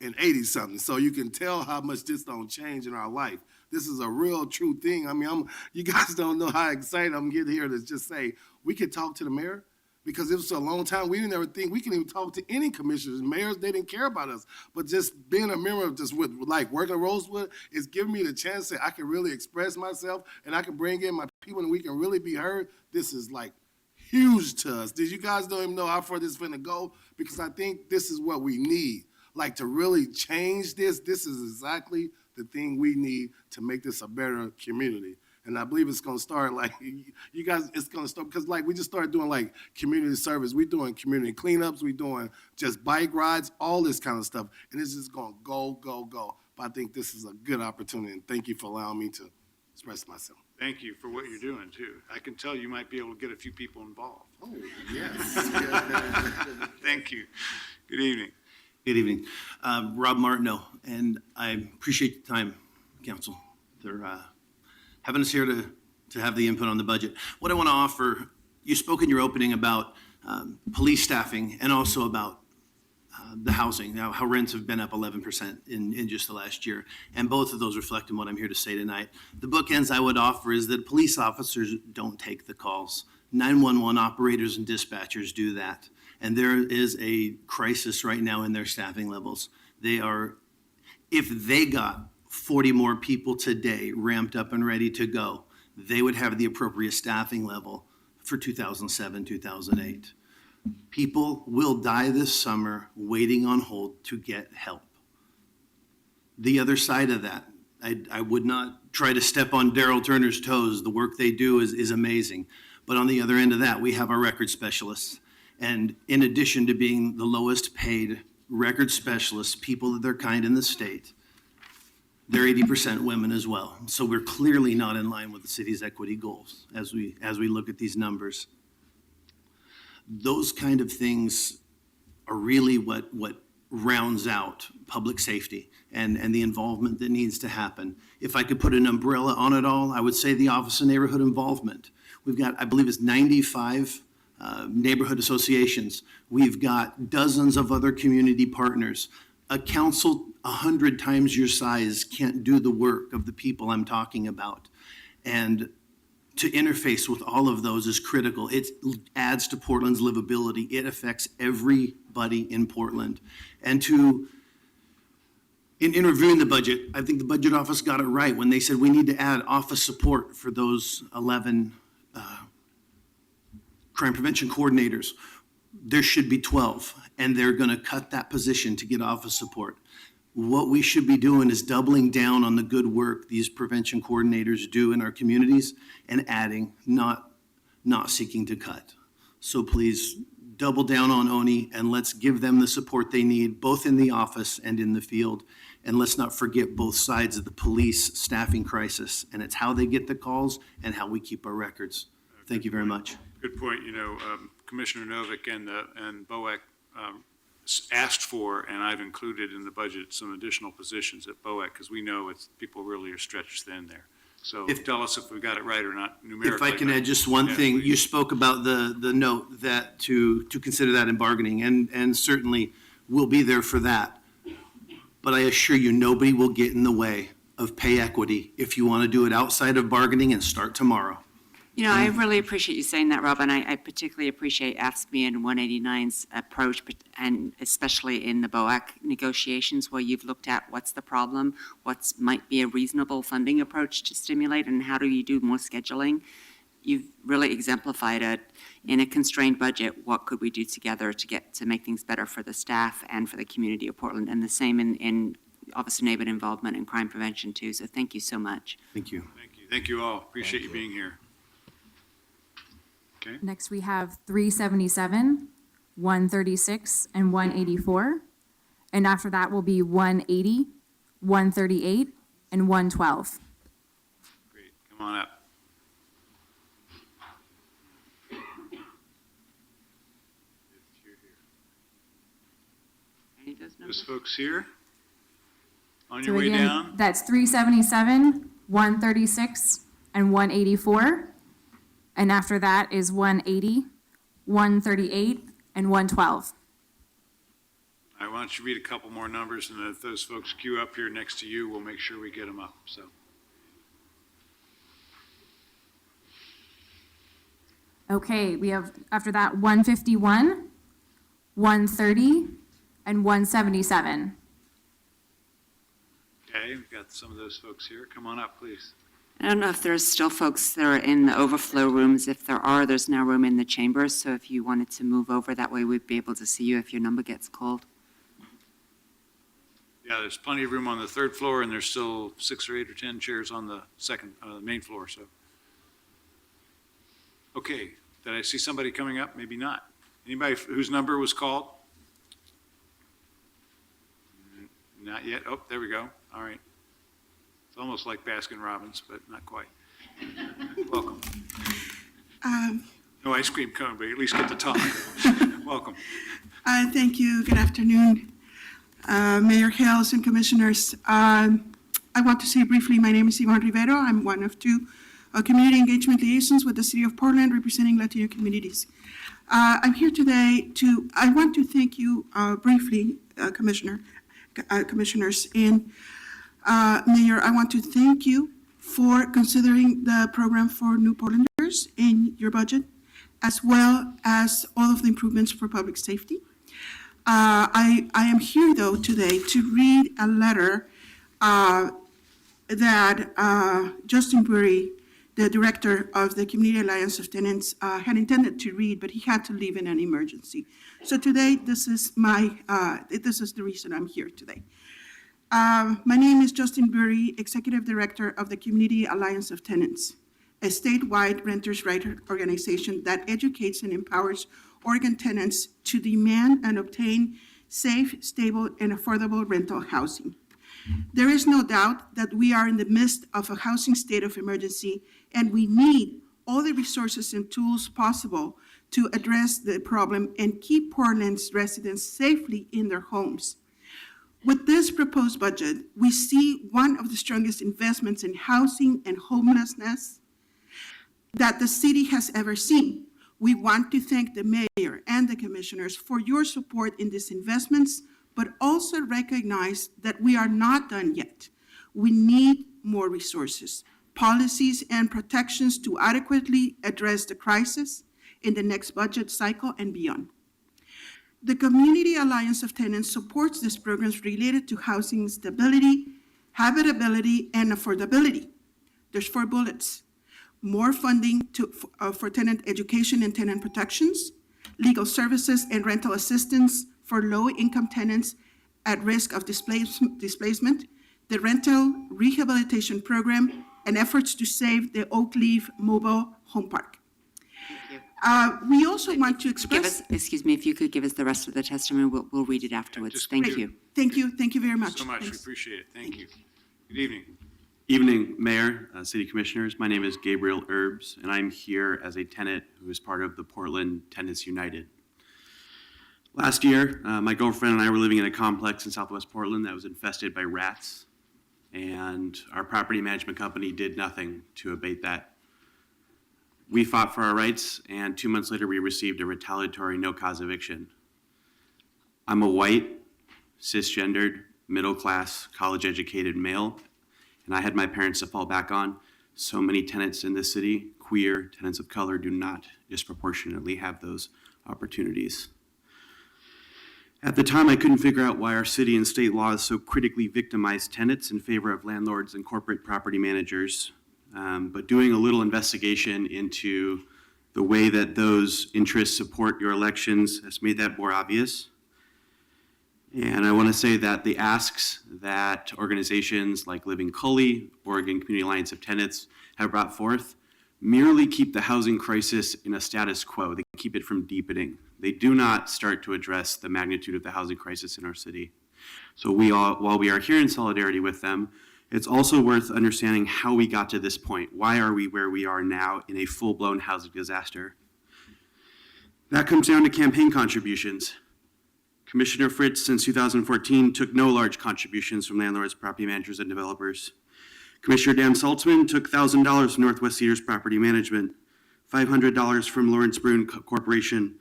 in 80-something, so you can tell how much this don't change in our life. This is a real true thing. I mean, you guys don't know how excited I'm getting here to just say we could talk to the mayor because it was a long time. We didn't ever think we can even talk to any commissioners. Mayors, they didn't care about us. But just being a member of just with like working at Rosewood is giving me the chance that I can really express myself and I can bring in my people and we can really be heard. This is like huge to us. Did you guys don't even know how far this is going to go? Because I think this is what we need. Like to really change this, this is exactly the thing we need to make this a better community. And I believe it's going to start like, you guys, it's going to start, because like we just started doing like community service. We're doing community cleanups. We're doing just bike rides, all this kind of stuff. And it's just going to go, go, go. But I think this is a good opportunity. And thank you for allowing me to express myself. Thank you for what you're doing, too. I can tell you might be able to get a few people involved. Oh, yes. Thank you. Good evening. Good evening. Rob Martineau, and I appreciate the time, Council, for having us here to have the input on the budget. What I want to offer, you spoke in your opening about police staffing and also about the housing, how rents have been up 11% in just the last year. And both of those reflect in what I'm here to say tonight. The bookends I would offer is that police officers don't take the calls. 911 operators and dispatchers do that. And there is a crisis right now in their staffing levels. If they got 40 more people today ramped up and ready to go, they would have the appropriate staffing level for 2007, 2008. People will die this summer waiting on hold to get help. The other side of that, I would not try to step on Daryl Turner's toes. The work they do is amazing. But on the other end of that, we have our record specialists. And in addition to being the lowest paid record specialists, people of their kind in the state, they're 80% women as well. So we're clearly not in line with the city's equity goals as we look at these numbers. Those kind of things are really what rounds out public safety and the involvement that needs to happen. If I could put an umbrella on it all, I would say the Office of Neighborhood Involvement. We've got, I believe it's 95 neighborhood associations. We've got dozens of other community partners. A council 100 times your size can't do the work of the people I'm talking about. And to interface with all of those is critical. It adds to Portland's livability. It affects everybody in Portland. And in reviewing the budget, I think the budget office got it right when they said we need to add office support for those 11 crime prevention coordinators. There should be 12, and they're going to cut that position to get office support. What we should be doing is doubling down on the good work these prevention coordinators do in our communities and adding, not seeking to cut. So please double down on ONI and let's give them the support they need, both in the office and in the field. And let's not forget both sides of the police staffing crisis. And it's how they get the calls and how we keep our records. Thank you very much. Good point. You know, Commissioner Novick and BOAC asked for, and I've included in the budget, some additional positions at BOAC because we know people really are stretched thin there. So tell us if we got it right or not numerically. If I can add just one thing, please. You spoke about the note that to consider that in bargaining, and certainly we'll be there for that. But I assure you, nobody will get in the way of pay equity if you want to do it outside of bargaining and start tomorrow. You know, I really appreciate you saying that, Rob, and I particularly appreciate AFSCME and 189's approach, and especially in the BOAC negotiations where you've looked at what's the problem, what might be a reasonable funding approach to stimulate, and how do you do more scheduling. You've really exemplified it in a constrained budget. What could we do together to make things better for the staff and for the community of Portland, and the same in Office of Neighborhood Involvement and crime prevention too. So thank you so much. Thank you. Thank you. Thank you all. Appreciate you being here. Okay. Next, we have 377, 136, and 184. And after that will be 180, 138, and 112. Great. Come on up. Those folks here? On your way down? That's 377, 136, and 184. And after that is 180, 138, and 112. I want you to read a couple more numbers, and if those folks queue up here next to you, we'll make sure we get them up, so. Okay, we have, after that, 151, 130, and 177. Okay, we've got some of those folks here. Come on up, please. I don't know if there's still folks that are in the overflow rooms. If there are, there's now room in the chambers, so if you wanted to move over, that way we'd be able to see you if your number gets called. Yeah, there's plenty of room on the third floor, and there's still 6 or 8 or 10 chairs on the main floor, so. Okay, did I see somebody coming up? Maybe not. Anybody whose number was called? Not yet. Oh, there we go. All right. It's almost like Baskin Robbins, but not quite. Welcome. No ice cream cone, but you at least get to talk. Welcome. Thank you. Good afternoon, Mayor Hales and Commissioners. I want to say briefly, my name is Yvonne Rivero. I'm one of 2 community engagement liaisons with the City of Portland representing Latino communities. I'm here today I want to thank you briefly, Commissioners, and Mayor, I want to thank you for considering the program for New Portlanders in your budget, as well as all of the improvements for public safety. I am here, though, today to read a letter that Justin Bury, the director of the Community Alliance of Tenants, had intended to read, but he had to leave in an emergency. So today, this is the reason I'm here today. My name is Justin Bury, Executive Director of the Community Alliance of Tenants, a statewide renters' rights organization that educates and empowers Oregon tenants to demand and obtain safe, stable, and affordable rental housing. There is no doubt that we are in the midst of a housing state of emergency, and we need all the resources and tools possible to address the problem and keep Portland's residents safely in their homes. With this proposed budget, we see one of the strongest investments in housing and homelessness that the city has ever seen. We want to thank the mayor and the commissioners for your support in these investments, but also recognize that we are not done yet. We need more resources, policies, and protections to adequately address the crisis in the next budget cycle and beyond. The Community Alliance of Tenants supports these programs related to housing stability, habitability, and affordability. There's 4 bullets. More funding for tenant education and tenant protections, legal services and rental assistance for low-income tenants at risk of displacement, the rental rehabilitation program, and efforts to save the Oakleaf mobile home park. We also want to express... Excuse me, if you could give us the rest of the testimony, we'll read it afterwards. Thank you. Thank you. Thank you very much. So much. Thanks. We appreciate it. Thank you. Good evening. Evening, Mayor, City Commissioners. My name is Gabriel Erbs, and I'm here as a tenant who is part of the Portland Tenants United. Last year, my girlfriend and I were living in a complex in Southwest Portland that was infested by rats, and our property management company did nothing to abate that. We fought for our rights, and 2 months later, we received a retaliatory no-cause eviction. I'm a white, cisgendered, middle-class, college-educated male, and I had my parents to fall back on. So many tenants in this city, queer, tenants of color, do not disproportionately have those opportunities. At the time, I couldn't figure out why our city and state laws so critically victimize tenants in favor of landlords and corporate property managers. But doing a little investigation into the way that those interests support your elections has made that more obvious. And I want to say that the asks that organizations like Living Cully, Oregon Community Alliance of Tenants have brought forth merely keep the housing crisis in a status quo. They keep it from deepening. They do not start to address the magnitude of the housing crisis in our city. So while we are here in solidarity with them, it's also worth understanding how we got to this point. Why are we where we are now in a full-blown housing disaster? That comes down to campaign contributions. Commissioner Fritz, since 2014, took no large contributions from landlords, property managers, and developers. Commissioner Dan Saltzman took $1,000 from Northwest Cedars Property Management, $500 from Lawrence Bruin Corporation,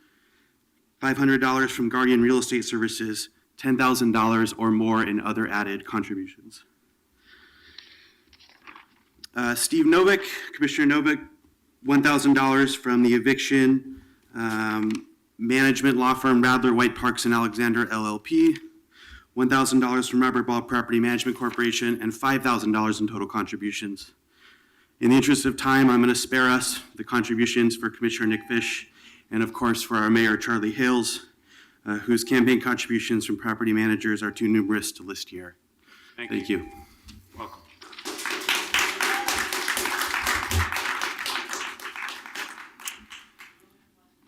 $500 from Guardian Real Estate Services, $10,000 or more in other added contributions. Steve Novick, Commissioner Novick, $1,000 from the eviction management law firm Radler, White, Parks, and Alexander LLP, $1,000 from Robert Ball Property Management Corporation, and $5,000 in total contributions. In the interest of time, I'm going to spare us the contributions for Commissioner Nick Fish and, of course, for our Mayor Charlie Hales, whose campaign contributions from property managers are too numerous to list here. Thank you. Welcome.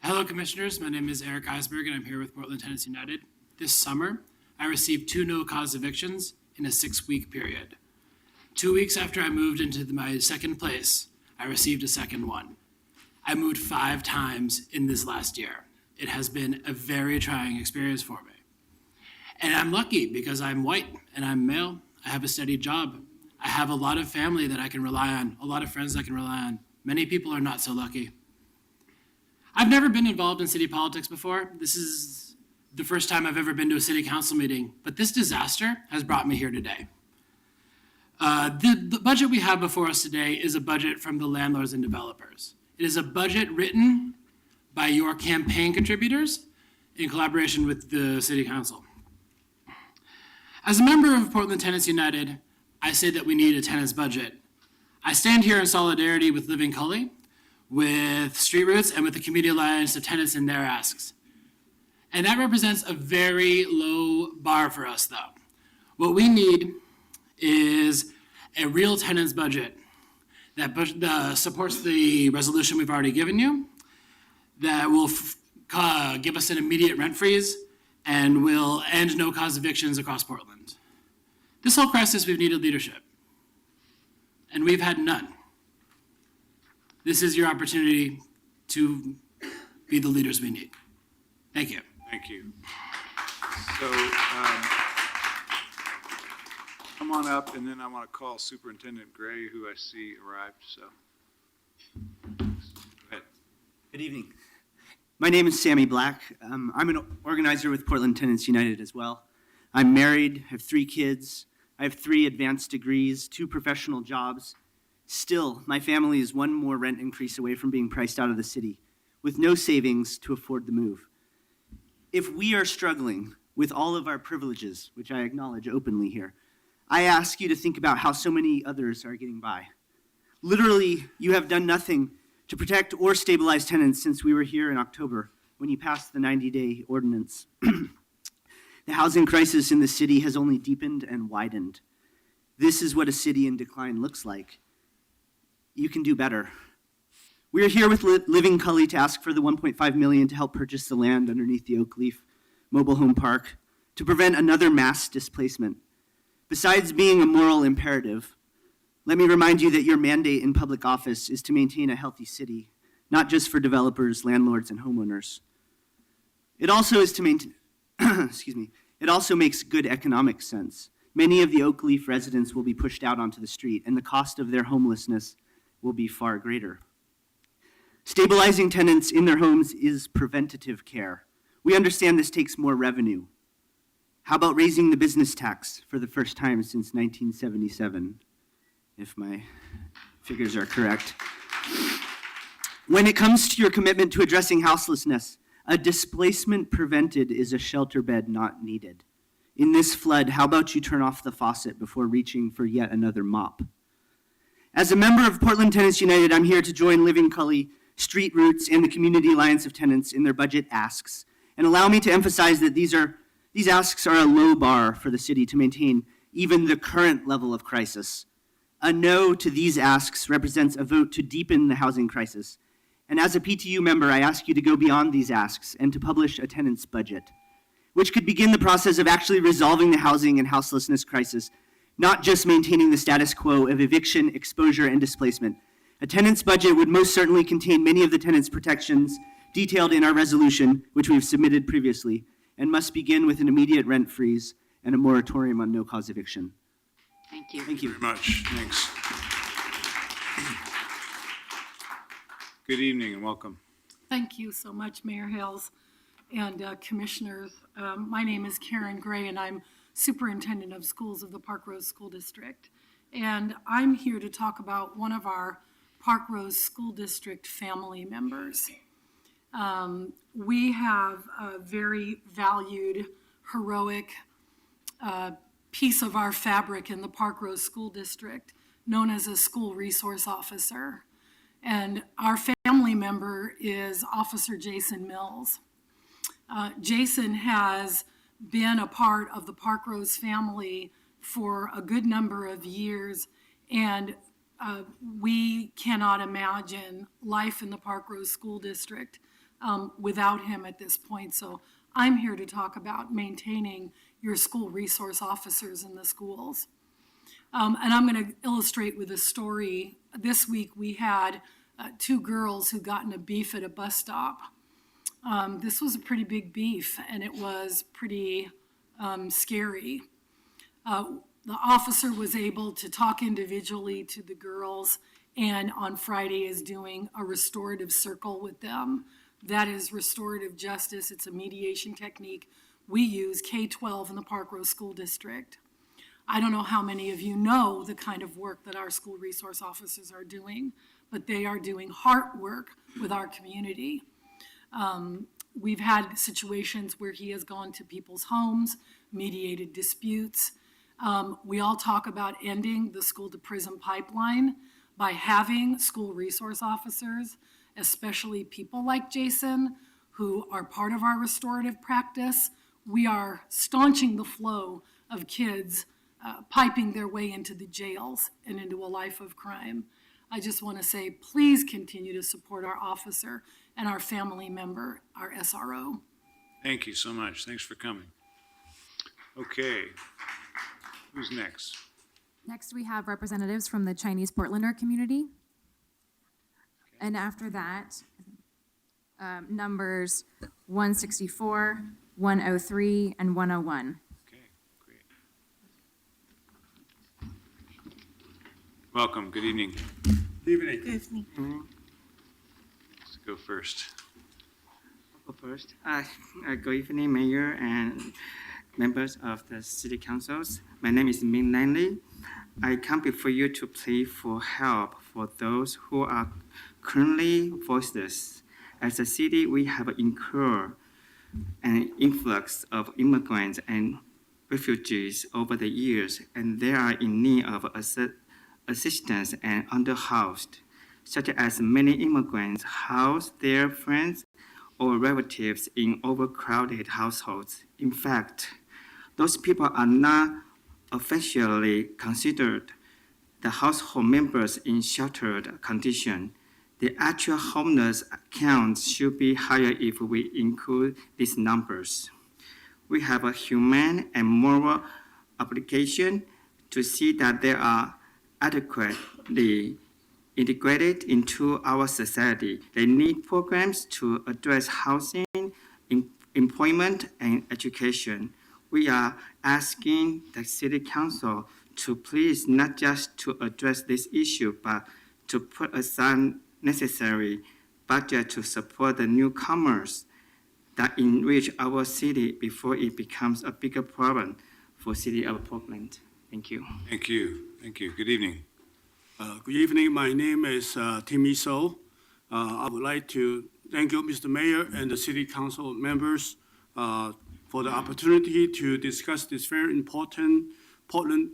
Hello, Commissioners. My name is Eric Eisberg, and I'm here with Portland Tenants United. This summer, I received 2 no-cause evictions in a 6-week period. 2 weeks after I moved into my second place, I received a second one. I moved 5 times in this last year. It has been a very trying experience for me. And I'm lucky because I'm white and I'm male. I have a steady job. I have a lot of family that I can rely on, a lot of friends I can rely on. Many people are not so lucky. I've never been involved in city politics before. This is the first time I've ever been to a city council meeting, but this disaster has brought me here today. The budget we have before us today is a budget from the landlords and developers. It is a budget written by your campaign contributors in collaboration with the city council. As a member of Portland Tenants United, I say that we need a tenants budget. I stand here in solidarity with Living Cully, with Street Roots, and with the Community Alliance of Tenants in their asks. And that represents a very low bar for us, though. What we need is a real tenants budget that supports the resolution we've already given you, that will give us an immediate rent freeze, and will end no-cause evictions across Portland. This whole crisis, we've needed leadership, and we've had none. This is your opportunity to be the leaders we need. Thank you. Thank you. So come on up, and then I want to call Superintendent Gray, who I see arrived. So go ahead. Good evening. My name is Sammy Black. I'm an organizer with Portland Tenants United as well. I'm married, I have 3 kids. I have 3 advanced degrees, 2 professional jobs. Still, my family is one more rent increase away from being priced out of the city, with no savings to afford the move. If we are struggling with all of our privileges, which I acknowledge openly here, I ask you to think about how so many others are getting by. Literally, you have done nothing to protect or stabilize tenants since we were here in October when you passed the 90-day ordinance. The housing crisis in the city has only deepened and widened. This is what a city in decline looks like. You can do better. We are here with Living Cully to ask for the $1.5 million to help purchase the land underneath the Oakleaf mobile home park to prevent another mass displacement. Besides being a moral imperative, let me remind you that your mandate in public office is to maintain a healthy city, not just for developers, landlords, and homeowners. It also is to maintain, it also makes good economic sense. Many of the Oakleaf residents will be pushed out onto the street, and the cost of their homelessness will be far greater. Stabilizing tenants in their homes is preventative care. We understand this takes more revenue. How about raising the business tax for the first time since 1977, if my figures are correct? When it comes to your commitment to addressing houselessness, a displacement prevented is a shelter bed not needed. In this flood, how about you turn off the faucet before reaching for yet another mop? As a member of Portland Tenants United, I'm here to join Living Cully, Street Roots, and the Community Alliance of Tenants in their budget asks, and allow me to emphasize that these asks are a low bar for the city to maintain even the current level of crisis. A no to these asks represents a vote to deepen the housing crisis. And as a PTU member, I ask you to go beyond these asks and to publish a tenants budget, which could begin the process of actually resolving the housing and houselessness crisis, not just maintaining the status quo of eviction, exposure, and displacement. A tenants budget would most certainly contain many of the tenants' protections detailed in our resolution, which we've submitted previously, and must begin with an immediate rent freeze and a moratorium on no-cause eviction. Thank you. Thank you very much. Thanks. Good evening and welcome. Thank you so much, Mayor Hills. and commissioners. My name is Karen Gray, and I'm Superintendent of Schools of the Park Rose School District. And I'm here to talk about one of our Park Rose School District family members. We have a very valued, heroic piece of our fabric in the Park Rose School District known as a school resource officer. And our family member is Officer Jason Mills. Jason has been a part of the Park Rose family for a good number of years, and we cannot imagine life in the Park Rose School District without him at this point. So I'm here to talk about maintaining your school resource officers in the schools. And I'm going to illustrate with a story. This week we had two girls who got in a beef at a bus stop. This was a pretty big beef, and it was pretty scary. The officer was able to talk individually to the girls, and on Friday is doing a restorative circle with them. That is restorative justice. It's a mediation technique we use K-12 in the Park Rose School District. I don't know how many of you know the kind of work that our school resource officers are doing, but they are doing heart work with our community. We've had situations where he has gone to people's homes, mediated disputes. We all talk about ending the school to prison pipeline by having school resource officers, especially people like Jason, who are part of our restorative practice. We are staunching the flow of kids piping their way into the jails and into a life of crime. I just want to say, please continue to support our officer and our family member, our SRO. Thank you so much. Thanks for coming. Okay, who's next? Next, we have representatives from the Chinese Portlander community. And after that, numbers 164, 103, and 101. Welcome, good evening. Evening. Good evening. Let's go first. Go first. Good evening, Mayor and members of the City Councils. My name is Ming Lanley. I come before you to plead for help for those who are currently voiceless. As a city, we have incurred an influx of immigrants and refugees over the years, and they are in need of assistance and underhoused, such as many immigrants house their friends or relatives in overcrowded households. In fact, those people are not officially considered the household members in sheltered condition. The actual homeless count should be higher if we include these numbers. We have a human and moral obligation to see that they are adequately integrated into our society. They need programs to address housing, employment, and education. We are asking the City Council to please not just to address this issue, but to put aside necessary budget to support the newcomers that enrich our city before it becomes a bigger problem for City of Portland. Thank you. Thank you. Thank you. Good evening. Good evening. My name is Timmy So. I would like to thank you, Mr. Mayor, and the City Council members for the opportunity to discuss this very important Portland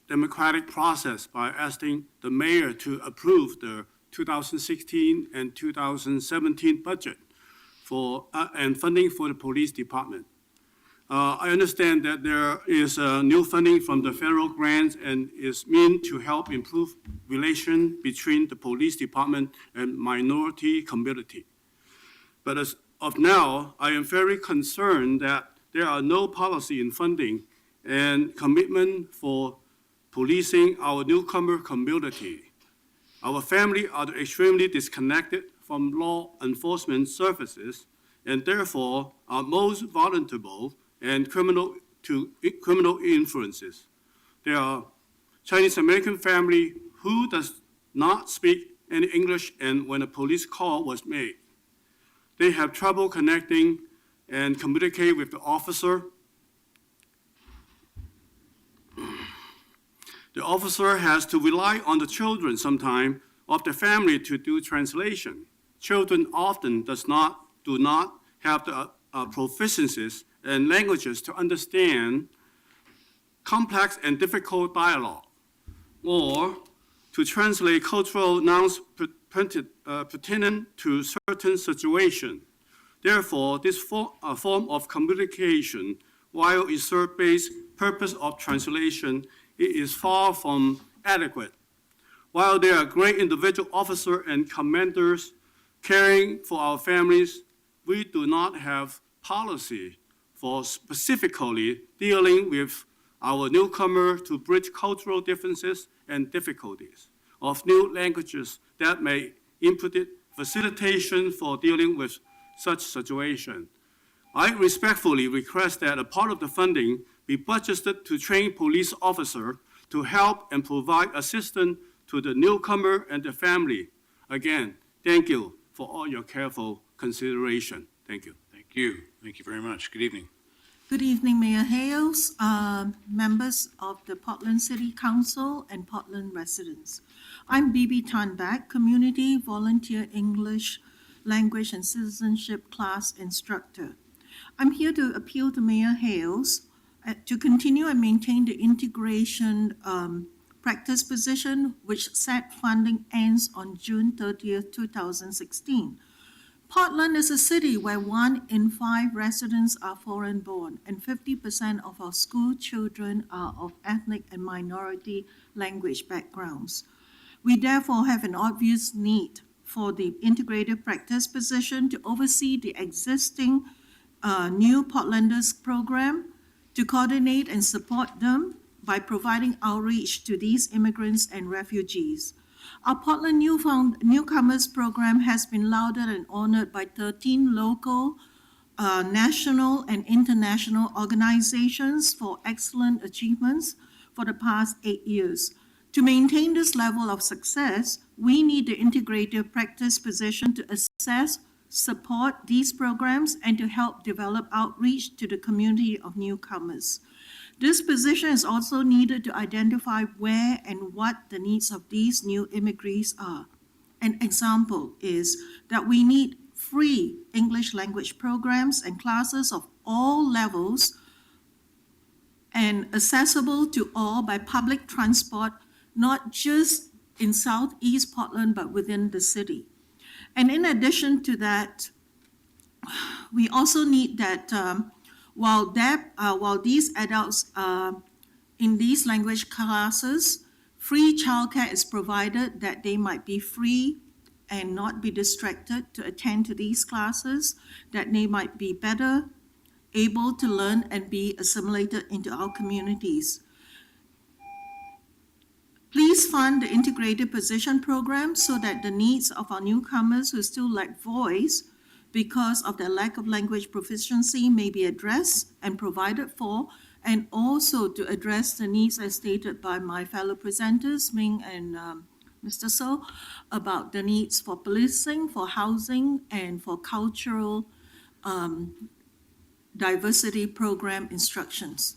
democratic process by asking the mayor to approve the 2016 and 2017 budget for and funding for the police department. I understand that there is new funding from the federal grants and is meant to help improve relation between the police department and minority community. But as of now, I am very concerned that there are no policy in funding and commitment for policing our newcomer community. Our family are extremely disconnected from law enforcement services and therefore are most vulnerable and criminal influences. There are Chinese American family who does not speak any English, and when a police call was made, they have trouble connecting and communicate with the officer. The officer has to rely on the children sometime of the family to do translation. Children often do not have the proficiencies and languages to understand complex and difficult dialogue, or to translate cultural nouns pertinent to certain situation. Therefore, this form of communication, while it serves base purpose of translation, it is far from adequate. While there are great individual officers and commanders caring for our families, we do not have policy for specifically dealing with our newcomer to bridge cultural differences and difficulties of new languages that may input facilitation for dealing with such situation. I respectfully request that a part of the funding be budgeted to train police officers to help and provide assistance to the newcomer and the family. Again, thank you for all your careful consideration. Thank you. Thank you. Thank you very much. Good evening. Good evening, Mayor Hales, members of the Portland City Council and Portland residents. I'm Bibi Tanbak, Community Volunteer English Language and Citizenship Class Instructor. I'm here to appeal to Mayor Hales to continue and maintain the integration practice position, which said funding ends on June 30th, 2016. Portland is a city where 1 in 5 residents are foreign-born, and 50% of our school children are of ethnic and minority language backgrounds. We therefore have an obvious need for the integrated practice position to oversee the existing New Portlanders program, to coordinate and support them by providing outreach to these immigrants and refugees. Our Portland Newcomers program has been lauded and honored by 13 local, national, and international organizations for excellent achievements for the past 8 years. To maintain this level of success, we need the integrated practice position to assess, support these programs, and to help develop outreach to the community of newcomers. This position is also needed to identify where and what the needs of these new immigrants are. An example is that we need free English language programs and classes of all levels and accessible to all by public transport, not just in Southeast Portland, but within the city. And in addition to that, we also need that while these adults are in these language classes, free childcare is provided, that they might be free and not be distracted to attend to these classes, that they might be better able to learn and be assimilated into our communities. Please fund the integrated position program so that the needs of our newcomers who still lack voice because of their lack of language proficiency may be addressed and provided for, and also to address the needs as stated by my fellow presenters, Ming and Mr. So, about the needs for policing, for housing, and for cultural diversity program instructions.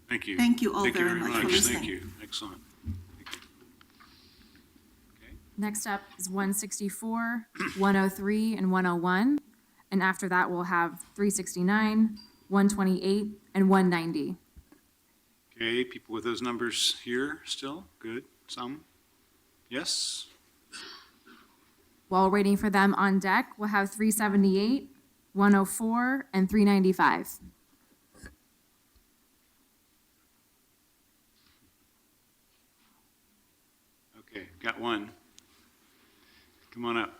Thank you. Thank you all Thank you very much for listening. Thank you. Excellent. Next up is 164, 103, and 101. And after that, we'll have 369, 128, and 190. Okay, people with those numbers here still? Good. Some? Yes? While waiting for them on deck, we'll have 378, 104, and 395. Okay, got one. Come on up.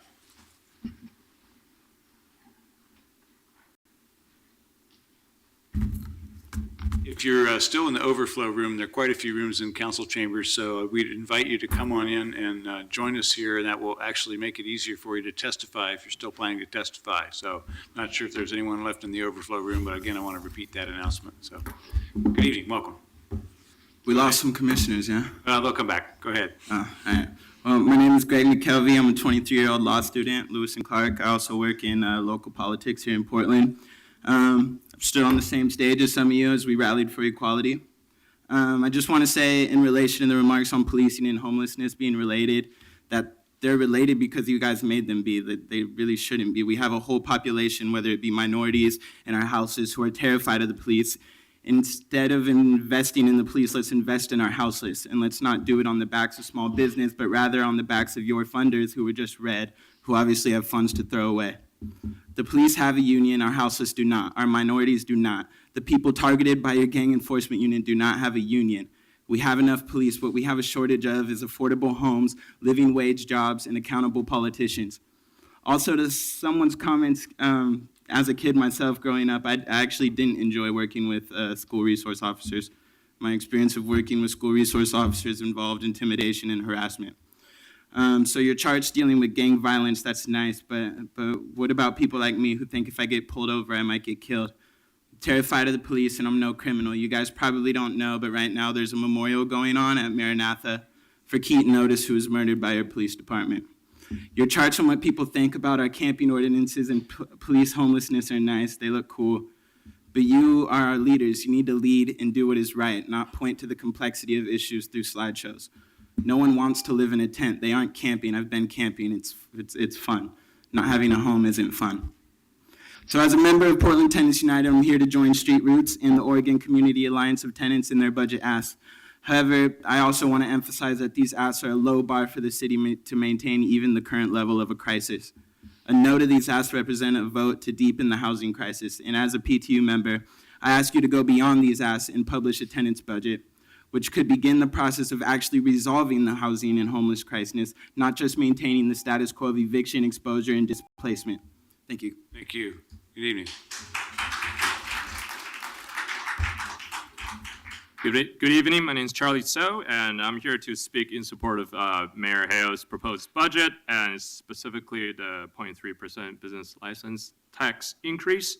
If you're still in the overflow room, there are quite a few rooms in council chambers, so we'd invite you to come on in and join us here, and that will actually make it easier for you to testify if you're still planning to testify. So not sure if there's anyone left in the overflow room, but again, I want to repeat that announcement. So good evening, welcome. We lost some commissioners, yeah? They'll come back. Go ahead. All right. Well, my name is Greg McKelvey. I'm a 23-year-old law student, Lewis and Clark. I also work in local politics here in Portland. I've stood on the same stage as some of you as we rallied for equality. I just want to say, in relation to the remarks on policing and homelessness being related, that they're related because you guys made them be, that they really shouldn't be. We have a whole population, whether it be minorities in our houses, who are terrified of the police. Instead of investing in the police, let's invest in our houseless, and let's not do it on the backs of small business, but rather on the backs of your funders who were just read, who obviously have funds to throw away. The police have a union, our houseless do not, our minorities do not. The people targeted by your gang enforcement unit do not have a union. We have enough police. What we have a shortage of is affordable homes, living wage jobs, and accountable politicians. Also, to someone's comments, as a kid myself growing up, I actually didn't enjoy working with school resource officers. My experience of working with school resource officers involved intimidation and harassment. So you're charged dealing with gang violence, that's nice, but what about people like me who think if I get pulled over, I might get killed? I'm terrified of the police, and I'm no criminal. You guys probably don't know, but right now there's a memorial going on at Maranatha for Keaton Otis, who was murdered by our police department. You're charged on what people think about our camping ordinances, and police homelessness are nice, they look cool. But you are our leaders. You need to lead and do what is right, not point to the complexity of issues through slideshows. No one wants to live in a tent. They aren't camping. I've been camping. It's fun. Not having a home isn't fun. So as a member of Portland Tenants United, I'm here to join Street Roots and the Oregon Community Alliance of Tenants in their budget asks. However, I also want to emphasize that these asks are a low bar for the city to maintain even the current level of a crisis. A no to these asks represent a vote to deepen the housing crisis. And as a PTU member, I ask you to go beyond these asks and publish a tenants budget, which could begin the process of actually resolving the housing and homeless crisis, not just maintaining the status quo of eviction, exposure, and displacement. Thank you. Thank you. Good evening. Good evening. My name is Charlie So, and I'm here to speak in support of Mayor Hayo's proposed budget, and specifically the 0.3% business license tax increase.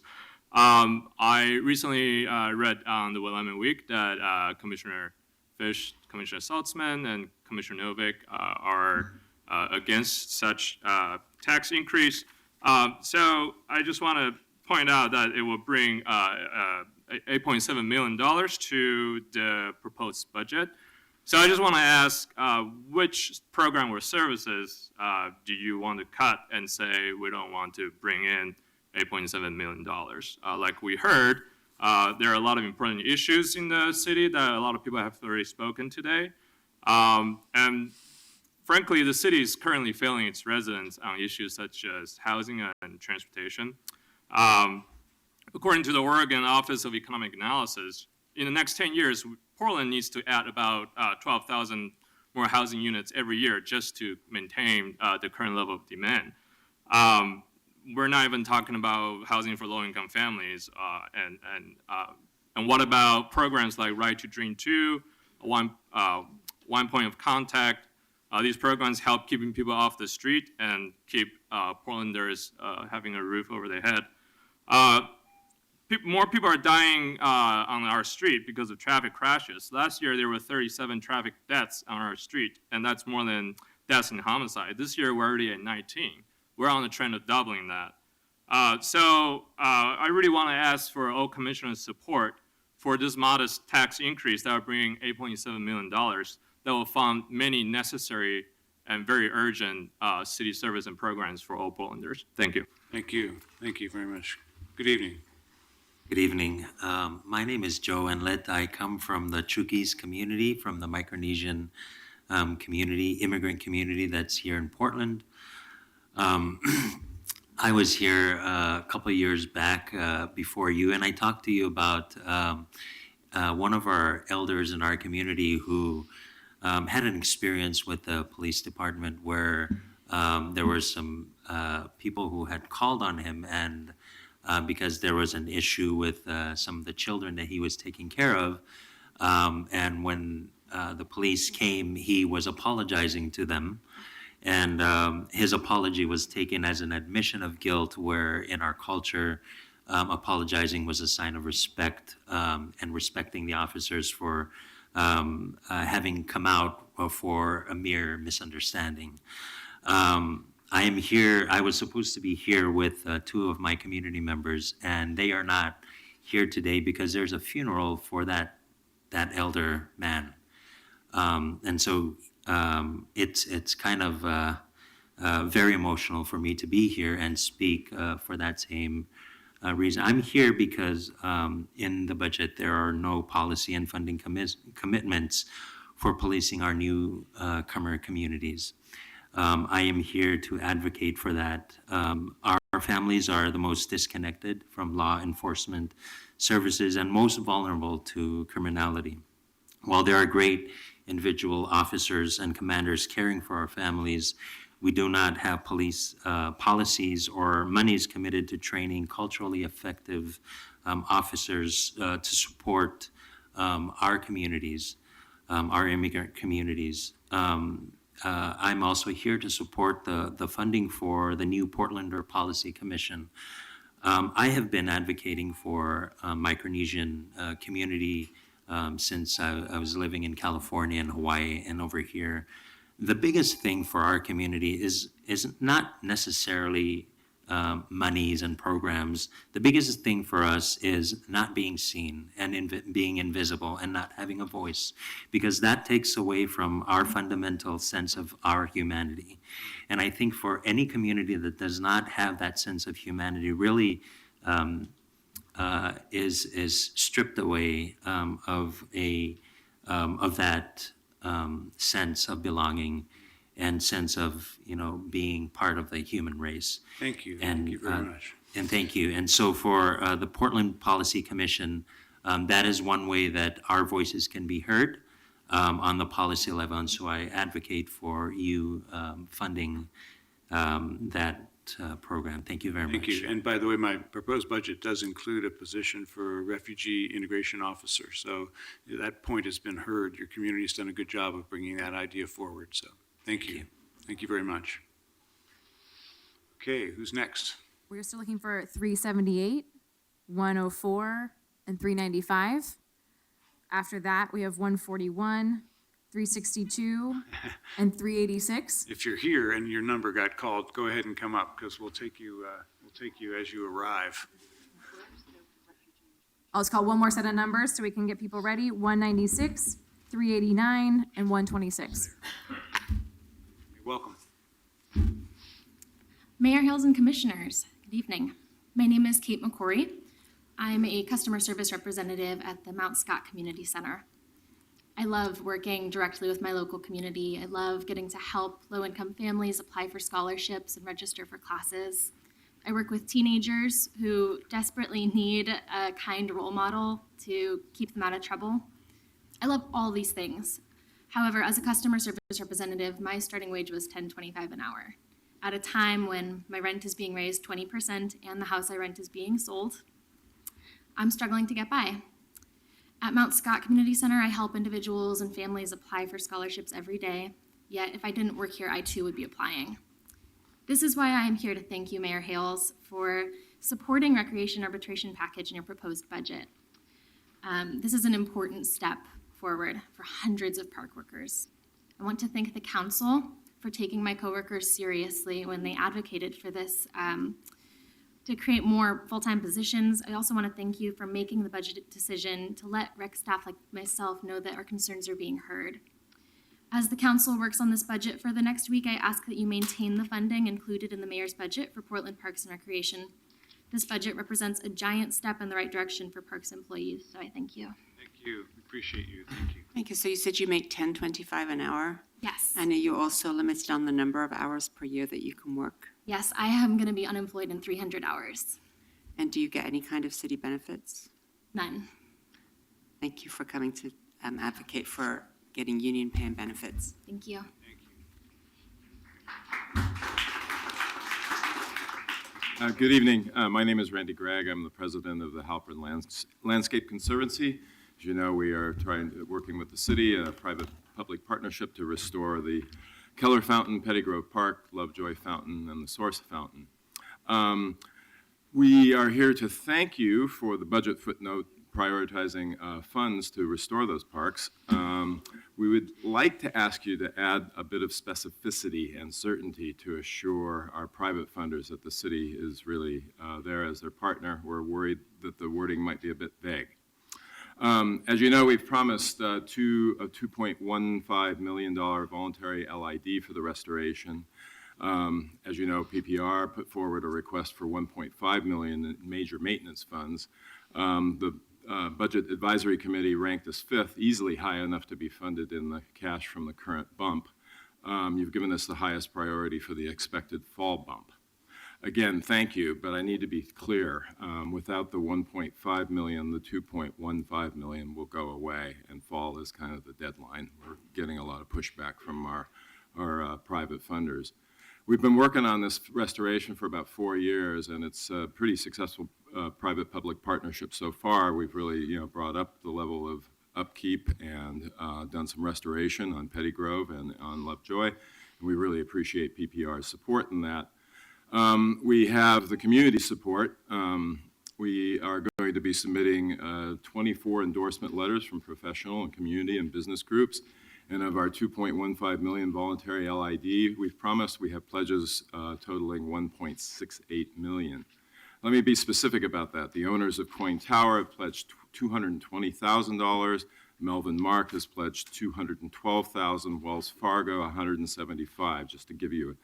I recently read on the Willamette Week that Commissioner Fish, Commissioner Saltzman, and Commissioner Novick are against such tax increase. So I just want to point out that it will bring $8.7 million to the proposed budget. So I just want to ask, which program or services do you want to cut and say we don't want to bring in $8.7 million? Like we heard, there are a lot of important issues in the city that a lot of people have already spoken today. And frankly, the city is currently failing its residents on issues such as housing and transportation. According to the Oregon Office of Economic Analysis, in the next 10 years, Portland needs to add about 12,000 more housing units every year just to maintain the current level of demand. We're not even talking about housing for low-income families. And what about programs like Right to Dream 2, one point of contact? These programs help keeping people off the street and keep Portlanders having a roof over their head. More people are dying on our street because of traffic crashes. Last year, there were 37 traffic deaths on our street, and that's more than deaths in homicide. This year, we're already at 19. We're on the trend of doubling that. So I really want to ask for all commissioners' support for this modest tax increase that will bring $8.7 million that will fund many necessary and very urgent city service and programs for all Portlanders. Thank you. Thank you. Thank you very much. Good evening. Good evening. My name is Joe Enlet. I come from the Chukis community, from the Micronesian community, immigrant community that's here in Portland. I was here a couple of years back before you, and I talked to you about one of our elders in our community who had an experience with the police department where there were some people who had called on him, and because there was an issue with some of the children that he was taking care of. And when the police came, he was apologizing to them. And his apology was taken as an admission of guilt, where in our culture, apologizing was a sign of respect and respecting the officers for having come out for a mere misunderstanding. I am here, I was supposed to be here with two of my community members, and they are not here today because there's a funeral for that elder man. And so it's kind of very emotional for me to be here and speak for that same reason. I'm here because in the budget, there are no policy and funding commitments for policing our newcomer communities. I am here to advocate for that. Our families are the most disconnected from law enforcement services and most vulnerable to criminality. While there are great individual officers and commanders caring for our families, we do not have police policies or monies committed to training culturally effective officers to support our communities, our immigrant communities. I'm also here to support the funding for the new Portlander Policy Commission. I have been advocating for Micronesian community since I was living in California and Hawaii and over here. The biggest thing for our community is not necessarily monies and programs. The biggest thing for us is not being seen and being invisible and not having a voice, because that takes away from our fundamental sense of our humanity. And I think for any community that does not have that sense of humanity really is stripped away of that sense of belonging and sense of, being part of the human race. Thank you. And, Thank you very much. And thank you. And so for the Portland Policy Commission, that is one way that our voices can be heard on the policy level. And so I advocate for you funding that program. Thank you very much. Thank you. And by the way, my proposed budget does include a position for a refugee integration officer. So that point has been heard. Your community's done a good job of bringing that idea forward. So thank you. Thank you very much. Okay, who's next? We're still looking for 378, 104, and 395. After that, we have 141, 362, and 386. If you're here and your number got called, go ahead and come up because we'll take you as you arrive. I'll just call one more set of numbers so we can get people ready. 196, 389, and 126. You're welcome. Mayor Hales and Commissioners, good evening. My name is Kate McCory. I'm a customer service representative at the Mount Scott Community Center. I love working directly with my local community. I love getting to help low-income families apply for scholarships and register for classes. I work with teenagers who desperately need a kind role model to keep them out of trouble. I love all these things. However, as a customer service representative, my starting wage was $10.25 an hour. At a time when my rent is being raised 20% and the house I rent is being sold, I'm struggling to get by. At Mount Scott Community Center, I help individuals and families apply for scholarships every day, yet if I didn't work here, I too would be applying. This is why I am here to thank you, Mayor Hales, for supporting recreation arbitration package in your proposed budget. This is an important step forward for hundreds of park workers. I want to thank the council for taking my coworkers seriously when they advocated for this to create more full-time positions. I also want to thank you for making the budget decision to let rec staff like myself know that our concerns are being heard. As the council works on this budget for the next week, I ask that you maintain the funding included in the mayor's budget for Portland Parks and Recreation. This budget represents a giant step in the right direction for parks employees, so I thank you. Thank you. We appreciate you. Thank you. Thank you. So you said you make $10.25 an hour? Yes. And are you also limited on the number of hours per year that you can work? Yes, I am going to be unemployed in 300 hours. And do you get any kind of city benefits? None. Thank you for coming to advocate for getting union pay and benefits. Thank you. Good evening. My name is Randy Gregg. I'm the president of the Halpern Landscape Conservancy. As you know, we are working with the city in a private-public partnership to restore the Keller Fountain, Pettygrove Park, Lovejoy Fountain, and the Source Fountain. We are here to thank you for the budget footnote prioritizing funds to restore those parks. We would like to ask you to add a bit of specificity and certainty to assure our private funders that the city is really there as their partner. We're worried that the wording might be a bit vague. As you know, we've promised a $2.15 million voluntary LID for the restoration. As you know, PPR put forward a request for $1.5 million in major maintenance funds. The Budget Advisory Committee ranked us 5th, easily high enough to be funded in the cash from the current bump. You've given us the highest priority for the expected fall bump. Again, thank you, but I need to be clear. Without the $1.5 million, the $2.15 million will go away, and fall is kind of the deadline. We're getting a lot of pushback from our private funders. We've been working on this restoration for about 4 years, and it's a pretty successful private-public partnership so far. We've really, brought up the level of upkeep and done some restoration on Petty Grove and on Lovejoy, and we really appreciate PPR's support in that. We have the community support. We are going to be submitting 24 endorsement letters from professional and community and business groups. And of our $2.15 million voluntary LID, we've promised we have pledges totaling $1.68 million. Let me be specific about that. The owners of Coin Tower have pledged $220,000. Melvin Mark has pledged $212,000. Wells Fargo, $175,000, just to give you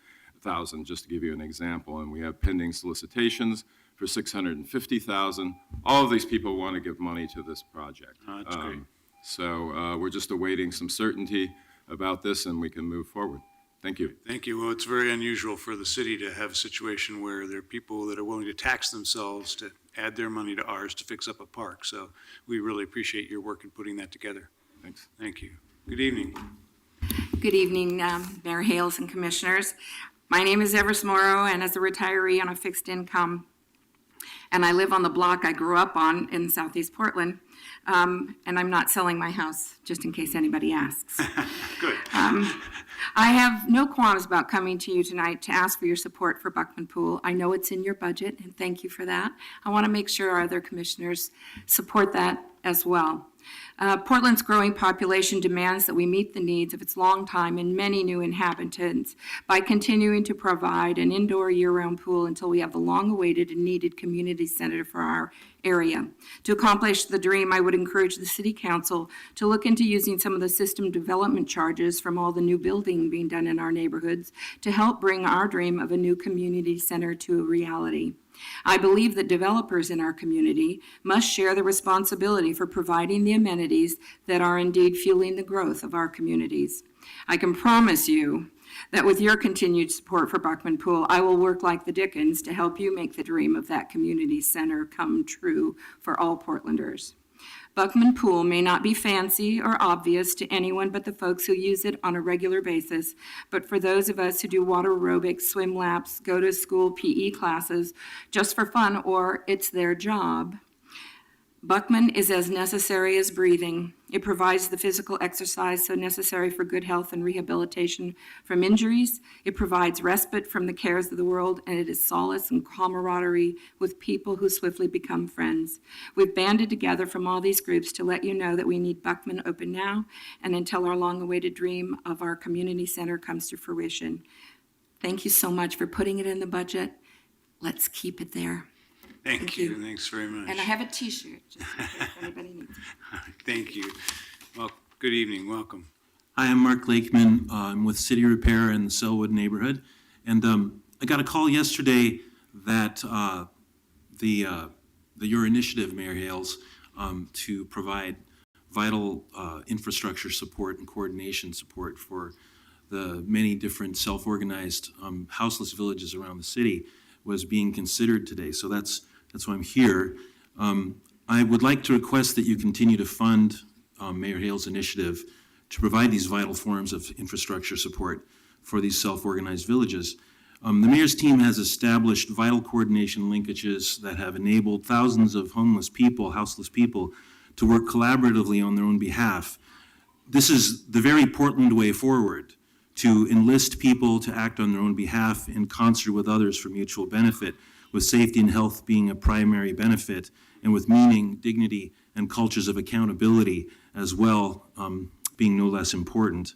an example. And we have pending solicitations for $650,000. All of these people want to give money to this project. That's great. So we're just awaiting some certainty about this, and we can move forward. Thank you. Thank you. Well, it's very unusual for the city to have a situation where there are people that are willing to tax themselves to add their money to ours to fix up a park. So we really appreciate your work in putting that together. Thanks. Thank you. Good evening. Good evening, Mayor Hales and Commissioners. My name is Everest Morrow, and as a retiree on a fixed income, and I live on the block I grew up on in Southeast Portland, and I'm not selling my house, just in case anybody asks. Good. I have no qualms about coming to you tonight to ask for your support for Buckman Pool. I know it's in your budget, and thank you for that. I want to make sure our other commissioners support that as well. Portland's growing population demands that we meet the needs of its longtime and many new inhabitants by continuing to provide an indoor year-round pool until we have the long-awaited and needed community center for our area. To accomplish the dream, I would encourage the City Council to look into using some of the system development charges from all the new building being done in our neighborhoods to help bring our dream of a new community center to a reality. I believe that developers in our community must share the responsibility for providing the amenities that are indeed fueling the growth of our communities. I can promise you that with your continued support for Buckman Pool, I will work like the Dickens to help you make the dream of that community center come true for all Portlanders. Buckman Pool may not be fancy or obvious to anyone but the folks who use it on a regular basis, but for those of us who do water aerobics, swim laps, go to school PE classes just for fun, or it's their job, Buckman is as necessary as breathing. It provides the physical exercise so necessary for good health and rehabilitation from injuries. It provides respite from the cares of the world, and it is solace and camaraderie with people who swiftly become friends. We've banded together from all these groups to let you know that we need Buckman open now and until our long-awaited dream of our community center comes to fruition. Thank you so much for putting it in the budget. Let's keep it there. Thank you. Thanks very much. And I have a T-shirt, just in case anybody needs it. Thank you. Well, good evening. Welcome. Hi, I'm Mark Lakeman. I'm with City Repair in the Sellwood neighborhood. And I got a call yesterday that your initiative, Mayor Hales, to provide vital infrastructure support and coordination support for the many different self-organized houseless villages around the city was being considered today. So that's why I'm here. I would like to request that you continue to fund Mayor Hale's initiative to provide these vital forms of infrastructure support for these self-organized villages. The mayor's team has established vital coordination linkages that have enabled thousands of homeless people, houseless people, to work collaboratively on their own behalf. This is the very Portland way forward, to enlist people to act on their own behalf in concert with others for mutual benefit, with safety and health being a primary benefit, and with meaning, dignity, and cultures of accountability as well, being no less important.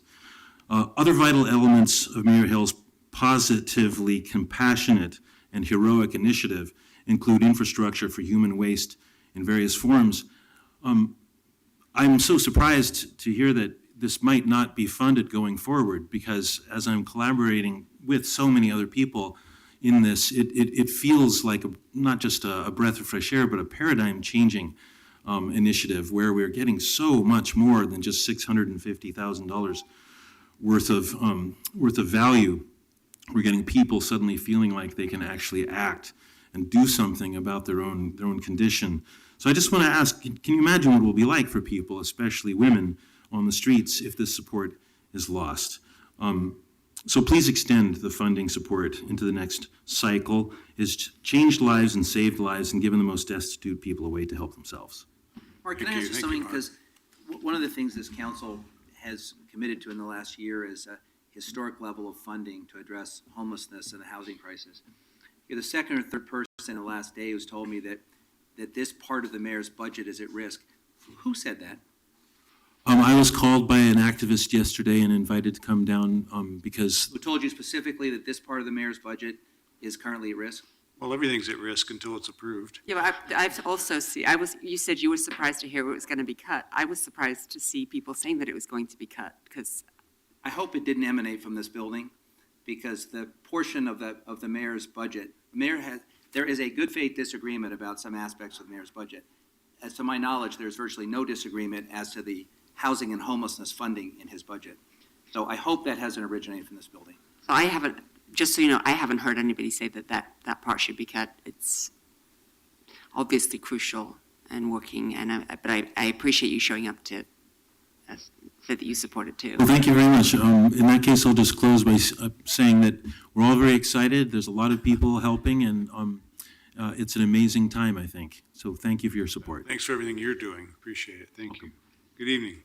Other vital elements of Mayor Hale's positively compassionate and heroic initiative include infrastructure for human waste in various forms. I'm so surprised to hear that this might not be funded going forward, because as I'm collaborating with so many other people in this, it feels like not just a breath of fresh air, but a paradigm-changing initiative where we're getting so much more than just $650,000 worth of value. We're getting people suddenly feeling like they can actually act and do something about their own condition. So I just want to ask, can you imagine what it will be like for people, especially women, on the streets if this support is lost? So please extend the funding support into the next cycle. It's changed lives and saved lives and given the most destitute people a way to help themselves. Mark, can I ask you something? Because one of the things this council has committed to in the last year is a historic level of funding to address homelessness and the housing crisis. You're the second or third person in the last day who's told me that this part of the mayor's budget is at risk. Who said that? I was called by an activist yesterday and invited to come down because... Who told you specifically that this part of the mayor's budget is currently at risk? Well, everything's at risk until it's approved. Yeah, but I've also seen, you said you were surprised to hear it was going to be cut. I was surprised to see people saying that it was going to be cut, because... I hope it didn't emanate from this building, because the portion of the mayor's budget, there is a good faith disagreement about some aspects of the mayor's budget. As to my knowledge, there's virtually no disagreement as to the housing and homelessness funding in his budget. So I hope that hasn't originated from this building. So I haven't, just so you know, I haven't heard anybody say that part should be cut. It's obviously crucial and working, but I appreciate you showing up to say that you support it too. Well, thank you very much. In that case, I'll just close by saying that we're all very excited. There's a lot of people helping, and it's an amazing time, I think. So thank you for your support. Thanks for everything you're doing. Appreciate it. Thank you. Good evening.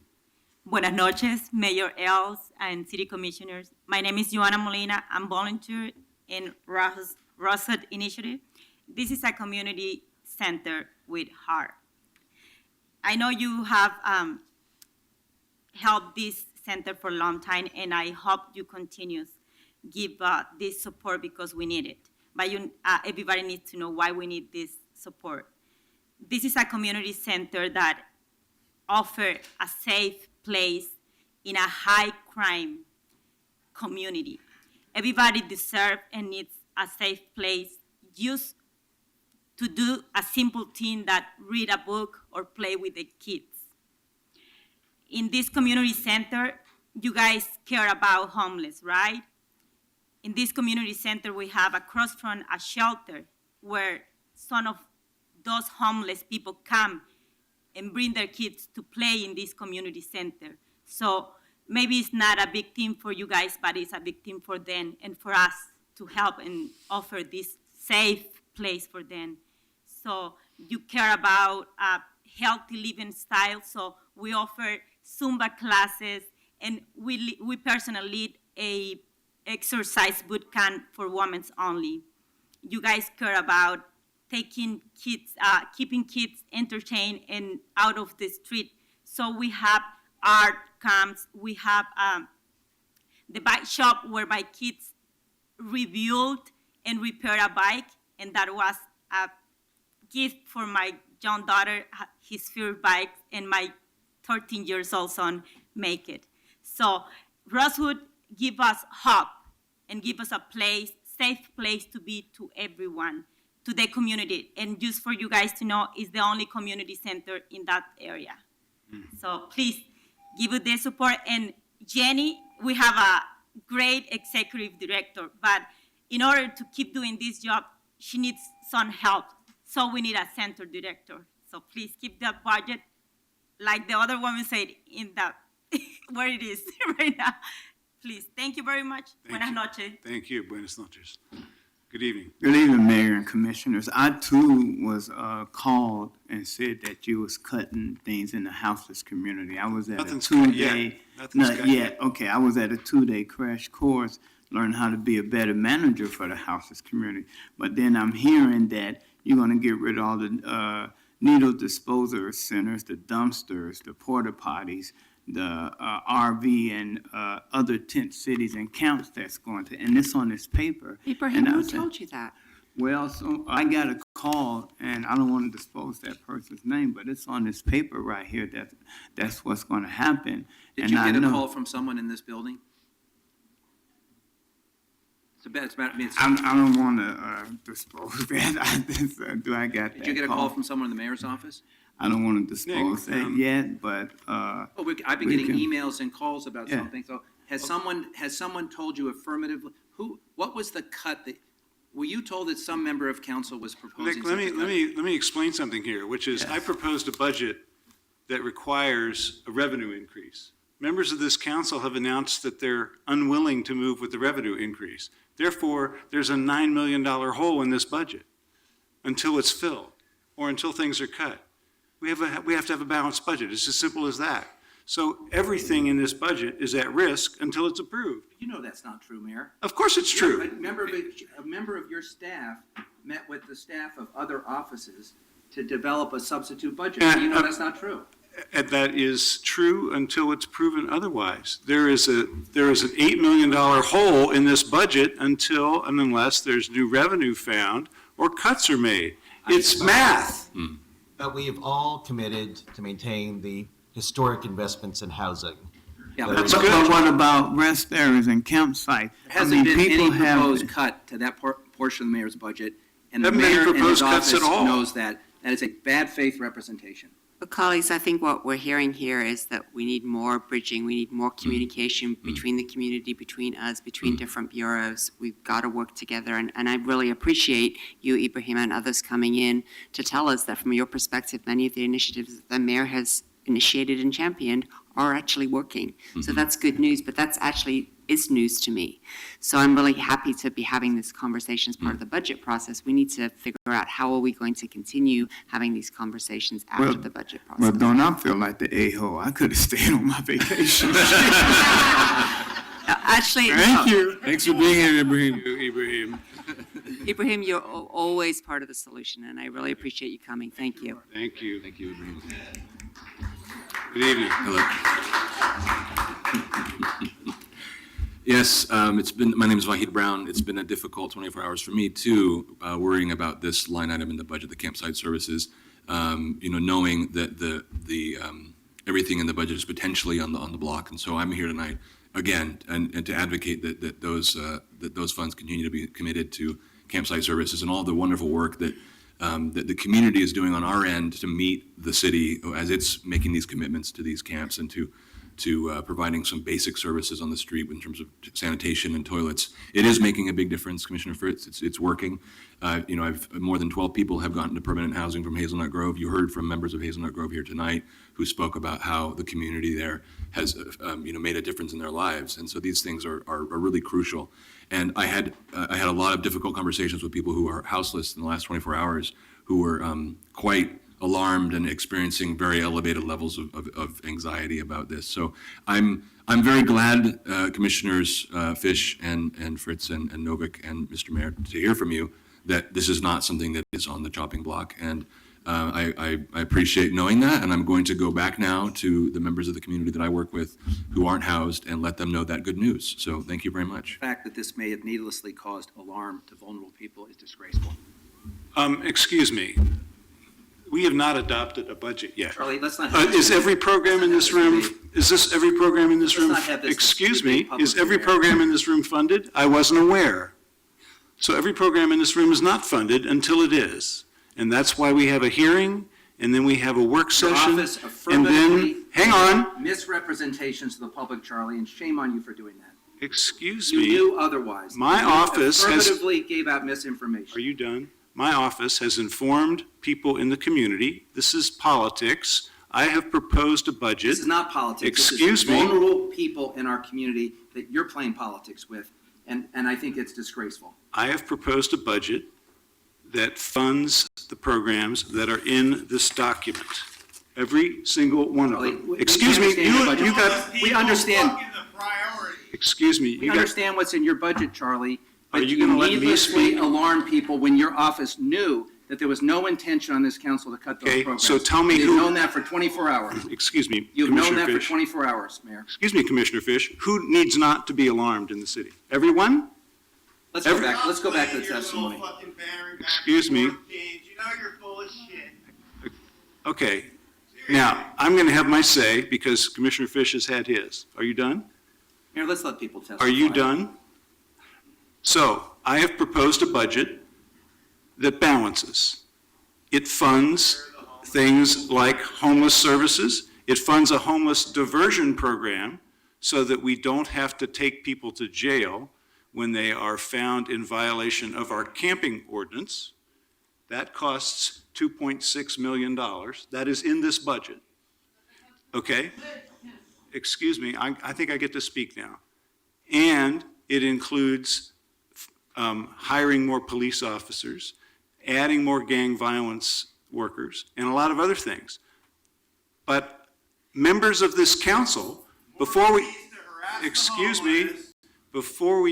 Buenas noches, Mayor Els and City Commissioners. My name is Joanna Molina. I'm volunteer in Rosewood Initiative. This is a community center with heart. I know you have helped this center for a long time, and I hope you continue give this support because we need it. But everybody needs to know why we need this support. This is a community center that offers a safe place in a high crime community. Everybody deserves and needs a safe place just to do a simple thing that read a book or play with the kids. In this community center, you guys care about homeless, right? In this community center, we have across from a shelter where some of those homeless people come and bring their kids to play in this community center. So maybe it's not a big thing for you guys, but it's a big thing for them and for us to help and offer this safe place for them. So you care about a healthy living style, so we offer Zumba classes, and we personally lead a exercise boot camp for women only. You guys care about taking kids, keeping kids entertained and out of the street. So we have art camps. We have the bike shop where my kids rebuild and repair a bike, and that was a gift for my young daughter, his first bike, and my 13 years old son make it. So Rosewood give us hope and give us a place, safe place to be to everyone, to the community. And just for you guys to know, it's the only community center in that area. So please give it their support. And Jenny, we have a great executive director, but in order to keep doing this job, she needs some help. So we need a center director. So please keep that budget, like the other woman said, in that where it is right now. Please, thank you very much. Buenas noches. Thank you. Buenas noches. Good evening. Good evening, Mayor and Commissioners. I too was called and said that you was cutting things in the houseless community. I was at a two-day, not yet. Okay, I was at a 2-day crash course, learning how to be a better manager for the houseless community. But then I'm hearing that you're going to get rid of all the needle disposal centers, the dumpsters, the porta potties, the RV and other tent cities and camps that's going to, and it's on this paper. Ibrahim, And I who said, told you that? well, so I got a call, and I don't want to disclose that person's name, but it's on this paper right here that that's what's going to happen. Did And you I get a know- call from someone in this building? I don't want to disclose that. Do I got that Did you get a call from someone in the mayor's office? I don't want to disclose Nick, that yet, but I've been we getting can- emails and calls about Yeah. something, so has someone told you affirmatively, what was the cut that, were you told that some member of council was proposing Nick, let such a me, cut? let me explain something here, which is I proposed a budget that requires a revenue increase. Members of this council have announced that they're unwilling to move with the revenue increase. Therefore, there's a $9 million hole in this budget until it's filled or until things are cut. We have to have a balanced budget. It's as simple as that. So everything in this budget is at risk until it's approved. You know that's not true, Mayor. Of course it's true. A member of your staff met with the staff of other offices to develop a substitute budget. You know that's not true. And that is true until it's proven otherwise. There is an $8 million hole in this budget until and unless there's new revenue found or cuts are made. It's math. But we have all committed to maintain the historic investments in housing. Yeah, That but- are- but what about rest areas and campsites? Hasn't been any people have- proposed cut to that portion of the mayor's budget, and the Haven't been mayor and his proposed cuts office at all. knows that. That is a bad faith representation. But colleagues, I think what we're hearing here is that we need more bridging, we need more communication between the community, between us, between different bureaus. We've got to work together, and I really appreciate you, Ibrahim, and others coming in to tell us that from your perspective, many of the initiatives that the mayor has initiated and championed are actually working. So that's good news, but that's actually is news to me. So I'm really happy to be having this conversation as part of the budget process. We need to figure out how are we going to continue having these conversations after the budget process. Well, don't I feel like the a-hole? I could have stayed on my vacation. Actually, Thank no. you. Thanks for being here, Ibrahim. Ibrahim, you're always part of the solution, and I really appreciate you coming. Thank you. Thank you. Thank you, Ibrahim. Good evening. Yes, my name is Vahid Brown. It's been a difficult 24 hours for me too, worrying about this line item in the budget, the campsite services. Knowing that everything in the budget is potentially on the block, and so I'm here tonight again and to advocate that those funds continue to be committed to campsite services and all the wonderful work that the community is doing on our end to meet the city as it's making these commitments to these camps and to providing some basic services on the street in terms of sanitation and toilets. It is making a big difference, Commissioner Fritz. It's working. I've more than 12 people have gotten to permanent housing from Hazelnut Grove. You heard from members of Hazelnut Grove here tonight who spoke about how the community there has made a difference in their lives. And so these things are really crucial. And I had a lot of difficult conversations with people who are houseless in the last 24 hours who were quite alarmed and experiencing very elevated levels of anxiety about this. So I'm very glad, Commissioners Fish and Fritz and Novick and Mr. Mayor, to hear from you that this is not something that is on the chopping block. And I appreciate knowing that, and I'm going to go back now to the members of the community that I work with who aren't housed and let them know that good news. So thank you very much. The fact that this may have needlessly caused alarm to vulnerable people is disgraceful. Excuse me. We have not adopted a budget yet. Charlie, let's not. Is every program in this room, is this every program in this room? Let's not have this Excuse debate me, publicly, is every Mayor. program in this room funded? I wasn't aware. So every program in this room is not funded until it is. And that's why we have a hearing, and then we have a work Your session. office And affirmatively then, hang on, misrepresentations to the public, Charlie, and shame on you for doing that. excuse You me. knew otherwise. My You office has- affirmatively gave out misinformation. Are you done? My office has informed people in the community, this is politics. I have proposed a budget. This is not politics. Excuse This is me. vulnerable people in our community that you're playing politics with, and I think it's disgraceful. I have proposed a budget that funds the programs that are in this document. Every single one of them. Excuse me, you got, We understand. excuse me, We you got, understand what's in your budget, Charlie. Are But you gonna let me needlessly speak? alarm people when your office knew that there was no intention on this council to cut those Okay, programs. so tell me You've who- known that for 24 hours. Excuse me, You've known Commissioner that for Fish. 24 hours, Mayor. Excuse me, Commissioner Fish. Who needs not to be alarmed in the city? Everyone? Let's go back to the testimony. Excuse me. Okay. Now, I'm going to have my say because Commissioner Fish has had his. Are you done? Mayor, let's let people testify. Are you done? So, I have proposed a budget that balances. It funds things like homeless services. It funds a homeless diversion program so that we don't have to take people to jail when they are found in violation of our camping ordinance. That costs $2.6 million. That is in this budget. Okay? Excuse me, I think I get to speak now. And it includes hiring more police officers, adding more gang violence workers, and a lot of other things. But members of this council, before we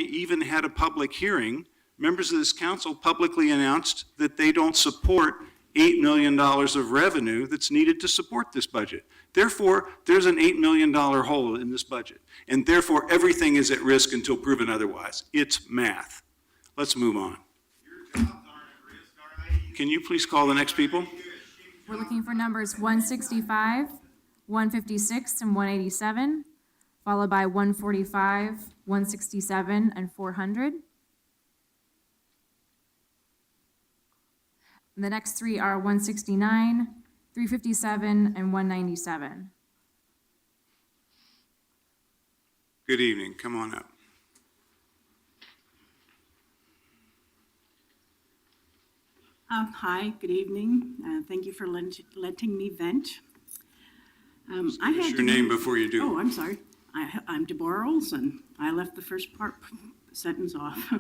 even had a public hearing, members of this council publicly announced that they don't support $8 million of revenue that's needed to support this budget. Therefore, there's an $8 million hole in this budget. And therefore, everything is at risk until proven otherwise. It's math. Let's move on. Can you please call the next people? We're looking for numbers 165, 156, and 187, followed by 145, 167, and 400. And the next three are 169, 357, and 197. Good evening. Come on up. Hi, good evening. Thank you for letting me vent. I had Your name before you do. Oh, I'm sorry. I'm Deborah Olson. I left the first sentence off.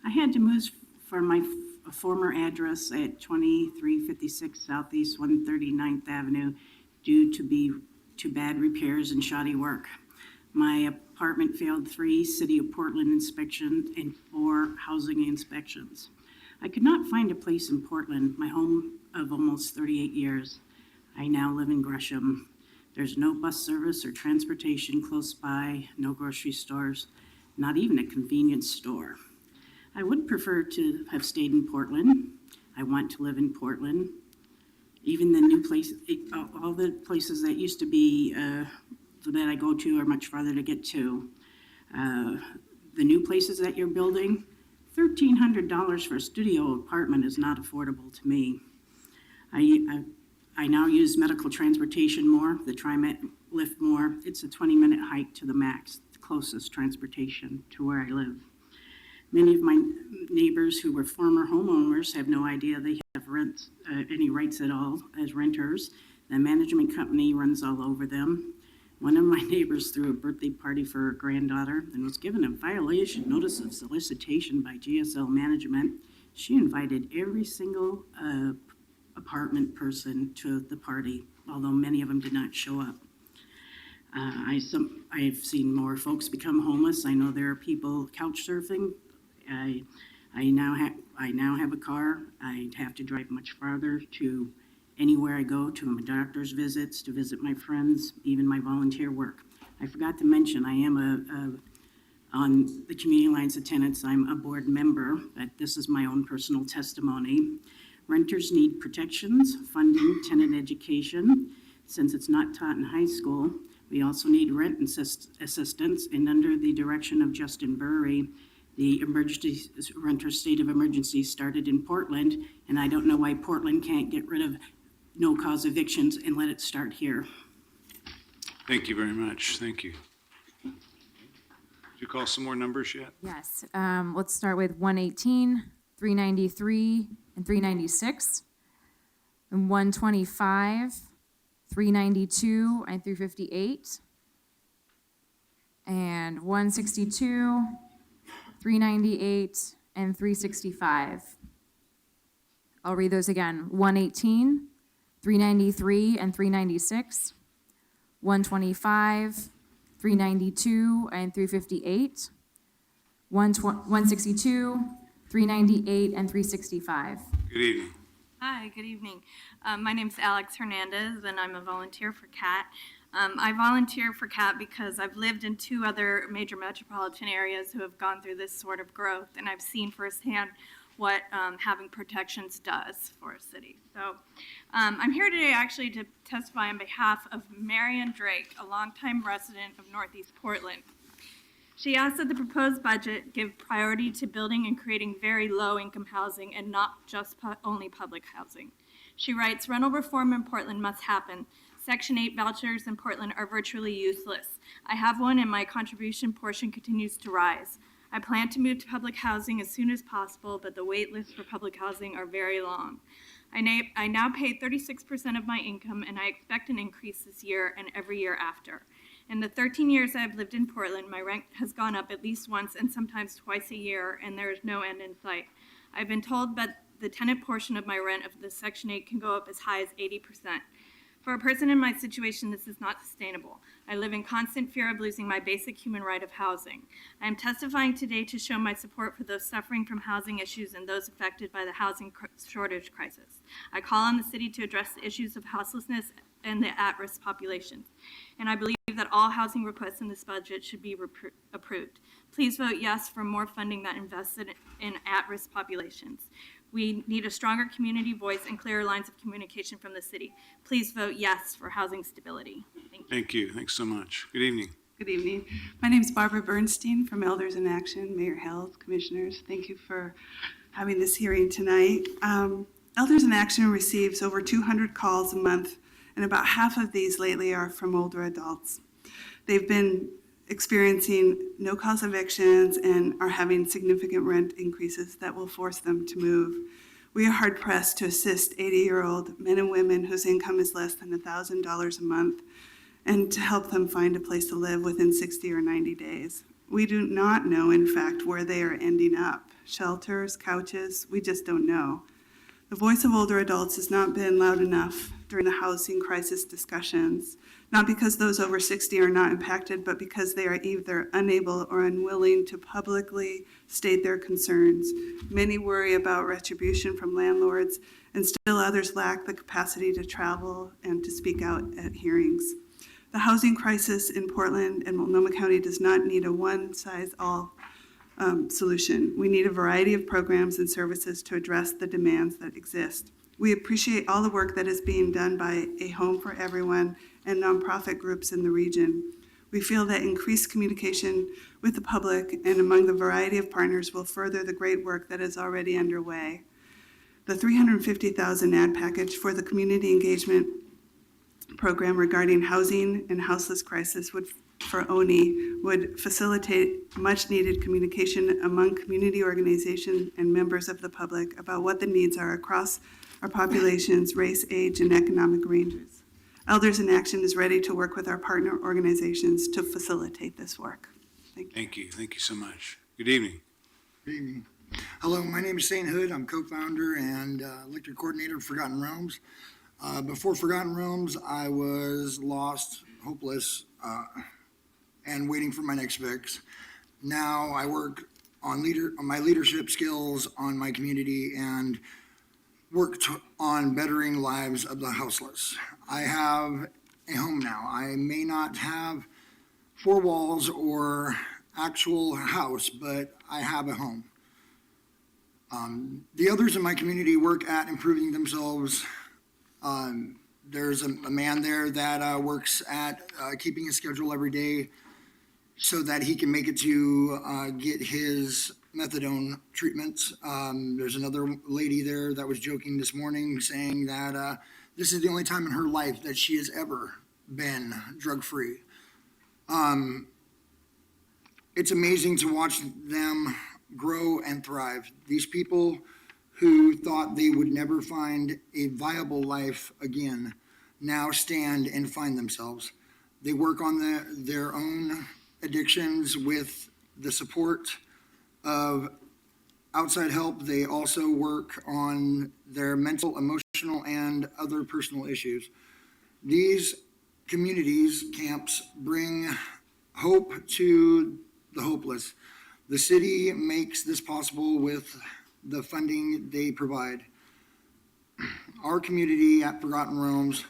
I had to move from my former address at 2356 Southeast 139th Avenue due to bad repairs and shoddy work. My apartment failed 3 City of Portland inspections and 4 housing inspections. I could not find a place in Portland, my home of almost 38 years. I now live in Gresham. There's no bus service or transportation close by, no grocery stores, not even a convenience store. I would prefer to have stayed in Portland. I want to live in Portland. Even the new places, all the places that used to be that I go to are much farther to get to. The new places that you're building, $1,300 for a studio apartment is not affordable to me. I now use medical transportation more, the TriMet lift more. It's a 20-minute hike to the max, the closest transportation to where I live. Many of my neighbors who were former homeowners have no idea they have any rights at all as renters. The management company runs all over them. One of my neighbors threw a birthday party for her granddaughter and was given a violation notice of solicitation by GSL management. She invited every single apartment person to the party, although many of them did not show up. I've seen more folks become homeless. I know there are people couch surfing. I now have a car. I have to drive much farther to anywhere I go, to my doctor's visits, to visit my friends, even my volunteer work. I forgot to mention, I am on the Community Alliance of Tenants, I'm a board member, but this is my own personal testimony. Renters need protections, funding, tenant education. Since it's not taught in high school, we also need rent assistance, and under the direction of Justin Burry, the renter state of emergency started in Portland, and I don't know why Portland can't get rid of no-cause evictions and let it start here. Thank you very much. Thank you. Did you call some more numbers yet? Yes, let's start with 118, 393, and 396, and 125, 392, and 358, and 162, 398, and 365. I'll read those again. 118, 393, and 396, 125, 392, and 358, 162, 398, and 365. Good evening. Hi, good evening. My name's Alex Hernandez, and I'm a volunteer for CAT. I volunteer for CAT because I've lived in 2 other major metropolitan areas who have gone through this sort of growth, and I've seen firsthand what having protections does for a city. So I'm here today actually to testify on behalf of Marion Drake, a longtime resident of Northeast Portland. She asked that the proposed budget give priority to building and creating very low-income housing and not just only public housing. She writes, rental reform in Portland must happen. Section 8 vouchers in Portland are virtually useless. I have one and my contribution portion continues to rise. I plan to move to public housing as soon as possible, but the wait lists for public housing are very long. I now pay 36% of my income, and I expect an increase this year and every year after. In the 13 years I've lived in Portland, my rent has gone up at least once and sometimes twice a year, and there is no end in sight. I've been told that the tenant portion of my rent of the Section 8 can go up as high as 80%. For a person in my situation, this is not sustainable. I live in constant fear of losing my basic human right of housing. I am testifying today to show my support for those suffering from housing issues and those affected by the housing shortage crisis. I call on the city to address the issues of houselessness and the at-risk populations. And I believe that all housing requests in this budget should be approved. Please vote yes for more funding that invested in at-risk populations. We need a stronger community voice and clearer lines of communication from the city. Please vote yes for housing stability. Thank you. Thank you. Thanks so much. Good evening. Good evening. My name is Barbara Bernstein from Elders in Action, Mayor Held, Commissioners. Thank you for having this hearing tonight. Elders in Action receives over 200 calls a month, and about half of these lately are from older adults. They've been experiencing no-cause evictions and are having significant rent increases that will force them to move. We are hard-pressed to assist 80-year-old men and women whose income is less than $1,000 a month and to help them find a place to live within 60 or 90 days. We do not know, in fact, where they are ending up. Shelters, couches, we just don't know. The voice of older adults has not been loud enough during the housing crisis discussions, not because those over 60 are not impacted, but because they are either unable or unwilling to publicly state their concerns. Many worry about retribution from landlords, and still others lack the capacity to travel and to speak out at hearings. The housing crisis in Portland and Multnomah County does not need a one-size-all solution. We need a variety of programs and services to address the demands that exist. We appreciate all the work that is being done by A Home for Everyone and nonprofit groups in the region. We feel that increased communication with the public and among the variety of partners will further the great work that is already underway. The $350,000 ad package for the community engagement program regarding housing and houseless crisis for ONI would facilitate much-needed communication among community organizations and members of the public about what the needs are across our population's race, age, and economic ranges. Elders in Action is ready to work with our partner organizations to facilitate this work. Thank you. Thank you. Thank you so much. Good evening. Good evening. Hello, my name is Shane Hood. I'm co-founder and electric coordinator of Forgotten Realms. Before Forgotten Realms, I was lost, hopeless, and waiting for my next fix. Now I work on my leadership skills on my community and work on bettering lives of the houseless. I have a home now. I may not have 4 walls or actual house, but I have a home. The others in my community work at improving themselves. There's a man there that works at keeping his schedule every day so that he can make it to get his methadone treatments. There's another lady there that was joking this morning saying that this is the only time in her life that she has ever been drug-free. It's amazing to watch them grow and thrive. These people who thought they would never find a viable life again now stand and find themselves. They work on their own addictions with the support of outside help. They also work on their mental, emotional, and other personal issues. These communities, camps, bring hope to the hopeless. The city makes this possible with the funding they provide. Our community at Forgotten Realms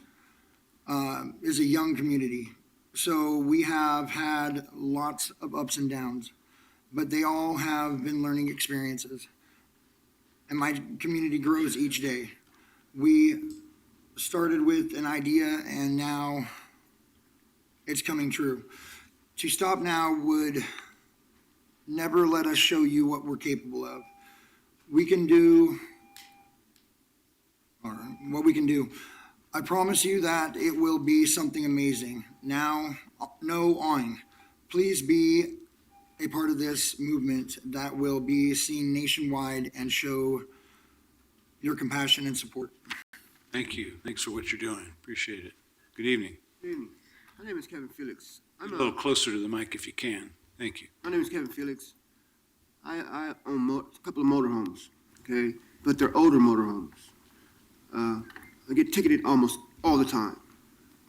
is a young community. So we have had lots of ups and downs, but they all have been learning experiences. And my community grows each day. We started with an idea and now it's coming true. To stop now would never let us show you what we're capable of. We can do, or what we can do. I promise you that it will be something amazing. Now, no on. Please be a part of this movement that will be seen nationwide and show your compassion and support. Thank you. Thanks for what you're doing. Appreciate it. Good evening. Good evening. My name is Kevin Felix. A little closer to the mic if you can. Thank you. My name is Kevin Felix. I own a couple of motorhomes, okay? But they're older motorhomes. I get ticketed almost all the time,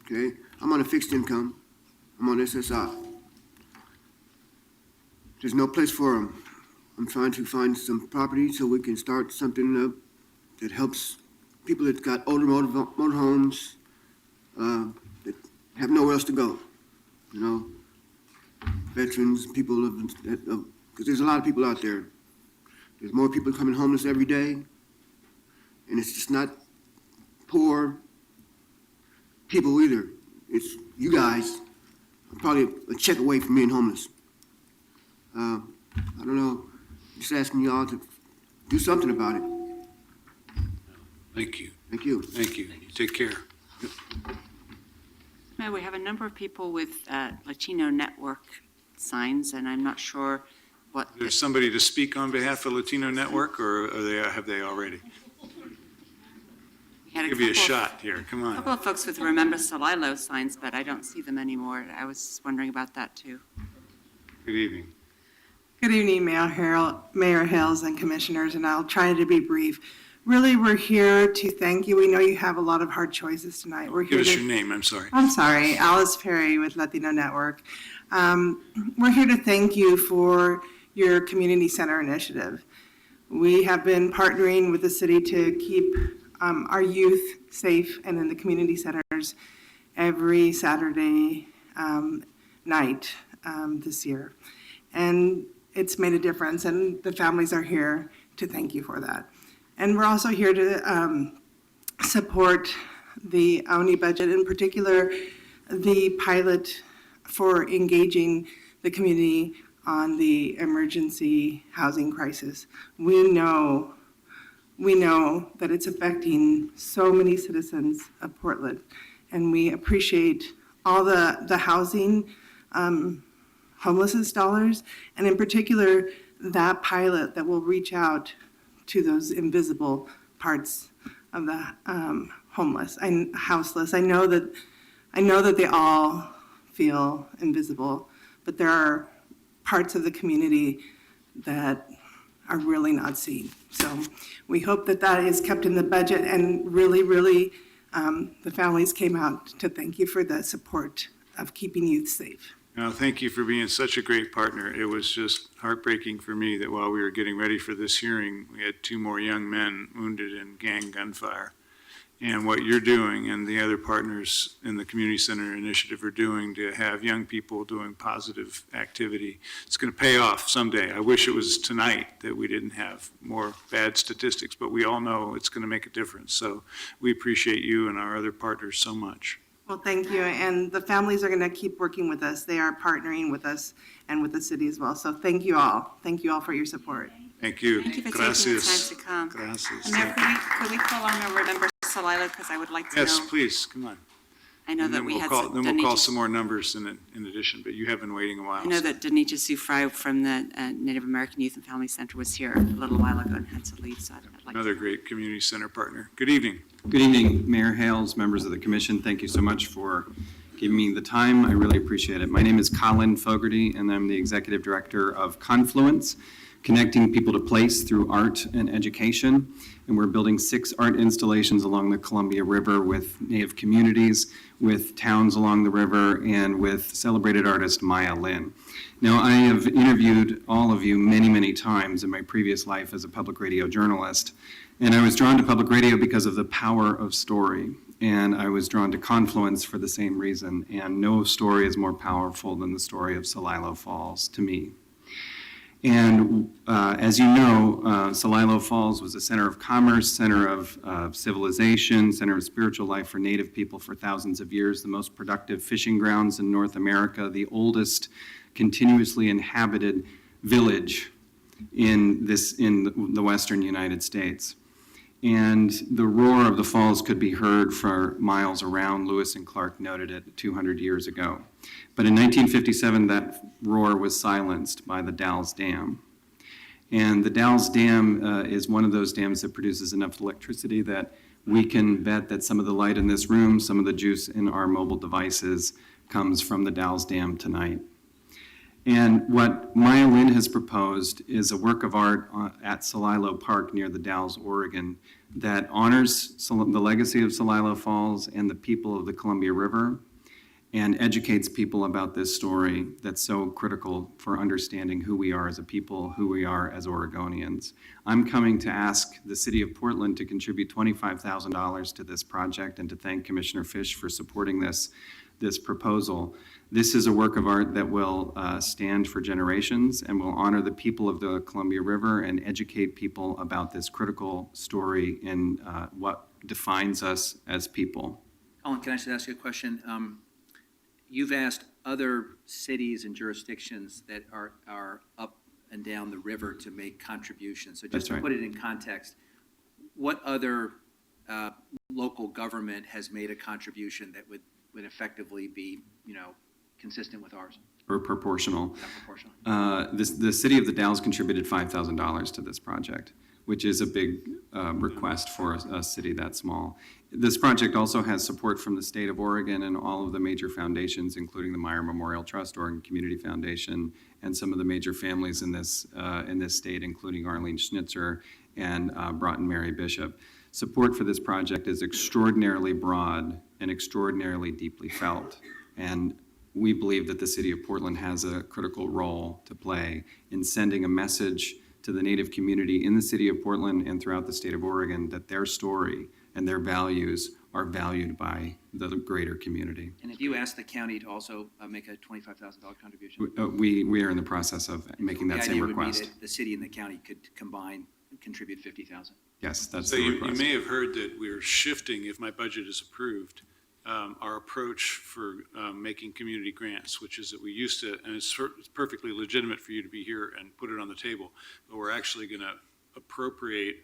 okay? I'm on a fixed income. I'm on SSI. There's no place for them. I'm trying to find some property so we can start something up that helps people that got older motorhomes that have nowhere else to go, you know? Veterans, people because there's a lot of people out there. There's more people becoming homeless every day, and it's just not poor people either. It's you guys. I'm probably a check away from being homeless. I don't know. Just asking y'all to do something about it. Thank you. Thank you. Thank you. Take care. Mayor, we have a number of people with Latino Network signs, and I'm not sure what. There's somebody to speak on behalf of Latino Network, or have they already? Give you a shot here. Come A on. couple of folks with Remember Solilo signs, but I don't see them anymore. I was wondering about that, too. Good evening. Good evening, Mayor Hales and Commissioners, and I'll try to be brief. Really, we're here to thank you. We know you have a lot of hard choices tonight. We're here Give us to. your name. I'm sorry. I'm sorry, Alice Perry with Latino Network. We're here to thank you for your community center initiative. We have been partnering with the city to keep our youth safe and in the community centers every Saturday night this year. And it's made a difference, and the families are here to thank you for that. And we're also here to support the ONI budget, in particular, the pilot for engaging the community on the emergency housing crisis. We know that it's affecting so many citizens of Portland, and we appreciate all the housing homelessness dollars, and in particular, that pilot that will reach out to those invisible parts of the homeless and houseless. I know that they all feel invisible, but there are parts of the community that are really not seen. So we hope that that is kept in the budget, and really, the families came out to thank you for the support of keeping youth safe. No, thank you for being such a great partner. It was just heartbreaking for me that while we were getting ready for this hearing, we had 2 more young men wounded in gang gunfire. And what you're doing and the other partners in the Community Center Initiative are doing to have young people doing positive activity, it's going to pay off someday. I wish it was tonight that we didn't have more bad statistics, but we all know it's going to make a difference. So we appreciate you and our other partners so much. Well, thank you, and the families are going to keep working with us. They are partnering with us and with the city as well. So thank you all. Thank you all for your support. Thank you. Thank you for Gracias. taking the time to come. Gracias. And Mayor, could we call on a Remember Solilo, because I would like to know. Yes, please, come on. I know And that then we we'll had call- some. Then we'll call Danita- some more numbers in addition, but you have been waiting a while. I know so- that Danita Sufry from the Native American Youth and Family Center was here a little while ago and had to leave, so I'd like to. Another great community center partner. Good evening. Good evening, Mayor Hales, members of the commission. Thank you so much for giving me the time. I really appreciate it. My name is Colin Fogarty, and I'm the executive director of Confluence, connecting people to place through art and education. And we're building 6 art installations along the Columbia River with Native communities, with towns along the river, and with celebrated artist Maya Lin. Now, I have interviewed all of you many, many times in my previous life as a public radio journalist, And I was drawn to public radio because of the power of story. And I was drawn to Confluence for the same reason. And no story is more powerful than the story of Celilo Falls to me. And as you know, Celilo Falls was a center of commerce, center of civilization, center of spiritual life for Native people for thousands of years, the most productive fishing grounds in North America, the oldest continuously inhabited village in the western United States. And the roar of the falls could be heard for miles around. Lewis and Clark noted it 200 years ago. But in 1957, that roar was silenced by the Dalles Dam. And the Dalles Dam is one of those dams that produces enough electricity that we can bet that some of the light in this room, some of the juice in our mobile devices comes from the Dalles Dam tonight. And what Maya Lin has proposed is a work of art at Celilo Park near the Dalles, Oregon, that honors the legacy of Celilo Falls and the people of the Columbia River and educates people about this story that's so critical for understanding who we are as a people, who we are as Oregonians. I'm coming to ask the City of Portland to contribute $25,000 to this project and to thank Commissioner Fish for supporting this proposal. This is a work of art that will stand for generations and will honor the people of the Columbia River and educate people about this critical story in what defines us as people. Colin, can I just ask you a question? You've asked other cities and jurisdictions that are up and down the river to make contributions. So just to put it in context, what other local government has made a contribution that would effectively be, consistent with ours? Or proportional. Not proportional. The city of the Dalles contributed $5,000 to this project, which is a big request for a city that small. This project also has support from the state of Oregon and all of the major foundations, including the Meyer Memorial Trust, Oregon Community Foundation, and some of the major families in this state, including Arlene Schnitzer and Broughton Mary Bishop. Support for this project is extraordinarily broad and extraordinarily deeply felt. And we believe that the City of Portland has a critical role to play in sending a message to the Native community in the City of Portland and throughout the state of Oregon that their story and their values are valued by the greater community. And have you asked the county to also make a $25,000 contribution? We are in the process of making that same request. The idea would be that the city and the county could combine and contribute $50,000. Yes, that's So the you request. may have heard that we're shifting, if my budget is approved, our approach for making community grants, which is that we used to, and it's perfectly legitimate for you to be here and put it on the table, but we're actually going to appropriate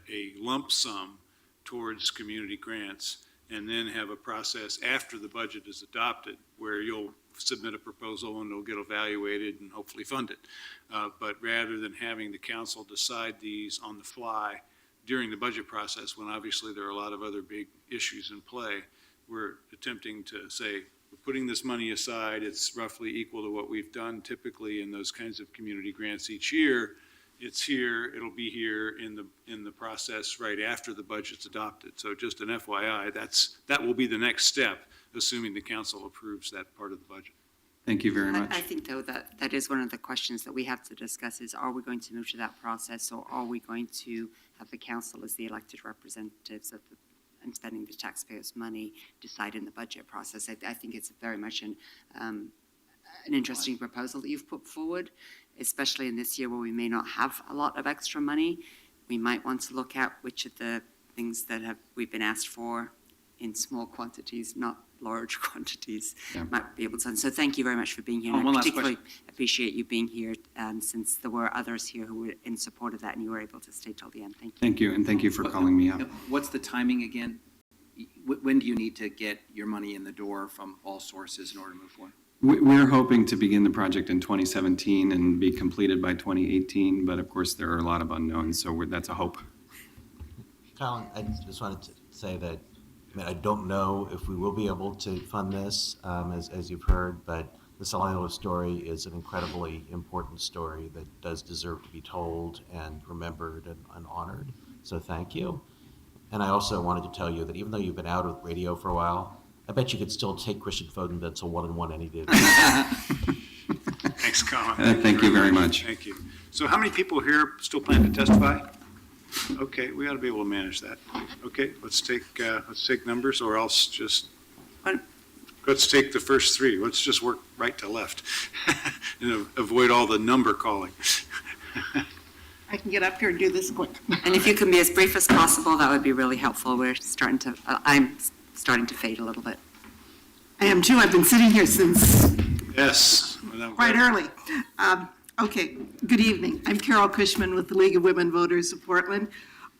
a lump sum towards community grants and then have a process after the budget is adopted where you'll submit a proposal and it'll get evaluated and hopefully funded. But rather than having the council decide these on the fly during the budget process, when obviously there are a lot of other big issues in play, we're attempting to say, we're putting this money aside, it's roughly equal to what we've done typically in those kinds of community grants each year. It's here, it'll be here in the process right after the budget's adopted. So just an FYI, that will be the next step, assuming the council approves that part of the budget. Thank you very much. I think, though, that is one of the questions that we have to discuss is, are we going to move to that process, or are we going to have the council as the elected representatives of and spending the taxpayers' money decide in the budget process? I think it's very much an interesting proposal that you've put forward, especially in this year where we may not have a lot of extra money. We might want to look at which of the things that we've been asked for in small quantities, not large quantities, might be able to. So thank you very much for being here. And I particularly appreciate you being here since there were others here who were in support of that and you were able to stay till the end. Thank you. Thank you, and thank you for calling me up. What's the timing again? When do you need to get your money in the door from all sources in order to move forward? We're hoping to begin the project in 2017 and be completed by 2018, but of course there are a lot of unknowns, so that's a hope. Colin, I just wanted to say that, I don't know if we will be able to fund this, as you've heard, but the Celilo story is an incredibly important story that does deserve to be told and remembered and honored. So thank you. And I also wanted to tell you that even though you've been out of radio for a while, I bet you could still take Christian Foden to 1-1 any day. Thanks, Colin. Thank you very much. Thank you. So how many people here still plan to testify? Okay, we ought to be able to manage that. Okay, let's take numbers, or else just, let's take the first three. Let's just work right to left and avoid all the number calling. I can get up here and do this quick. And if you can be as brief as possible, that would be really helpful. I'm starting to fade a little bit. I am too. I've been sitting here since Yes. quite early. Okay, good evening. I'm Carol Cushman with the League of Women Voters of Portland.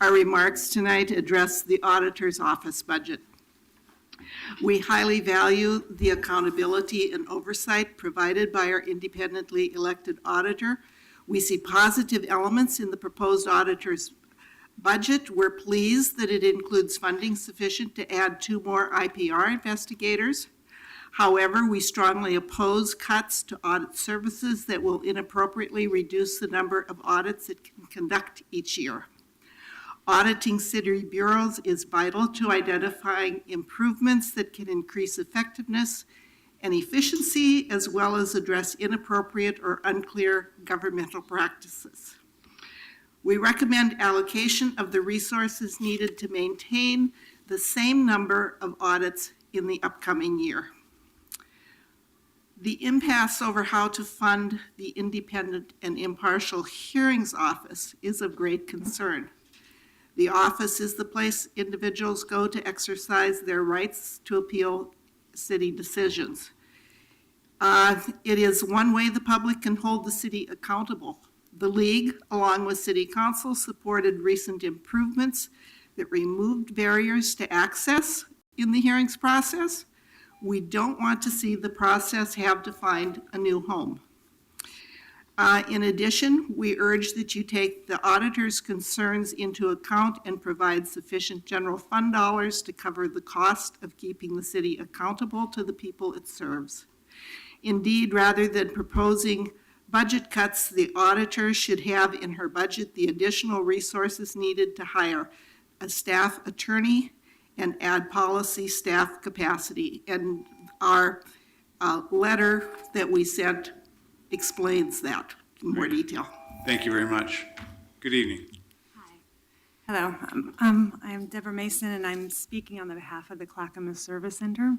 Our remarks tonight address the auditor's office budget. We highly value the accountability and oversight provided by our independently elected auditor. We see positive elements in the proposed auditor's budget. We're pleased that it includes funding sufficient to add 2 more IPR investigators. However, we strongly oppose cuts to audit services that will inappropriately reduce the number of audits it can conduct each year. Auditing city bureaus is vital to identifying improvements that can increase effectiveness and efficiency, as well as address inappropriate or unclear governmental practices. We recommend allocation of the resources needed to maintain the same number of audits in the upcoming year. The impasse over how to fund the Independent and Impartial Hearings Office is of great concern. The office is the place individuals go to exercise their rights to appeal city decisions. It is one way the public can hold the city accountable. The League, along with City Council, supported recent improvements that removed barriers to access in the hearings process. We don't want to see the process have to find a new home. In addition, we urge that you take the auditor's concerns into account and provide sufficient general fund dollars to cover the cost of keeping the city accountable to the people it serves. Indeed, rather than proposing budget cuts, the auditor should have in her budget the additional resources needed to hire a staff attorney and add policy staff capacity. And our letter that we sent explains that in more detail. Thank you very much. Good evening. Hello, I'm Deborah Mason, and I'm speaking on the behalf of the Clackamas Service Center.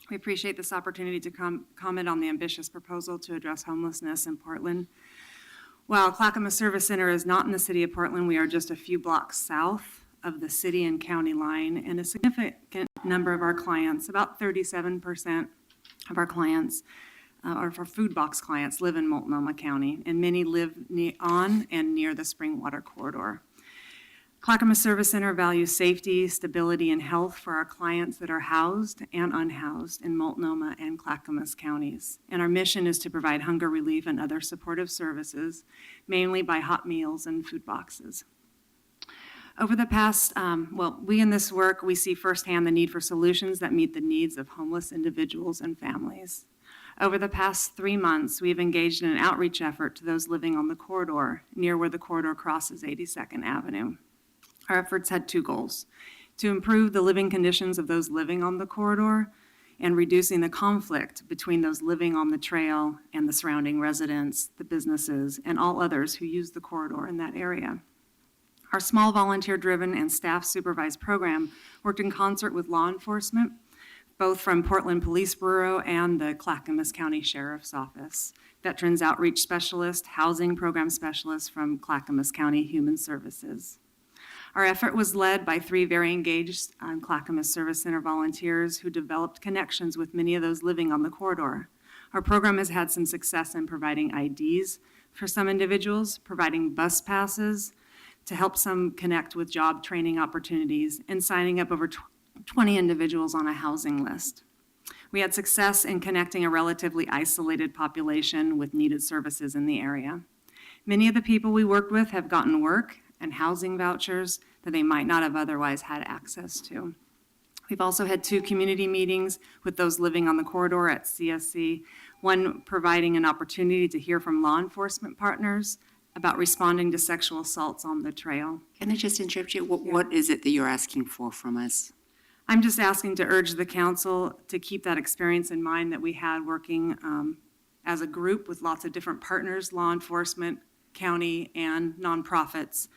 We appreciate this opportunity to comment on the ambitious proposal to address homelessness in Portland. While Clackamas Service Center is not in the city of Portland, we are just a few blocks south of the city and county line, and a significant number of our clients, about 37% of our clients, or for food box clients, live in Multnomah County, and many live on and near the Springwater Corridor. Clackamas Service Center values safety, stability, and health for our clients that are housed and unhoused in Multnomah and Clackamas counties. And our mission is to provide hunger relief and other supportive services, mainly by hot meals and food boxes. Over the past, we in this work, we see firsthand the need for solutions that meet the needs of homeless individuals and families. Over the past 3 months, we've engaged in an outreach effort to those living on the corridor, near where the corridor crosses 82nd Avenue. Our efforts had 2 goals: to improve the living conditions of those living on the corridor and reducing the conflict between those living on the trail and the surrounding residents, the businesses, and all others who use the corridor in that area. Our small volunteer-driven and staff-supervised program worked in concert with law enforcement, both from Portland Police Bureau and the Clackamas County Sheriff's Office, veterans outreach specialist, housing program specialists from Clackamas County Human Services. Our effort was led by 3 very engaged Clackamas Service Center volunteers who developed connections with many of those living on the corridor. Our program has had some success in providing IDs for some individuals, providing bus passes to help some connect with job training opportunities, and signing up over 20 individuals on a housing list. We had success in connecting a relatively isolated population with needed services in the area. Many of the people we worked with have gotten work and housing vouchers that they might not have otherwise had access to. We've also had 2 community meetings with those living on the corridor at CSC, one providing an opportunity to hear from law enforcement partners about responding to sexual assaults on the trail. Can I just interrupt you? What is it that you're asking for from us? I'm just asking to urge the council to keep that experience in mind that we had working as a group with lots of different partners, law enforcement, county, and nonprofits,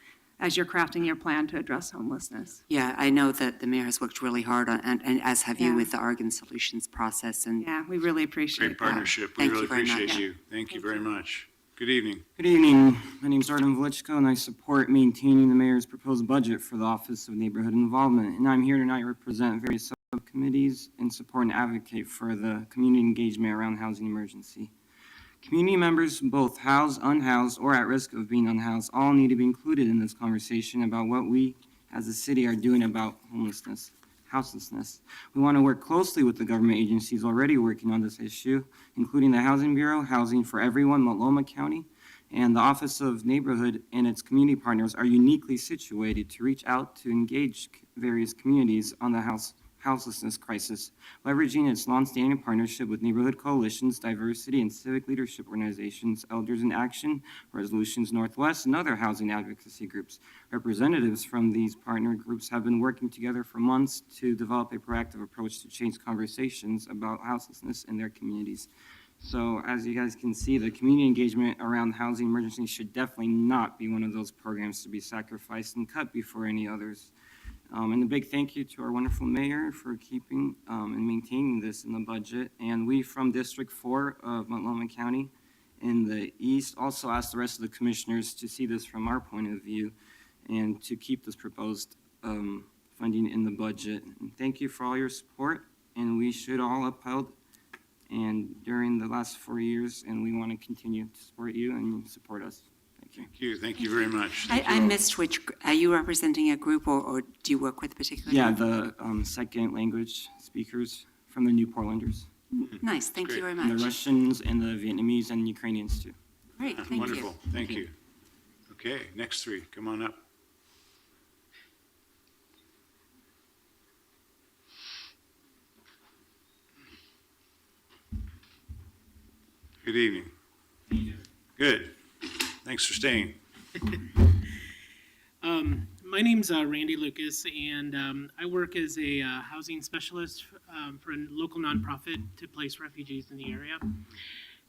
as you're crafting your plan to address homelessness. Yeah, I know that the mayor has worked really hard on, and as have you Yeah. with the Oregon Solutions process. And Yeah, we really appreciate Great that. partnership. We Thank really you very much. appreciate you. Thank you very much. Good evening. Good evening. My name is Artem Velichko, and I support maintaining the mayor's proposed budget for the Office of Neighborhood Involvement. And I'm here tonight to represent various subcommittees and support and advocate for the community engagement around housing emergency. Community members, both housed, unhoused, or at risk of being unhoused, all need to be included in this conversation about what we as a city are doing about houselessness. We want to work closely with the government agencies already working on this issue, including the Housing Bureau, Housing for Everyone, Multnomah County, and the Office of Neighborhood and its community partners are uniquely situated to reach out to engage various communities on the houselessness crisis, leveraging its longstanding partnership with neighborhood coalitions, diversity and civic leadership organizations, Elders in Action, Resolutions Northwest, and other housing advocacy groups. Representatives from these partner groups have been working together for months to develop a proactive approach to change conversations about houselessness in their communities. So as you guys can see, the community engagement around housing emergency should definitely not be one of those programs to be sacrificed and cut before any others. And a big thank you to our wonderful mayor for keeping and maintaining this in the budget. And we from District 4 of Multnomah County in the east also asked the rest of the commissioners to see this from our point of view and to keep this proposed funding in the budget. And thank you for all your support, and we should all upheld and during the last 4 years, and we want to continue to support you and support us. Thank you. Thank you. Thank you very much. I missed which, are you representing a group or do you work with a particular Yeah, group? the second language speakers from the New Portlanders. Nice, thank you very And much. the Russians and the Vietnamese and Ukrainians too. Great, thank you. Wonderful. Thank you. Okay, next three, come on up. Good evening. Good. Thanks for staying. My name's Randy Lucas, and I work as a housing specialist for a local nonprofit to place refugees in the area.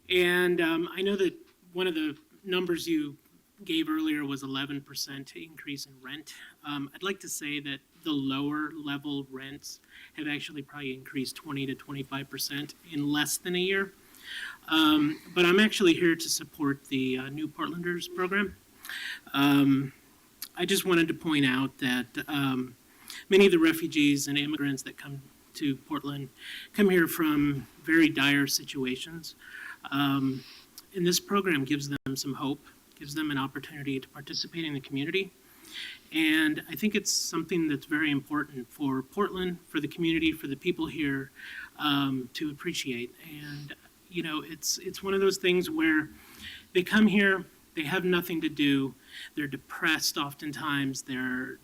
And I know that one of the numbers you gave earlier was 11% increase in rent. I'd like to say that the lower level rents have actually probably increased 20 to 25% in less than a year. But I'm actually here to support the New Portlanders program. I just wanted to point out that many of the refugees and immigrants that come to Portland come here from very dire situations. And this program gives them some hope, gives them an opportunity to participate in the community. And I think it's something that's very important for Portland, for the community, for the people here to appreciate. And you know, it's one of those things where they come here, they have nothing to do, they're depressed oftentimes, they're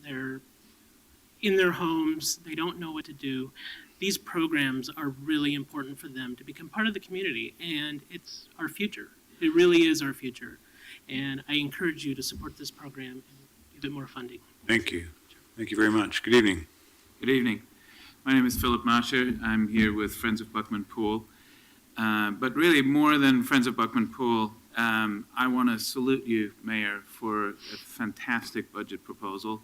in their homes, they don't know what to do. These programs are really important for them to become part of the community, and it's our future. It really is our future. And I encourage you to support this program and give it more funding. Thank you. Thank you very much. Good evening. Good evening. My name is Philip Mascher. I'm here with Friends of Buckman Pool. But really, more than Friends of Buckman Pool, I want to salute you, Mayor, for a fantastic budget proposal.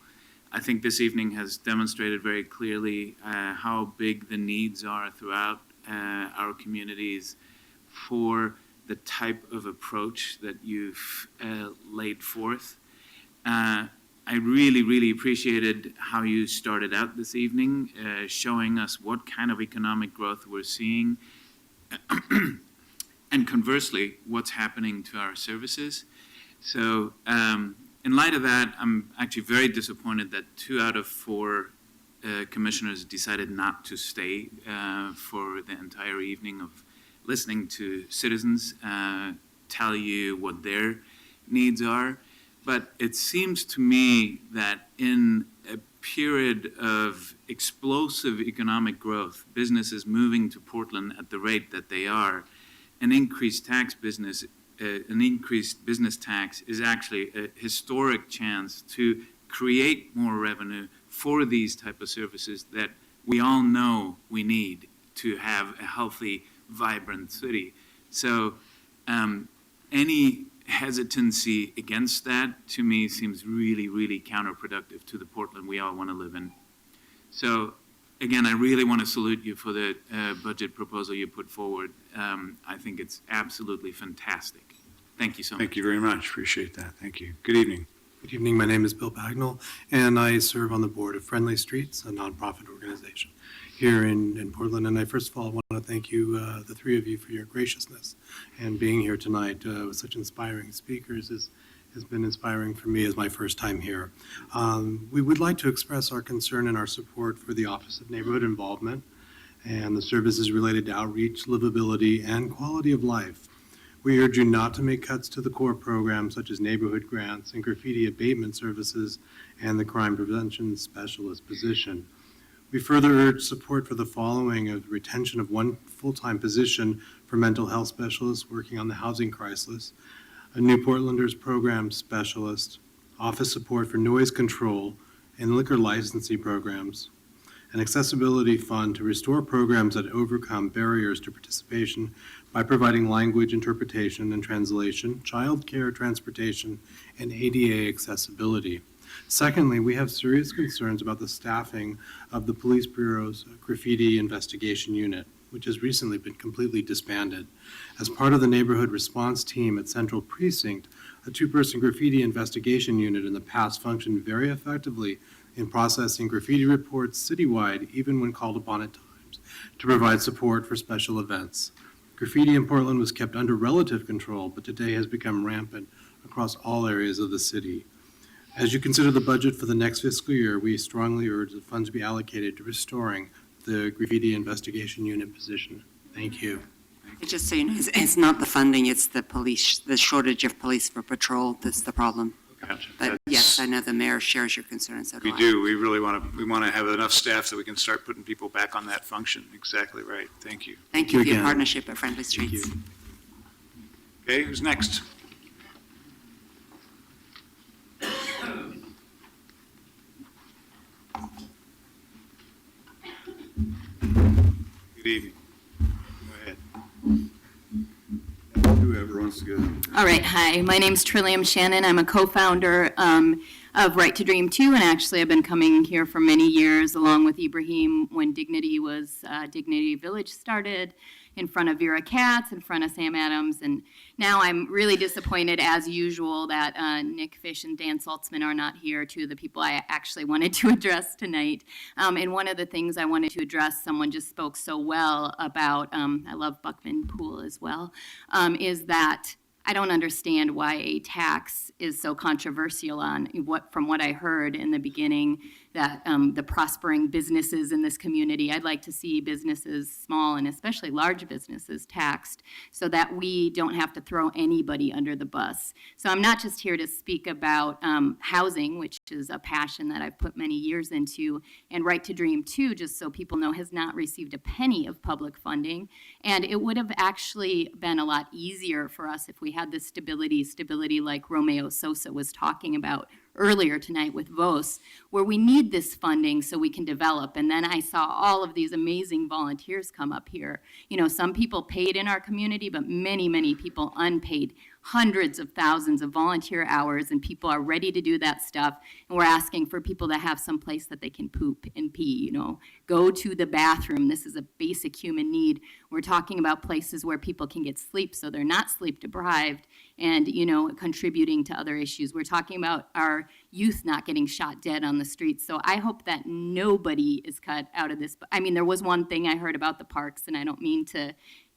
I think this evening has demonstrated very clearly how big the needs are throughout our communities for the type of approach that you've laid forth. I really, really appreciated how you started out this evening, showing us what kind of economic growth we're seeing, and conversely, what's happening to our services. So in light of that, I'm actually very disappointed that 2 out of 4 commissioners decided not to stay for the entire evening of listening to citizens tell you what their needs are. But it seems to me that in a period of explosive economic growth, businesses moving to Portland at the rate that they are, an increased business tax is actually a historic chance to create more revenue for these type of services that we all know we need to have a healthy, vibrant city. So any hesitancy against that, to me, seems really, really counterproductive to the Portland we all want to live in. So, again, I really want to salute you for the budget proposal you put forward. I think it's absolutely fantastic. Thank you so much. Thank you very much. Appreciate that. Thank you. Good evening. Good evening. My name is Bill Bagnall, and I serve on the board of Friendly Streets, a nonprofit organization here in Portland. And I first of all want to thank you, the three of you, for your graciousness and being here tonight with such inspiring speakers has been inspiring for me as my first time here. We would like to express our concern and our support for the Office of Neighborhood Involvement and the services related to outreach, livability, and quality of life. We urge you not to make cuts to the core programs such as neighborhood grants and graffiti abatement services and the crime prevention specialist position. We further urge support for the following: of retention of one full-time position for mental health specialists working on the housing crisis, a New Portlanders program specialist, office support for noise control and liquor licensing programs, an accessibility fund to restore programs that overcome barriers to participation by providing language interpretation and translation, child care, transportation, and ADA accessibility. Secondly, we have serious concerns about the staffing of the Police Bureau's graffiti investigation unit, which has recently been completely disbanded. As part of the neighborhood response team at Central Precinct, a two-person graffiti investigation unit in the past functioned very effectively in processing graffiti reports citywide, even when called upon at times, to provide support for special events. Graffiti in Portland was kept under relative control, but today has become rampant across all areas of the city. As you consider the budget for the next fiscal year, we strongly urge that funds be allocated to restoring the graffiti investigation unit position. Thank you. Just so you know, it's not the funding, it's the police, the shortage of police for patrol that's the problem. Gotcha. But yes, I know the mayor shares your concerns, so do We I. do. We really want to have enough staff that we can start putting people back on that function. Exactly right. Thank you. Thank you for your again. partnership at Friendly Streets. Okay, who's next? Good evening. Go ahead. Whoever wants to go. All right, hi, my name's Trillium Shannon. I'm a co-founder of Right to Dream 2, and actually I've been coming here for many years along with Ibrahim when Dignity Village started, in front of Vera Katz, in front of Sam Adams, and now I'm really disappointed, as usual, that Nick Fish and Dan Saltzman are not here, two of the people I actually wanted to address tonight. And one of the things I wanted to address, someone just spoke so well about, I love Buckman Pool as well, is that I don't understand why a tax is so controversial on from what I heard in the beginning, that the prospering businesses in this community, I'd like to see businesses, small and especially large businesses, taxed so that we don't have to throw anybody under the bus. So I'm not just here to speak about housing, which is a passion that I've put many years into, and Right to Dream 2, just so people know, has not received a penny of public funding. And it would have actually been a lot easier for us if we had this stability like Romeo Sosa was talking about earlier tonight with VOS, where we need this funding so we can develop. And then I saw all of these amazing volunteers come up here. You know, some people paid in our community, but many, many people unpaid. Hundreds of thousands of volunteer hours, and people are ready to do that stuff. And we're asking for people to have some place that they can poop and pee, you know, go to the bathroom. This is a basic human need. We're talking about places where people can get sleep so they're not sleep deprived and, you know, contributing to other issues. We're talking about our youth not getting shot dead on the streets. So I hope that nobody is cut out of this. I mean, there was one thing I heard about the parks, and I don't mean to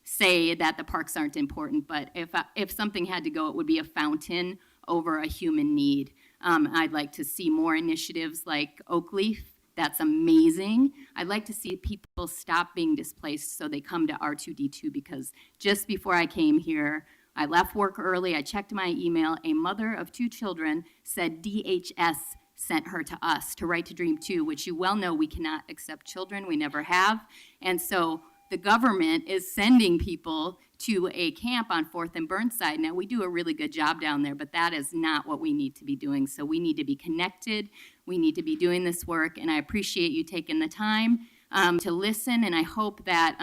say that the parks aren't important, but if something had to go, it would be a fountain over a human need. I'd like to see more initiatives like Oakleaf. That's amazing. I'd like to see people stop being displaced so they come to R2D2, because just before I came here, I left work early, I checked my email, a mother of 2 children said DHS sent her to us, to Right to Dream 2, which you well know we cannot accept children, we never have. And so the government is sending people to a camp on 4th and Burnside. Now, we do a really good job down there, but that is not what we need to be doing. So we need to be connected. We need to be doing this work, and I appreciate you taking the time to listen, and I hope that,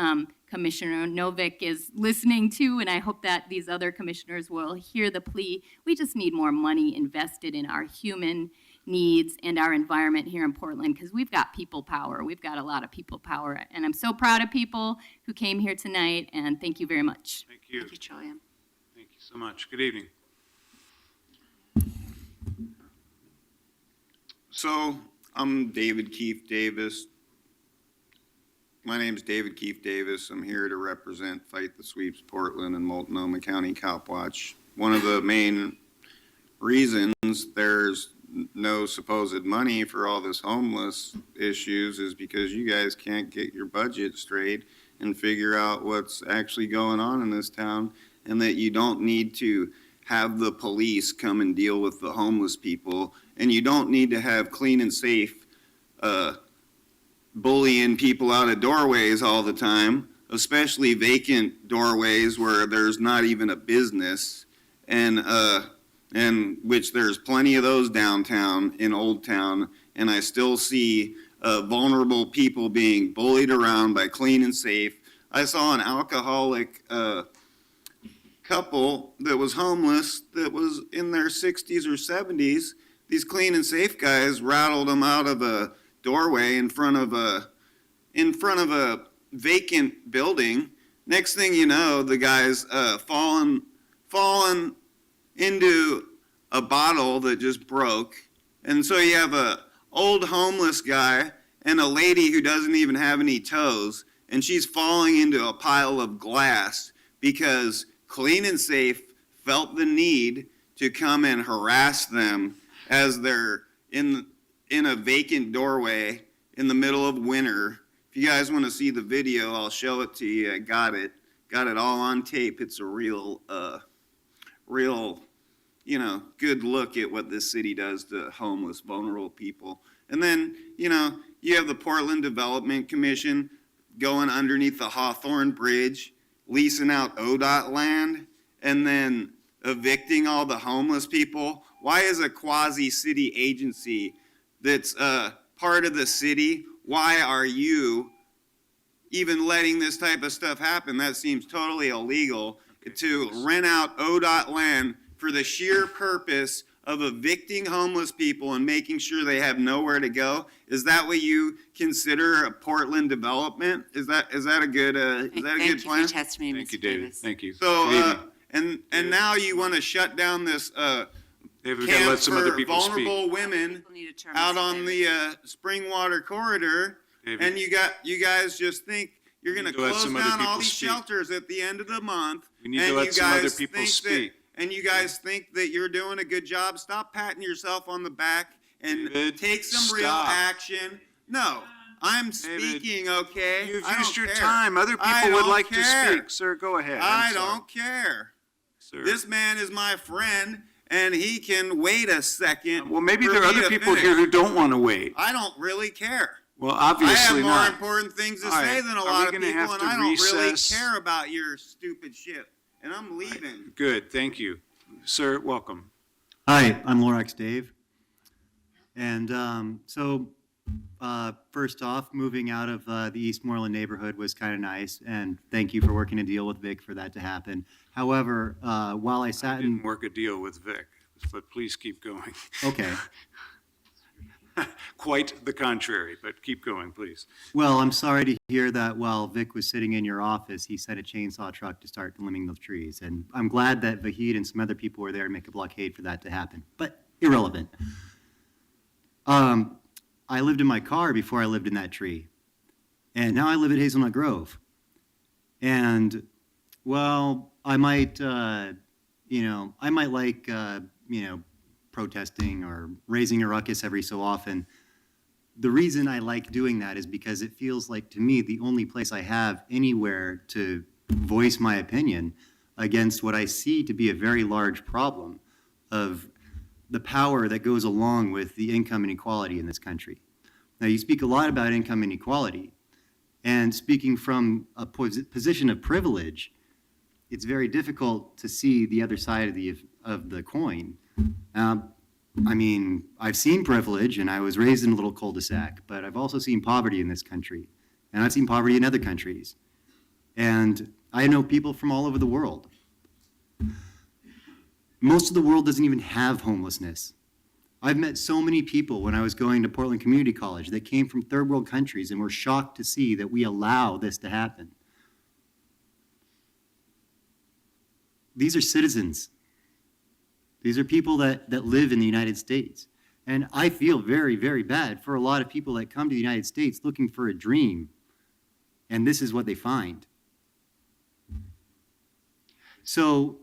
Commissioner Novick is listening to, and I hope that these other commissioners will hear the plea. We just need more money invested in our human needs and our environment here in Portland, because we've got people power. We've got a lot of people power, and I'm so proud of people who came here tonight, and thank you very much. Thank you. Thank you, Julia. Thank you so much. Good evening. So, I'm David Keefe Davis. My name's David Keefe Davis. I'm here to represent Fight the Sweeps Portland and Multnomah County Cop Watch. One of the main reasons there's no supposed money for all this homeless issues is because you guys can't get your budget straight and figure out what's actually going on in this town, and that you don't need to have the police come and deal with the homeless people, and you don't need to have clean and safe bullying people out of doorways all the time, especially vacant doorways where there's not even a business, and which there's plenty of those downtown in Old Town, and I still see vulnerable people being bullied around by clean and safe. I saw an alcoholic couple that was homeless that was in their 60s or 70s. These clean and safe guys rattled them out of a doorway in front of a vacant building. Next thing you know, the guy's fallen into a bottle that just broke. And so you have a old homeless guy and a lady who doesn't even have any toes, and she's falling into a pile of glass because Clean and Safe felt the need to come and harass them as they're in a vacant doorway in the middle of winter. If you guys want to see the video, I'll show it to you. I got it all on tape. It's a real, good look at what this city does to homeless, vulnerable people. And then, you have the Portland Development Commission going underneath the Hawthorne Bridge, leasing out ODOT land, and then evicting all the homeless people. Why is a quasi-city agency that's part of the city, why are you even letting this type of stuff happen? That seems totally illegal to rent out ODOT land for the sheer purpose of evicting homeless people and making sure they have nowhere to go. Is that what you consider a Portland development? Is that a good plan? Thank you for your testimony, Thank you, Mr. David. Davis. Thank you. So, and now you want to shut down this David, we gotta camp let some other for people speak. vulnerable women People need a term, out Mr. on Davis. the Springwater corridor, David. and you guys just think you're going to need to let close some other down all people these speak. shelters at the end of the month. We need to and let you some other guys people think speak. And you guys think that you're doing a good job. Stop patting yourself on the back and David, take some real stop. action. No, I'm speaking, okay? You've I used don't your care. time. Other I people would don't like to care. speak. Sir, go ahead. I I'm sorry. don't care. Sir. This man is my friend, and he can wait a second. Well, maybe for there are me other to people finish. here who don't want to wait. I don't really care. Well, I obviously have more not. important things to All right. say than a Are lot we of gonna people, have and to I don't really recess? care about your stupid shit. And I'm leaving. Good, thank you. Sir, welcome. Hi, I'm Lorax Dave. And first off, moving out of the Eastmoreland neighborhood was kind of nice, and thank you for working a deal with Vic for that to happen. However, while I sat Didn't in... work a deal with Vic, but please keep going. Okay. Quite the contrary, but keep going, please. Well, I'm sorry to hear that while Vic was sitting in your office, he sent a chainsaw truck to start limbing the trees. And I'm glad that Vahid and some other people were there to make a blockade for that to happen. But irrelevant. I lived in my car before I lived in that tree. And now I live at Hazelnut Grove. And, well, I might like, protesting or raising a ruckus every so often. The reason I like doing that is because it feels like, to me, the only place I have anywhere to voice my opinion against what I see to be a very large problem of the power that goes along with the income inequality in this country. Now, you speak a lot about income inequality, and speaking from a position of privilege, it's very difficult to see the other side of the coin. I've seen privilege, and I was raised in a little cul-de-sac, but I've also seen poverty in this country, and I've seen poverty in other countries. And I know people from all over the world. Most of the world doesn't even have homelessness. I've met so many people when I was going to Portland Community College that came from third world countries and were shocked to see that we allow this to happen. These are citizens. These are people that live in the United States. And I feel very, very bad for a lot of people that come to the United States looking for a dream, and this is what they find. So,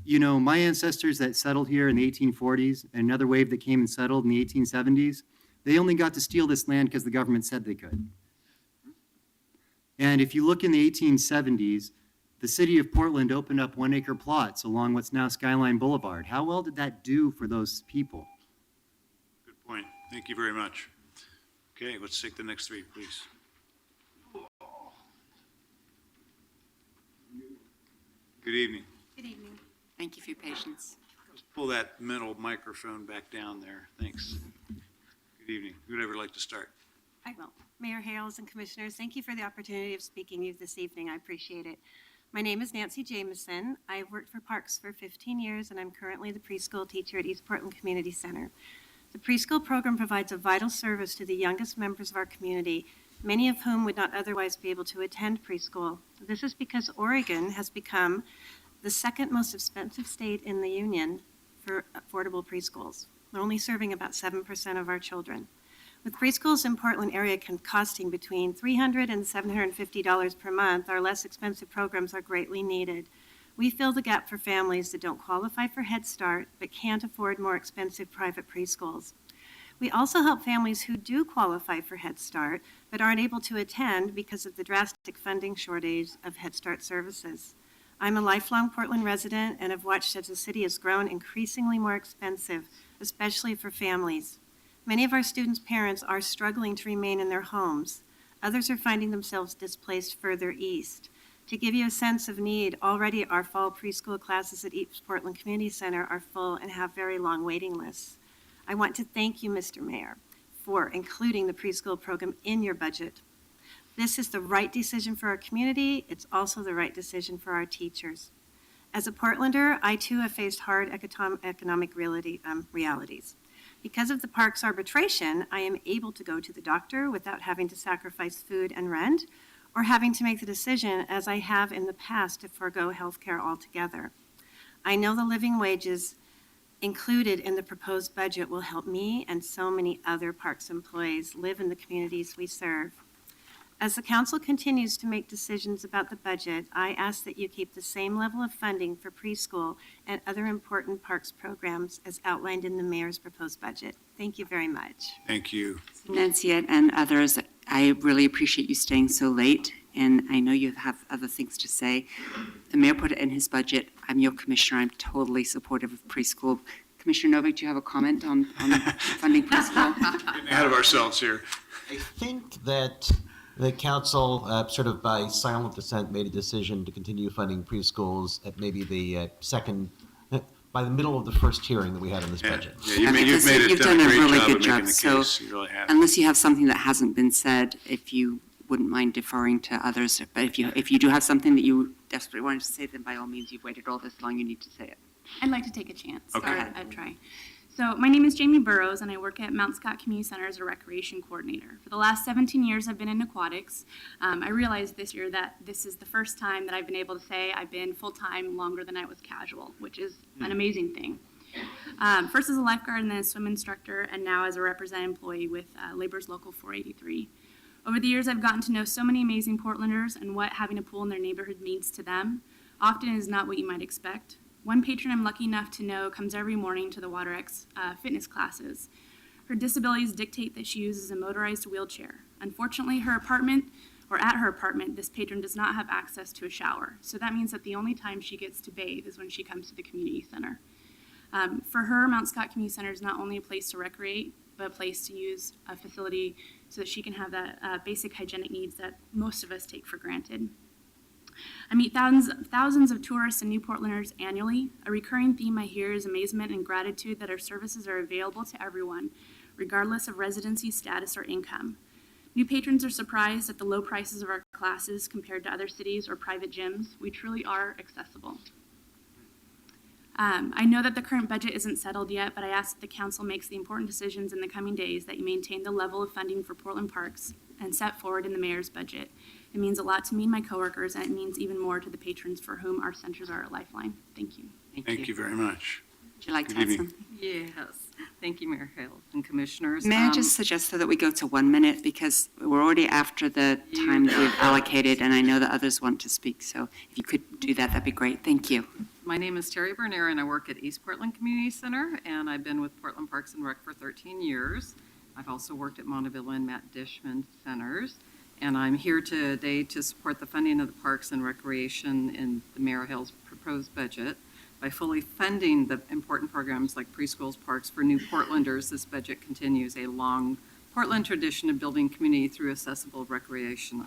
you know, my ancestors that settled here in the 1840s, and another wave that came and settled in the 1870s, they only got to steal this land because the government said they could. And if you look in the 1870s, the city of Portland opened up 1-acre plots along what's now Skyline Boulevard. How well did that do for those people? Good point. Thank you very much. Okay, let's take the next three, please. Good evening. Good evening. Thank you for your patience. Let's pull that middle microphone back down there. Thanks. Good evening. Who'd ever like to start? I will. Mayor Hales and Commissioners, thank you for the opportunity of speaking to you this evening. I appreciate it. My name is Nancy Jameson. I've worked for Parks for 15 years, and I'm currently the preschool teacher at East Portland Community Center. The preschool program provides a vital service to the youngest members of our community, many of whom would not otherwise be able to attend preschool. This is because Oregon has become the second most expensive state in the union for affordable preschools. They're only serving about 7% of our children. With preschools in Portland area costing between $300 and $750 per month, our less expensive programs are greatly needed. We fill the gap for families that don't qualify for Head Start but can't afford more expensive private preschools. We also help families who do qualify for Head Start but aren't able to attend because of the drastic funding shortage of Head Start services. I'm a lifelong Portland resident and have watched as the city has grown increasingly more expensive, especially for families. Many of our students' parents are struggling to remain in their homes. Others are finding themselves displaced further east. To give you a sense of need, already our fall preschool classes at East Portland Community Center are full and have very long waiting lists. I want to thank you, Mr. Mayor, for including the preschool program in your budget. This is the right decision for our community. It's also the right decision for our teachers. As a Portlander, I too have faced hard economic realities. Because of the park's arbitration, I am able to go to the doctor without having to sacrifice food and rent, or having to make the decision, as I have in the past, to forego health care altogether. I know the living wages included in the proposed budget will help me and so many other parks employees live in the communities we serve. As the council continues to make decisions about the budget, I ask that you keep the same level of funding for preschool and other important parks programs as outlined in the mayor's proposed budget. Thank you very much. Thank you. Nancy and others, I really appreciate you staying so late, and I know you have other things to say. The mayor put it in his budget. I'm your commissioner. I'm totally supportive of preschool. Commissioner Novick, do you have a comment on funding preschool? Getting ahead of ourselves here. I think that the council, sort of by silent dissent, made a decision to continue funding preschools at maybe the by the middle of the first hearing that we had on this budget. Yeah, you've done a really great good job job. of making the So case. You really have. unless you have something that hasn't been said, if you wouldn't mind deferring to others, but if you do have something that you desperately wanted to say, then by all means, you've waited all this long, you need to say it. I'd like to take a chance. Okay. Or I'd try. So my name is Jamie Burrows, and I work at Mount Scott Community Center as a recreation coordinator. For the last 17 years, I've been in aquatics. I realized this year that this is the first time that I've been able to say I've been full-time longer than I was casual, which is an amazing thing. First as a lifeguard and then a swim instructor, and now as a representative employee with Labor's Local 483. Over the years, I've gotten to know so many amazing Portlanders and what having a pool in their neighborhood means to them. Often is not what you might expect. One patron I'm lucky enough to know comes every morning to the WaterX fitness classes. Her disabilities dictate that she uses a motorized wheelchair. Unfortunately, at her apartment, this patron does not have access to a shower. So that means that the only time she gets to bathe is when she comes to the community center. For her, Mount Scott Community Center is not only a place to recreate, but a place to use a facility so that she can have that basic hygienic needs that most of us take for granted. I meet thousands of tourists and New Portlanders annually. A recurring theme I hear is amazement and gratitude that our services are available to everyone, regardless of residency status or income. New patrons are surprised at the low prices of our classes compared to other cities or private gyms. We truly are accessible. I know that the current budget isn't settled yet, but I ask that the council makes the important decisions in the coming days that you maintain the level of funding for Portland Parks and set forward in the mayor's budget. It means a lot to me and my coworkers, and it means even more to the patrons for whom our centers are a lifeline. Thank you. Thank you very much. Would you like to Good add evening. something? Yes, thank you, Mayor Hales and Commissioners. May I just suggest though that we go to 1 minute because we're already after the time that we've allocated and I know that others want to speak. So if you could do that, that'd be great. Thank you. My name is Terry Bernier, and I work at East Portland Community Center, and I've been with Portland Parks and Rec for 13 years. I've also worked at Montevilla and Matt Dishman Centers, and I'm here today to support the funding of the Parks and Recreation in the Mayor Hale's proposed budget. By fully funding the important programs like preschools, parks for new Portlanders, this budget continues a long Portland tradition of building community through accessible recreation.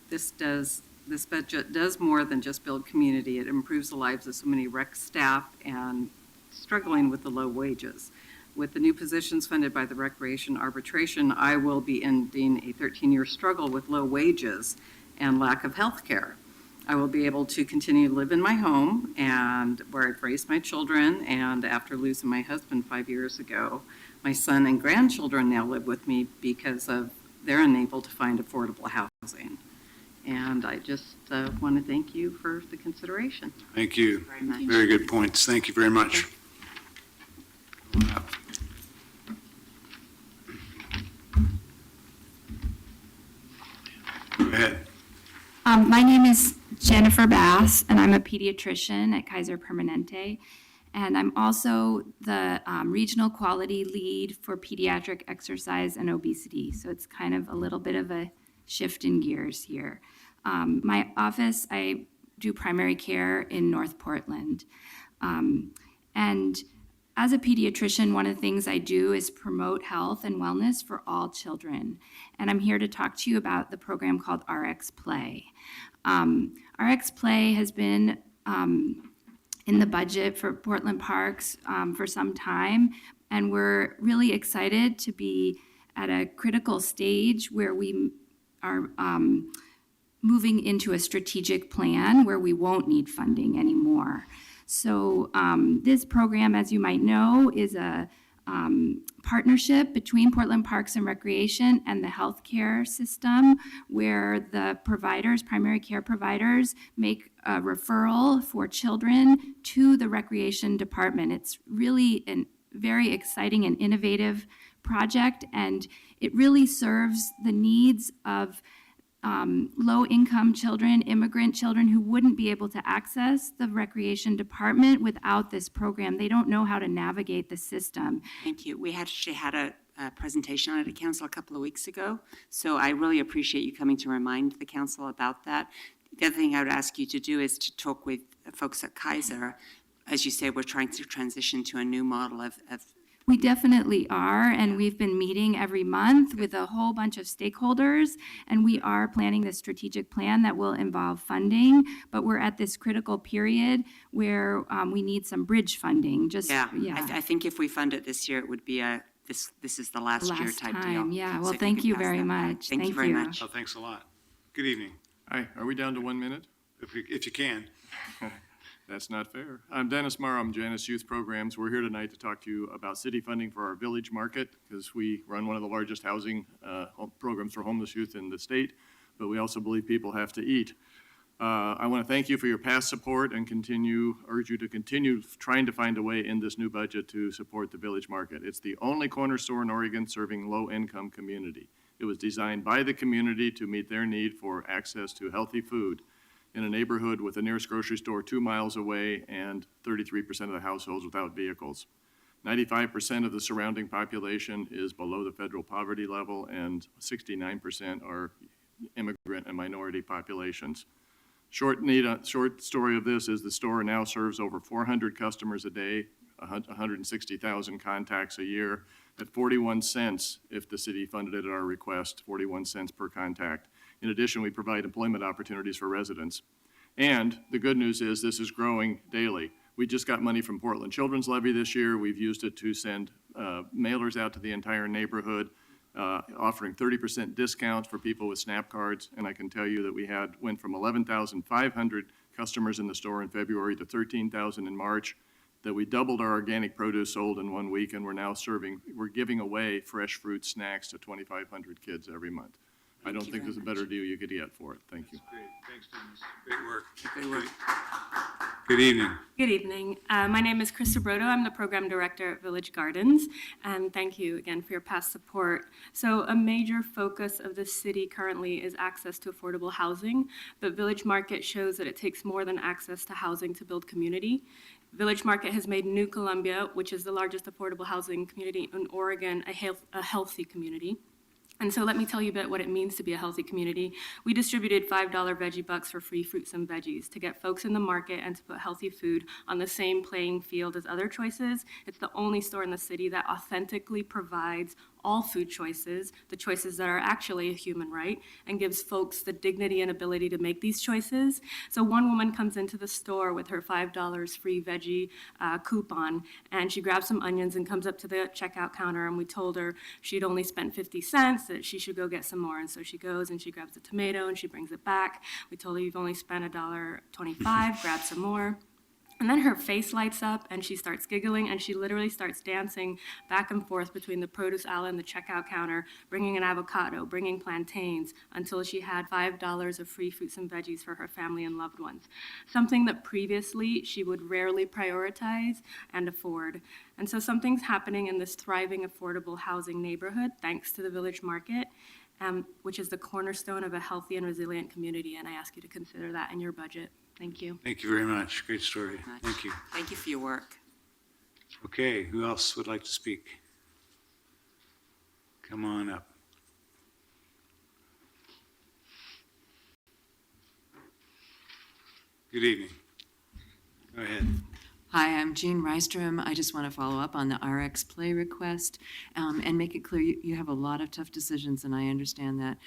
This budget does more than just build community. It improves the lives of so many rec staff and struggling with the low wages. With the new positions funded by the Recreation Arbitration, I will be ending a 13-year struggle with low wages and lack of health care. I will be able to continue to live in my home and where I've raised my children, and after losing my husband 5 years ago, my son and grandchildren now live with me because they're unable to find affordable housing. And I just want to thank you for the consideration. Thank you. Very much. Very good points. Thank you very much. Go ahead. My name is Jennifer Bass, and I'm a pediatrician at Kaiser Permanente. And I'm also the regional quality lead for pediatric exercise and obesity. So it's kind of a little bit of a shift in gears here. My office, I do primary care in North Portland. And as a pediatrician, one of the things I do is promote health and wellness for all children. And I'm here to talk to you about the program called RX Play. RX Play has been in the budget for Portland Parks for some time, and we're really excited to be at a critical stage where we are moving into a strategic plan where we won't need funding anymore. So this program, as you might know, is a partnership between Portland Parks and Recreation and the healthcare system, where the providers, primary care providers, make a referral for children to the recreation department. It's really a very exciting and innovative project, and it really serves the needs of low-income children, immigrant children who wouldn't be able to access the recreation department without this program. They don't know how to navigate the system. Thank you. We actually had a presentation on it at council a couple of weeks ago, so I really appreciate you coming to remind the council about that. The other thing I would ask you to do is to talk with folks at Kaiser. As you say, we're trying to transition to a new model of We definitely are, and we've been meeting every month with a whole bunch of stakeholders, and we are planning the strategic plan that will involve funding, but we're at this critical period where we need some bridge funding. I think if we fund it this year, it would be this is the last year type deal. Yeah, So well, if thank could you pass very that back. much. Thank you very much. Oh, thanks a lot. Good evening. Hi, are we down to 1 minute? If you can. That's not fair. I'm Dennis Marr, I'm Janus Youth Programs. We're here tonight to talk to you about city funding for our village market, because we run one of the largest housing programs for homeless youth in the state, but we also believe people have to eat. I want to thank you for your past support and urge you to continue trying to find a way in this new budget to support the village market. It's the only corner store in Oregon serving low-income community. It was designed by the community to meet their need for access to healthy food in a neighborhood with the nearest grocery store 2 miles away and 33% of the households without vehicles. 95% of the surrounding population is below the federal poverty level, and 69% are immigrant and minority populations. Short story of this is the store now serves over 400 customers a day, 160,000 contacts a year, at 41 cents if the city funded it at our request, 41 cents per contact. In addition, we provide employment opportunities for residents. And the good news is this is growing daily. We just got money from Portland Children's Levy this year. We've used it to send mailers out to the entire neighborhood. offering 30% discounts for people with SNAP cards. And I can tell you that we went from 11,500 customers in the store in February to 13,000 in March, that we doubled our organic produce sold in 1 week, and we're giving away fresh fruit snacks to 2,500 kids every month. I don't think there's a better deal you could get for it. Thank you. Great, thanks, Dennis. Great work. Good work. Good evening. Good evening. My name is Krista Brodo. I'm the program director at Village Gardens, and thank you again for your past support. So a major focus of the city currently is access to affordable housing, but Village Market shows that it takes more than access to housing to build community. Village Market has made New Columbia, which is the largest affordable housing community in Oregon, a healthy community. And so let me tell you a bit what it means to be a healthy community. We distributed $5 veggie bucks for free fruits and veggies to get folks in the market and to put healthy food on the same playing field as other choices. It's the only store in the city that authentically provides all food choices, the choices that are actually a human right, and gives folks the dignity and ability to make these choices. So one woman comes into the store with her $5 free veggie coupon, and she grabs some onions and comes up to the checkout counter, and we told her she'd only spent 50 cents, that she should go get some more. And so she goes and she grabs a tomato and she brings it back. We told her you've only spent $1.25, grab some more. And then her face lights up and she starts giggling and she literally starts dancing back and forth between the produce aisle and the checkout counter, bringing an avocado, bringing plantains, until she had $5 of free fruits and veggies for her family and loved ones. Something that previously she would rarely prioritize and afford. And so something's happening in this thriving, affordable housing neighborhood, thanks to the Village Market, which is the cornerstone of a healthy and resilient community. And I ask you to consider that in your budget. Thank you. Thank you very much. Great story. Thank you. Thank you for your work. Okay, who else would like to speak? Come on up. Good evening. Go ahead. Hi, I'm Jean Rystrom. I just want to follow up on the RX Play request and make it clear you have a lot of tough decisions, and I understand that.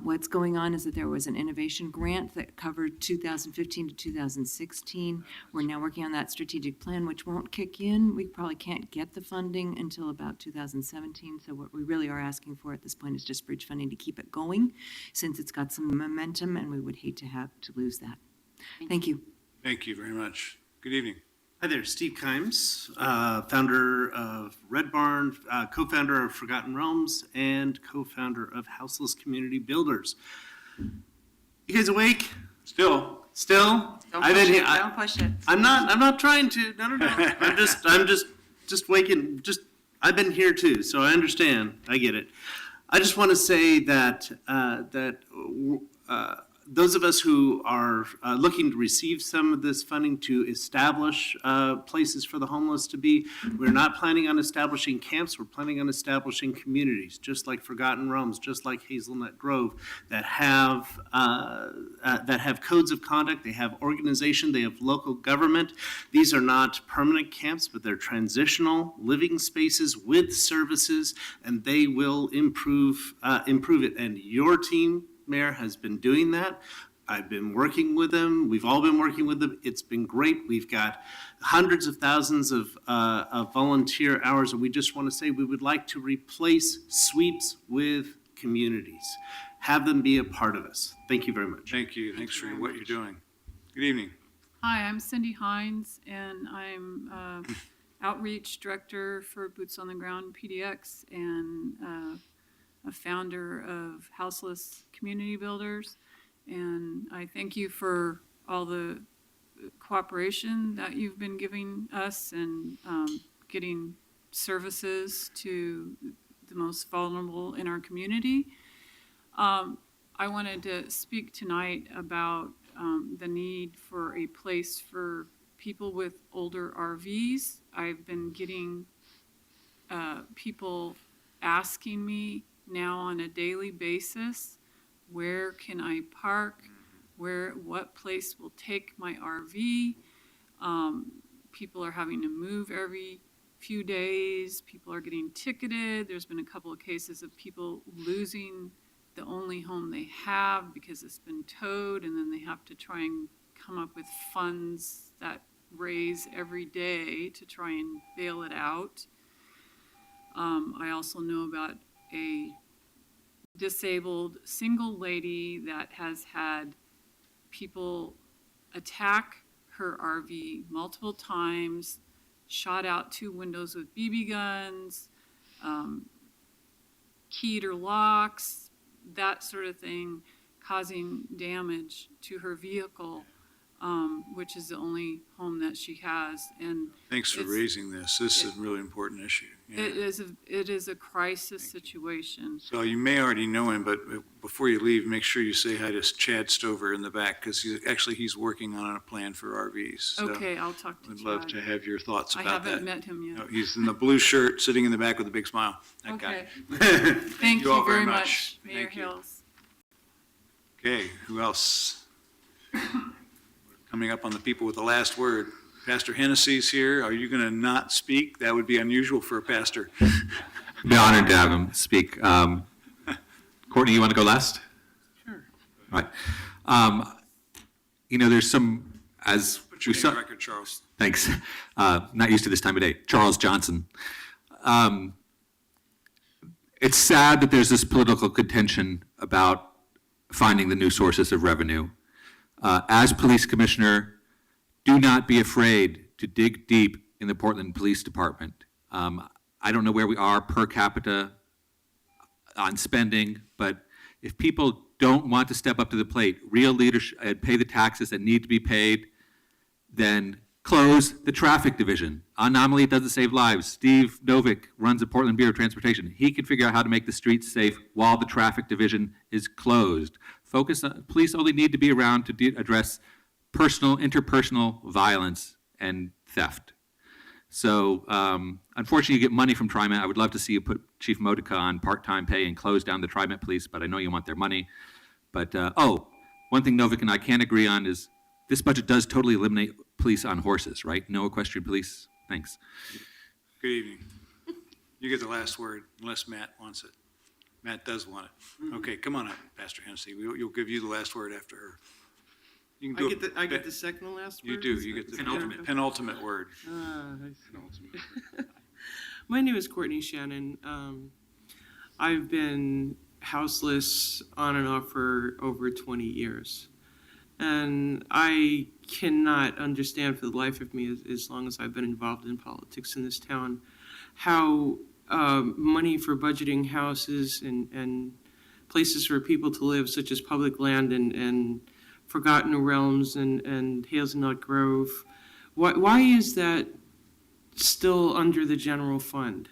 What's going on is that there was an innovation grant that covered 2015 to 2016. We're now working on that strategic plan, which won't kick in. We probably can't get the funding until about 2017. So what we really are asking for at this point is just bridge funding to keep it going, since it's got some momentum, and we would hate to have to lose that. Thank you. Thank you very much. Good evening. Hi there, Steve Kimes, founder of Red Barn, co-founder of Forgotten Realms, and co-founder of Houseless Community Builders. You guys awake? Still? Don't push it. Don't push it. I'm not trying to. No. I'm just waking. I've been here too, so I understand. I get it. I just want to say that those of us who are looking to receive some of this funding to establish places for the homeless to be, we're not planning on establishing camps. We're planning on establishing communities, just like Forgotten Realms, just like Hazelnut Grove, that have codes of conduct. They have organization. They have local government. These are not permanent camps, but they're transitional living spaces with services, and they will improve it. And your team, Mayor, has been doing that. I've been working with them. We've all been working with them. It's been great. We've got hundreds of thousands of volunteer hours, and we just want to say we would like to replace sweeps with communities. Have them be a part of us. Thank you very much. Thank you. Thanks for what you're doing. Good evening. Hi, I'm Cindy Hines, and I'm Outreach Director for Boots on the Ground PDX and a founder of Houseless Community Builders. And I thank you for all the cooperation that you've been giving us and getting services to the most vulnerable in our community. I wanted to speak tonight about the need for a place for people with older RVs. I've been getting people asking me now on a daily basis, where can I park? What place will take my RV? People are having to move every few days. People are getting ticketed. There's been a couple of cases of people losing the only home they have because it's been towed, and then they have to try and come up with funds that raise every day to try and bail it out. I also know about a disabled single lady that has had people attack her RV multiple times, shot out 2 windows with BB guns, keyed her locks, that sort of thing, causing damage to her vehicle, which is the only home that she has. And Thanks for raising this. This is a really important issue. Yeah. it is a crisis situation. So you may already know him, but before you leave, make sure you say hi to Chad Stover in the back, because he's working on a plan for RVs. So Okay, I'll talk to I'd Chad. love to have your thoughts I about that. haven't met him yet. No, he's in the blue shirt, sitting in the back with a big smile. That Okay. guy. Thank you all very much, Mayor Thank you. Hills. Okay, who else? Coming up on the people with the last word. Pastor Hennessy's here. Are you going to not speak? That would be unusual for a pastor. Be honored to have him speak. Courtney, you want to go last? Sure. Right. There's some, as Put your we name saw. on record, Charles. Thanks. Not used to this time of day. Charles Johnson. It's sad that there's this political contention about finding the new sources of revenue. As police commissioner, do not be afraid to dig deep in the Portland Police Department. I don't know where we are per capita on spending, but if people don't want to step up to the plate, real leadership, and pay the taxes that need to be paid, then close the traffic division. Anomaly doesn't save lives. Steve Novick runs the Portland Bureau of Transportation. He can figure out how to make the streets safe while the traffic division is closed. Police only need to be around to address interpersonal violence and theft. So unfortunately, you get money from TriMet. I would love to see you put Chief Modica on part-time pay and close down the TriMet police, but I know you want their money. But, one thing Novick and I can agree on is this budget does totally eliminate police on horses, right? No equestrian police? Thanks. Good evening. You get the last word, unless Matt wants it. Matt does want it. Okay, come on up, Pastor Hennessy. We'll give you the last word after her. You can do I get the second to last word? You do. You get the penultimate word. My name is Courtney Shannon. I've been houseless on and off for over 20 years. And I cannot understand for the life of me, as long as I've been involved in politics in this town, how money for budgeting houses and places for people to live, such as public land and Forgotten Realms and Hazelnut Grove, why is that still under the general fund?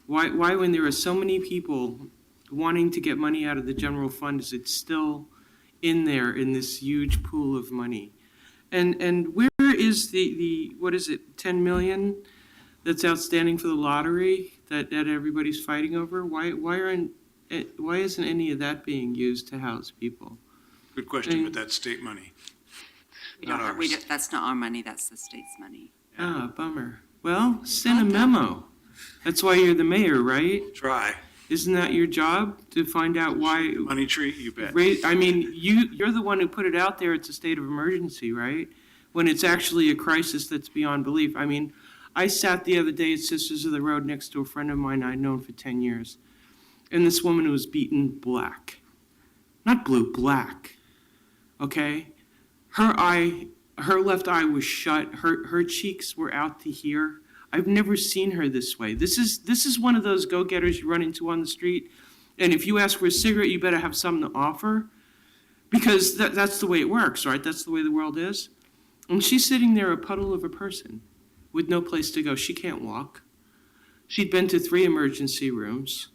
Why, when there are so many people wanting to get money out of the general fund, is it still in there in this huge pool of money? And where is the what is it, 10 million that's outstanding for the lottery that everybody's fighting over? Why isn't any of that being used to house people? Good question, but that's state money. That's not our money, that's the state's money. Ah, bummer. Well, send a memo. That's why you're the mayor, right? Try. Isn't that your job, to find out why? Money tree, you bet. I mean, you're the one who put it out there, it's a state of emergency, right? When it's actually a crisis that's beyond belief. I mean, I sat the other day at Sisters of the Road next to a friend of mine I'd known for 10 years. And this woman was beaten black. Not blue, black. Okay? Her left eye was shut. Her cheeks were out to here. I've never seen her this way. This is one of those go-getters you run into on the street, and if you ask for a cigarette, you better have something to offer, because that's the way it works, right? That's the way the world is. And she's sitting there, a puddle of a person, with no place to go. She can't walk. She'd been to 3 emergency rooms.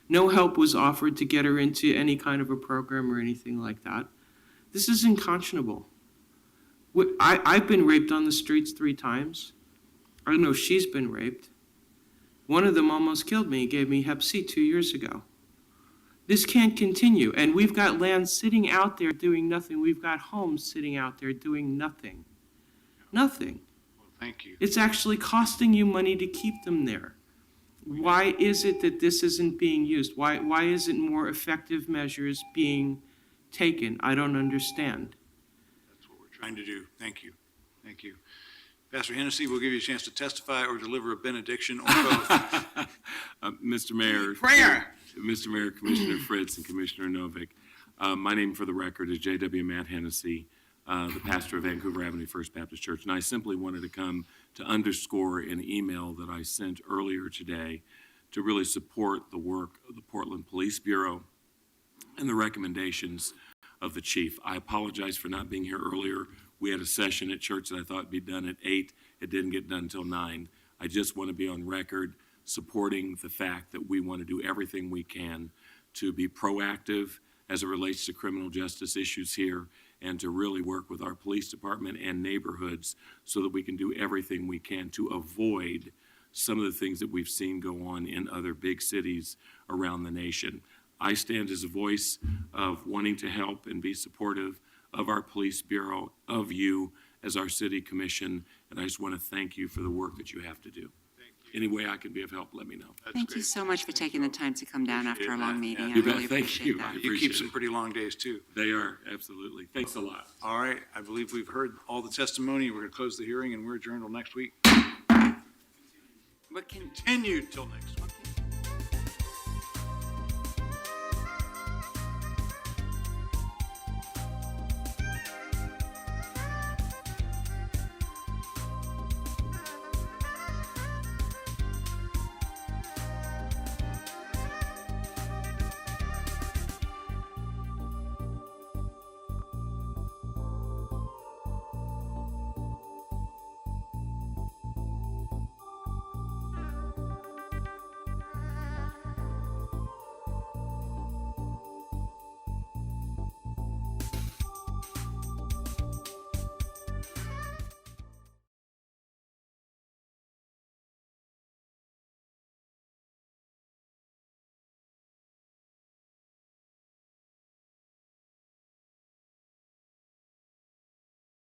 No help was offered to get her into any kind of a program or anything like that. This is unconscionable. I've been raped on the streets 3 times. I don't know if she's been raped. One of them almost killed me, gave me hep C 2 years ago. This can't continue. And we've got land sitting out there doing nothing. We've got homes sitting out there doing nothing. Nothing. Well, thank you. It's actually costing you money to keep them there. Why is it that this isn't being used? Why isn't more effective measures being taken? I don't understand. That's what we're trying to do. Thank you. Thank you. Pastor Hennessy will give you a chance to testify or deliver a benediction or both. Mr. Mayor. Prayer. Mr. Mayor, Commissioner Fritz, and Commissioner Novick. My name for the record is J.W. Matt Hennessy, the pastor of Vancouver Avenue First Baptist Church. And I simply wanted to come to underscore an email that I sent earlier today to really support the work of the Portland Police Bureau and the recommendations of the chief. I apologize for not being here earlier. We had a session at church that I thought would be done at 8. It didn't get done until 9. I just want to be on record supporting the fact that we want to do everything we can to be proactive as it relates to criminal justice issues here and to really work with our police department and neighborhoods so that we can do everything we can to avoid some of the things that we've seen go on in other big cities around the nation. I stand as a voice of wanting to help and be supportive of our police bureau, of you as our city commission, and I just want to thank you for the work that you have to do. Any way I can be of help, let me know. Thank you so much for taking the time to come down after a long meeting. I You bet. really Thank appreciate you. that. You keep some pretty long days, too. They are, absolutely. Thanks a lot. All right, I believe we've heard all the testimony. We're going to close the hearing, and we're adjourned till next week. What can Continued till next week.